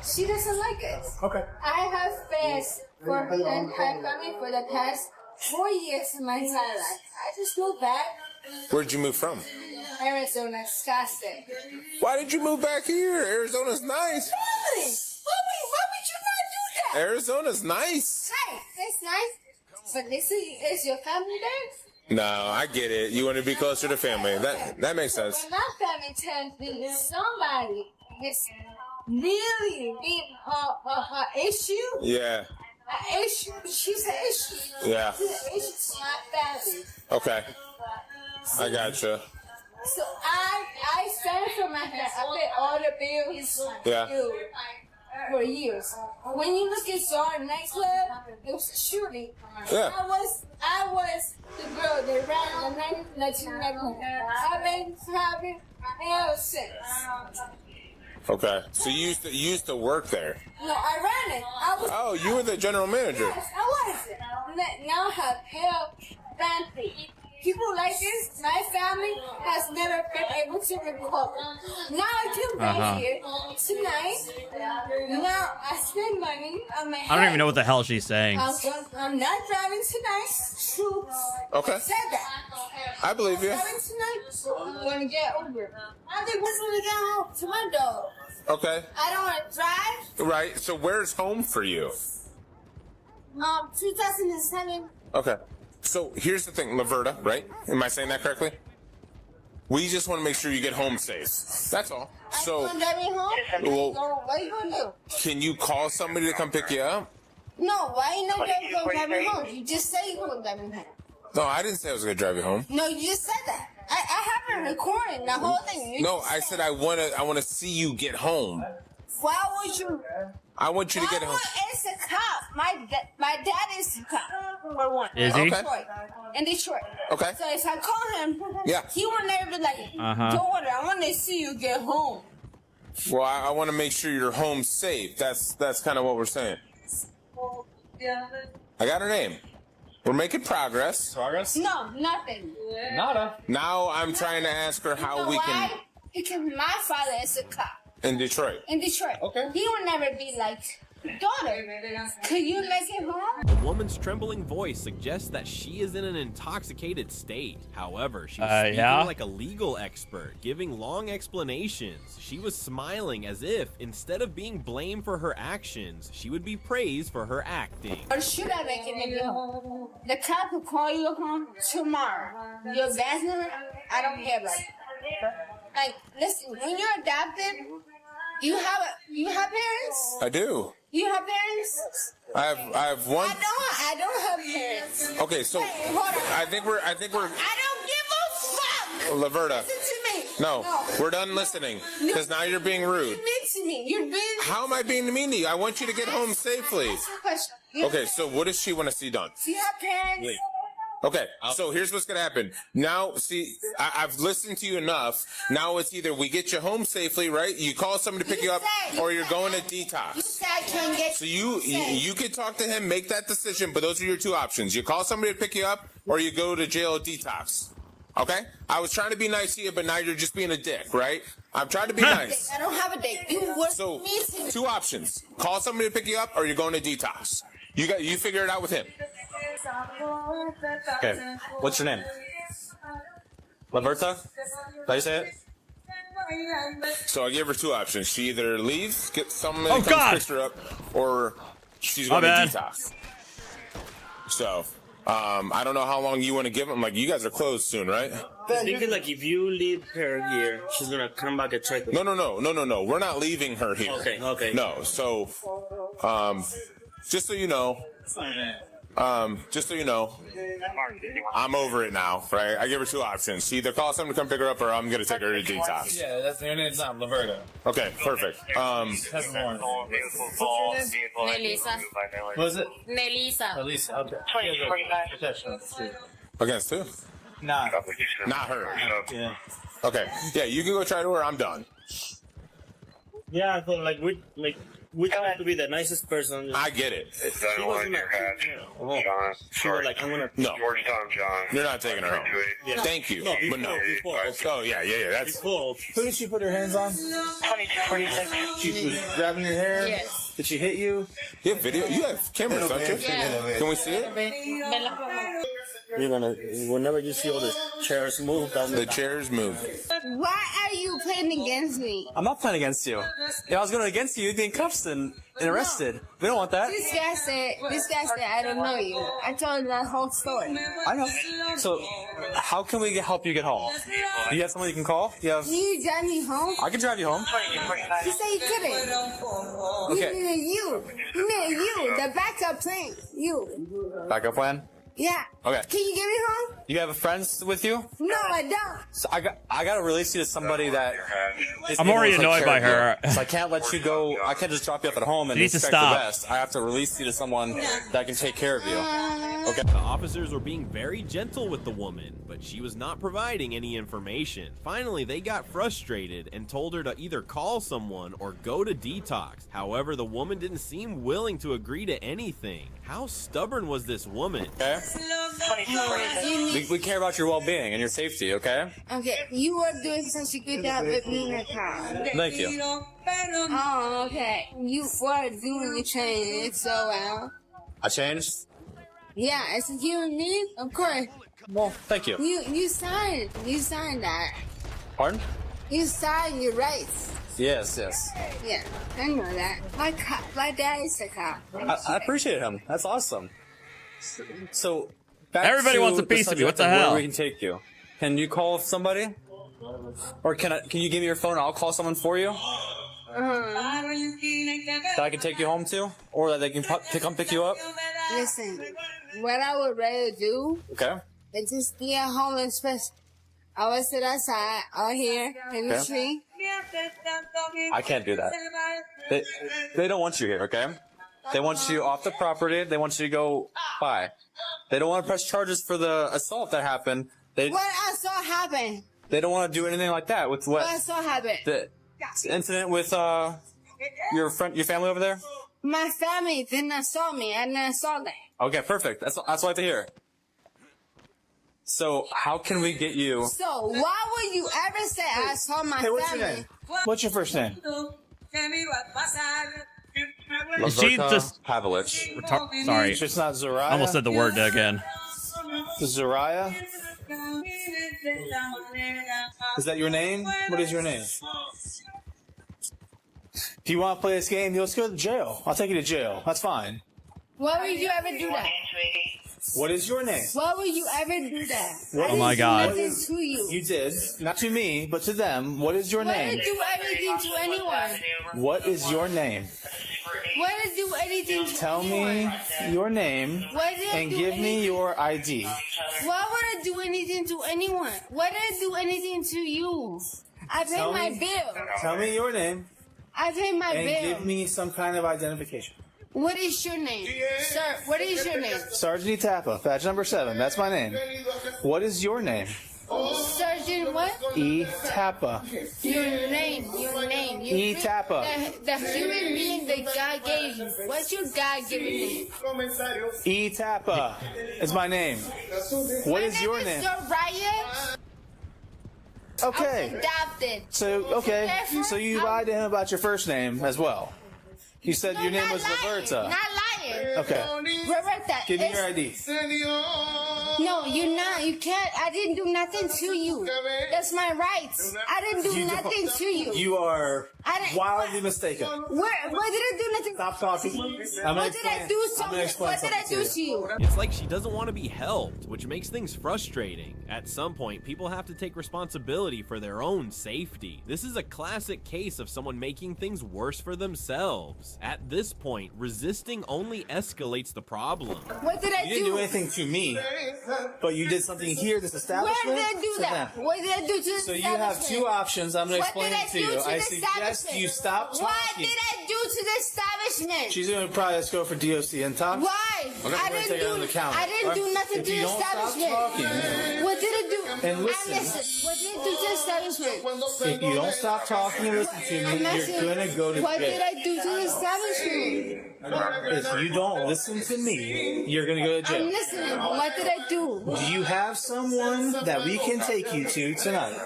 she doesn't like it. Okay. I have faced for her family for the past 4 years in my entire life. I just moved back. Where'd you move from? Arizona, Scottsdale. Why did you move back here? Arizona's nice. Why would you not do that? Arizona's nice. Hey, it's nice. But this is your family there? No, I get it. You want to be closer to family. That makes sense. When my family tells me somebody is really being her issue. Yeah. Issue. She's an issue. Yeah. She's an issue to my family. Okay. I gotcha. So I stand for my family. I pay all the bills. Yeah. For years. When you look at Star nightclub, it was a shooting. Yeah. I was the girl that ran the 1990. I've been having hell since. Okay. So you used to work there. No, I ran it. Oh, you were the general manager. Yes, I was. Now I have help family. People like this, my family has never been able to recover. Now I come back here tonight. Now I spend money on my I don't even know what the hell she's saying. I'm not driving tonight. True. Okay. I said that. I believe you. I'm driving tonight, so I'm going to get Uber. I think we're going to get home to my dog. Okay. I don't want to drive. Right. So where's home for you? 2007. Okay. So here's the thing, Laverta, right? Am I saying that correctly? We just want to make sure you get home safe. That's all. So, You drive me home? well, What are you going to do? can you call somebody to come pick you up? No, why you not going to drive me home? You just said you were going to drive me home. No, I didn't say I was going to drive you home. No, you just said that. I haven't recorded the whole thing. You No, just I said I want to see you get home. Why would you? I want you to get home. It's a cop. My dad is a cop. For one. Is he? Detroit. In Detroit. Okay. So if I call him, Yeah. he will never be like, don't worry, I want to see you get home. Well, I want to make sure you're home safe. That's kind of what we're saying. I got her name. We're making progress. No, nothing. Nada. Now I'm trying to ask her how we can. Because my father is a cop. In Detroit. In Detroit. Okay. He will never be like, daughter, could you make it home? The woman's trembling voice suggests that she is in an intoxicated state. However, she was speaking yeah? like a legal expert, giving long explanations. She was smiling as if, instead of being blamed for her actions, she would be praised for her acting. Or should I make it home? The cop will call you home tomorrow. Your dad's number, I don't care about it. Like, listen, when you're adopted, you have parents? I do. You have parents? I have one. I don't have parents. Okay, so Wait, hold on. I think we're. I don't give a fuck. Laverta. Listen to me. No, we're done listening because now you're being rude. You're mean to me. You're being. How am I being mean to you? I want you to get home safely. That's the question. Okay, so what does she want to see done? Do you have parents? Wait. Okay, so here's what's gonna happen. Now, see, I've listened to you enough. Now it's either we get you home safely, right? You call somebody to pick you up, or you're going to detox. You said I can get. So you can talk to him, make that decision, but those are your two options. You call somebody to pick you up, or you go to jail detox. Okay? I was trying to be nice to you, but now you're just being a dick, right? I'm trying to be nice. I don't have a date. You work So me to. two options: call somebody to pick you up, or you're going to detox. You figure it out with him. Okay, what's your name? Laverta? How you say it? So I gave her two options. She either leaves, get somebody Oh, comes God. picks her up, or she's My going to bad. detox. So, I don't know how long you want to give them. Like, you guys are closed soon, right? I think like if you leave her here, she's gonna come back and check. No. We're not leaving her here. Okay. No. So, just so you know, I'm over it now, right? I give her two options. She either call someone to come pick her up, or I'm gonna take her to detox. Yeah, that's her name's not Laverta. Okay, perfect. Nelisa. What was it? Nelisa. Elisa. Okay. Against who? Nah. Not her. Yeah. Okay. Yeah, you can go try to her. I'm done. Yeah, I thought like we try to be the nicest person. I get it. She wasn't she was like, I'm gonna. No. You're not taking her home. Yeah. Thank you, No, but no. before. Oh yeah. That's. Who did she put her hands on? 2246. She was grabbing your hair. Yes. Did she hit you? You have video. You have cameras, don't you? Yeah. Can we see it? whenever you feel the chairs move, The chairs move. Why are you playing against me? I'm not playing against you. If I was going against you, you'd be in cuffs and arrested. We don't want that. This guy said, I don't know you. I told him that whole story. I know. So, how can we help you get home? Do you have someone you can call? Can you drive me home? I can drive you home. He said he couldn't. Okay. He needed you. The backup plan. You. Backup plan? Yeah. Okay. Can you get me home? You have friends with you? No, I don't. So I got to release you to somebody that. I'm already annoyed by her. So I can't let you go. I can't just drop you off at home and You need to expect stop. the best. I have to release you to someone that can take care of you. Okay. The officers were being very gentle with the woman, but she was not providing any information. Finally, they got frustrated and told her to either call someone or go to detox. However, the woman didn't seem willing to agree to anything. How stubborn was this woman? Okay. We care about your well-being and your safety, okay? Okay, you were doing such a good job with me in the car. Thank you. Oh, okay. You were doing the training so well. I changed? Yeah, it's a human being, of course. Well, thank you. You signed that. Pardon? You signed your rights. Yes. Yeah, I know that. My dad is a cop. I appreciate him. That's awesome. So, Everybody wants a piece of you. What the hell? Where we can take you? Can you call somebody? Or can you give me your phone? I'll call someone for you. That I can take you home to, or that they can come pick you up. Listen, what I would rather do Okay. is just be at home and special. I would sit outside, out here in the tree. I can't do that. They don't want you here, okay? They want you off the property. They want you to go by. They don't want to press charges for the assault that happened. What I saw happen? They don't want to do anything like that with What I saw happen? the incident with your family over there. My family did not saw me. I never saw them. Okay, perfect. That's what I like to hear. So how can we get you? So why would you ever say I saw my What's family? your name? What's your first name? Is she Laverta just Pavlich. Sorry. It's just not Zariah. I almost said the word again. Zariah? Is that your name? What is your name? If you want to play this game, let's go to jail. I'll take you to jail. That's fine. Why would you ever do that? What is your name? Why would you ever do that? Oh my God. I didn't do nothing to you. You did. Not to me, but to them. What is your Why name? did do anything to anyone? What is your name? Why did do anything to Tell anyone? me your name Why did I and do give me anything? your ID. Why would I do anything to anyone? Why did I do anything to you? I paid Tell my me- bill. Tell me your name I paid my and bill. give me some kind of identification. What is your name? Sir, what is your name? Sergeant Etapa, badge number 7. That's my name. What is your name? Sergeant what? Etapa. Your name. Etapa. The human being that God gave you. What's your God-given name? Etapa is my name. What is your name? Soraya. I was Okay. adopted. So you lied to him about your first name as well. You said your name was Roberta. Not lying. Okay. Roberta. Give me your ID. No, you're not. You can't. I didn't do nothing to you. That's my rights. I didn't do nothing to you. You are I didn't- wildly mistaken. Where did I do nothing? Stop talking. What did I do? What did I do to you? It's like she doesn't want to be helped, which makes things frustrating. At some point, people have to take responsibility for their own safety. This is a classic case of someone making things worse for themselves. At this point, resisting only escalates the problem. What did I You didn't do anything to me, but you did something here, this establishment. Where did I do to that? them. What did I do to the So you have two options. I'm going to explain it to you. I suggest you stop talking. What did I do to the establishment? She's going to probably just go for DOC and talk. Why? Okay. I We're gonna take it on the counter. I didn't do nothing If to you the don't stop establishment. talking- What did I do? And listen. What did I do to the establishment? If you don't stop talking and listen to me, I'm you're asking, going to go to what jail. did I do to the establishment? If you don't listen to me, you're going to go to I'm jail. listening. What did I do? Do you have someone that we can take you to tonight?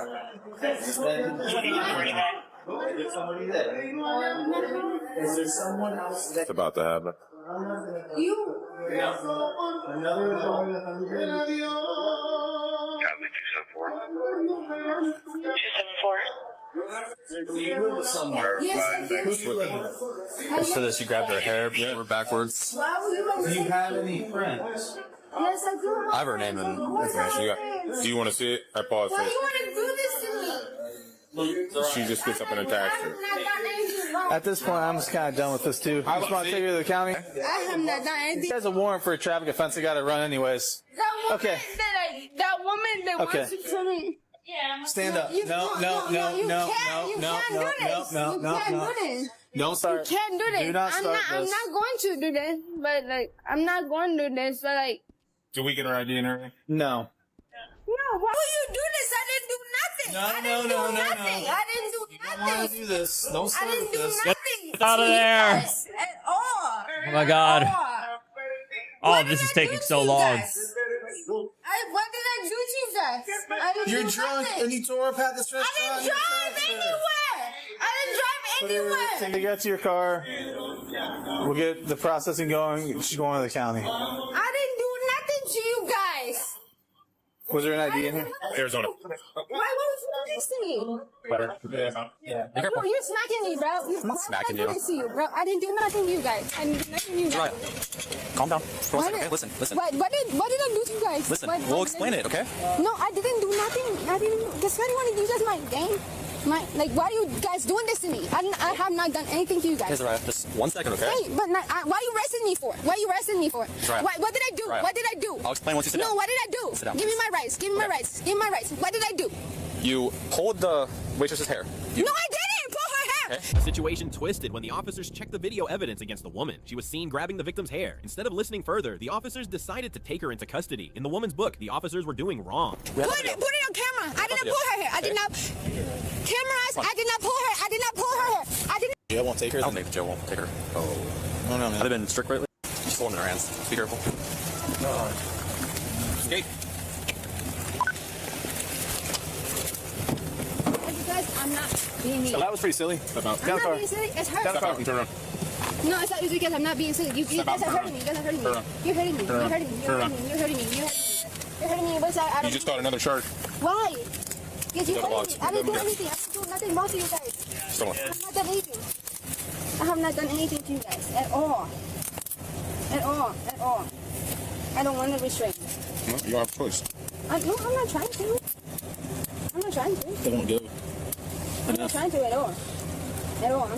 Somebody there. Is there someone else It's about to happen. You. So that she grabbed her hair, we're backwards. Do you have any friends? Yes, I do. I have her name and information. Do you want to see it? I paused Why it. you want to do this to me? She just gets up and attacks her. At this point, I'm just kind of done with this too. I just want to take her to the county. I have not done anything. There's a warrant for a traffic offense. I got to run anyways. Okay. That woman that wants to kill me. Stand up. No. Don't start. You can't do this. Do not start I'm this. not going to do this. But like, I'm not going to do this. But like, Do we get her ID and everything? No. no, why would you do this? I didn't do nothing. No. I didn't do nothing. I didn't do nothing. I want to do this. Don't I start didn't with do this. nothing. Get out of to you there. guys At all. Oh my God. At all. Oh, this is taking so long. What did I do to you guys? I didn't You're do drunk nothing. and you tore up at this I restaurant. didn't drive anywhere. I didn't drive anywhere. Take her to your car. We'll get the processing going. She's going to the county. I didn't do nothing to you guys. Was there an ID in here? Arizona. Why would you do this to me? Better. Yeah. You're smacking me, bro. I'm not smacking Why would I do you. this to you, bro? I didn't do nothing to you guys. I didn't do nothing to you guys. Right. Calm down. For 1 second, okay? Listen. What did I do to you guys? Listen, What we'll did explain I it, okay? No, I didn't do nothing. I didn't. Does anyone use this my game? Why are you guys doing this to me? I have not done anything to you guys. Hey, Zariah, just 1 second, okay? Hey, but why are you arresting me for? What are you arresting me for? Zariah. What did I do? Zariah. What did I do? I'll explain once you sit down. No, what did I do? Sit down, Give me please. my rights. Give me my rights. Give me my rights. What did I do? You pulled the waitress's hair. No, I didn't. Pull her hair. The situation twisted when the officers checked the video evidence against the woman. She was seen grabbing the victim's hair. Instead of listening further, the officers decided to take her into custody. In the woman's book, the officers were doing wrong. Put it on camera. I did not pull her hair. I did not. Cameras. I did not pull her. I did not pull her hair. I did not. Jail won't take her. I don't think the jail won't take her. Oh. No, man. Have they been strict lately? Just hold them in their hands. Be careful. Escape. Because I'm not being mean. So that was pretty silly. I'm not being silly. It's her. Down the car. Turn around. No, it's not. It's because I'm not being silly. You guys are hurting me. You guys are hurting me. You're hurting me. You're hurting me. You're hurting me. You're hurting me. You're hurting me. What's that? You just got another charge. Why? Because you're Got hurting me. locked. I didn't do anything. I didn't do nothing wrong to you guys. Come on. I have not done anything. I have not done anything to you guys at all. At all. At all. I don't want to restrain. No, you don't have a choice. No, I'm not trying to. I'm not trying to. They won't go. I'm not trying to at all. At all.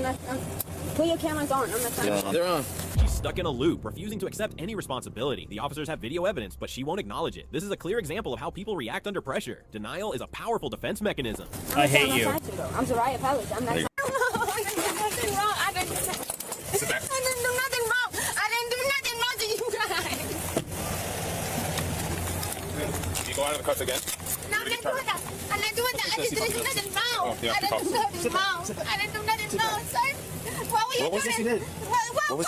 Put your cameras on. I'm not trying to. They're on. She's stuck in a loop, refusing to accept any responsibility. The officers have video evidence, but she won't acknowledge it. This is a clear example of how people react under pressure. Denial is a powerful defense mechanism. I hate you. I'm Zariah Palace. I'm not. I didn't do nothing wrong. I didn't do nothing wrong. I didn't do nothing wrong to you guys. You go out of the cuffs again? No, I'm not doing that. I'm not doing that. I didn't do nothing wrong. Oh, yeah, I didn't do nothing wrong. I didn't do nothing wrong, sir. Why were you What was doing this you it? did? Why? What was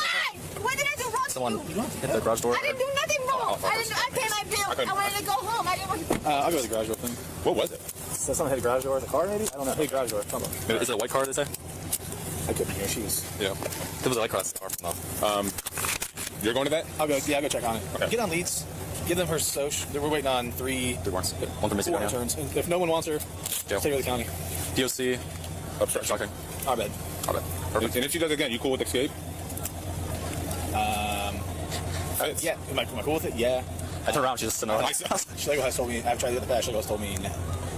What did I do wrong to Someone you? hit the garage door. I didn't do nothing wrong. I paid my bill. I wanted to go home. I didn't want to. I'll go to the garage door thing. What was it? So someone hit a garage door in the car, maybe? I don't know. Hit a garage door. Come on. Is it a white car, they say? I couldn't hear. She was. Yeah. It was a white car. That's far from You're going to that? I'll go check on it. Okay. Get on leads. Give them her social. We're waiting on three warrants. One for missing right now. returns. If no one wants her, Jail. take her to the county. DOC. Shocking. Our bed. Perfect. And if she does it again, you cool with escape? Yeah. Am I cool with it? Yeah. I turned around. She just said no. Schlegel has told me. I've tried to get the past. Schlegel has told me. No.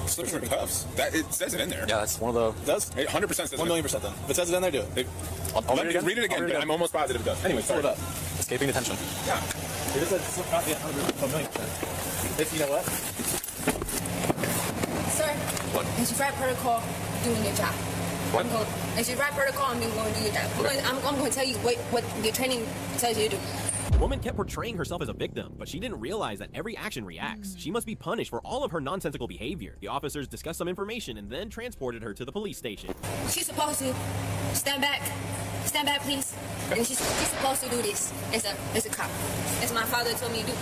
Slip her cuffs. That it says it in there. Yeah, that's one of the. It does? It 100% says 1,000,000% then. If it says it in there, do it. I'll Let me read it again. I'm almost positive it does. Anyway, Pull it up. Escaping detention. Yeah. It says it's not yet 1,000,000%. If you know what? Sir, What? it's your right protocol doing your job. What? It's your right protocol. I'm going to do your job. I'm going to tell you what your training tells you to do. The woman kept portraying herself as a victim, but she didn't realize that every action reacts. She must be punished for all of her nonsensical behavior. The officers discussed some information and then transported her to the police station. She's supposed to stand back, please. And she's supposed to do this. It's a cop. As my father told me to do.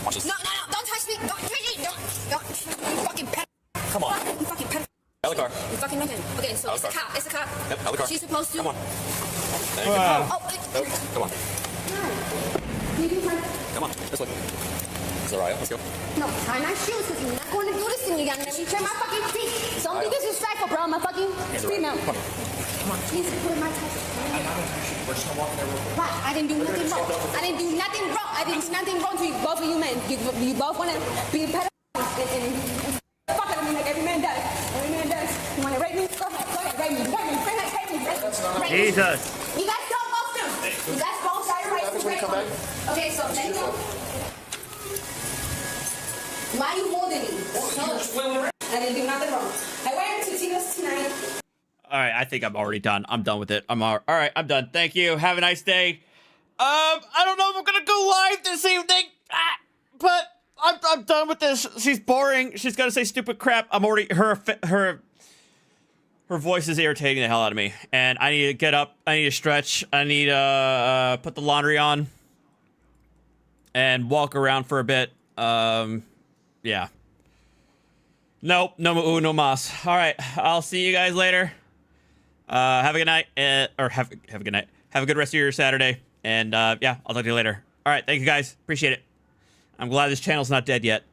Watch this. No, don't touch me. Don't touch me. Don't. You fucking pet. Come on. You fucking pet. Out of the car. You fucking nothing. Okay, so it's a cop. It's a cop. Yep, out of the car. She's supposed to. Come on. Oh, Nope. Come on. Come on, this way. Is that right? Let's go. No, tie my shoes because you're not going to do this to me. You're going to let me turn my fucking feet. Don't be disrespectful, bro. I'm a fucking female. Come on. Please put in my touch. I'm not going to touch you. We're just going to walk in there real quick. Why? I didn't do nothing wrong. I didn't do nothing wrong. I didn't do nothing wrong to you, both of you men. You both want to be pedophiles and fuck at me like every man does. Every man does. You want to rape me? Go ahead. Go ahead. Rape me. Rape me. Rape me. Rape me. Jesus. You guys don't both do. You guys both started right to rape me. Okay, so thank you. Why are you holding me? No. I didn't do nothing wrong. I went to Tito's tonight. All right, I think I'm already done. I'm done with it. All right, I'm done. Thank you. Have a nice day. I don't know if I'm gonna go live this evening, but I'm done with this. She's boring. She's gonna say stupid crap. I'm already her voice is irritating the hell out of me, and I need to get up. I need to stretch. I need to put the laundry on and walk around for a bit. Yeah. Nope, no mas. All right, I'll see you guys later. Have a good night, or have a good night. Have a good rest of your Saturday, and yeah, I'll talk to you later. All right, thank you guys, appreciate it. I'm glad this channel's not dead yet.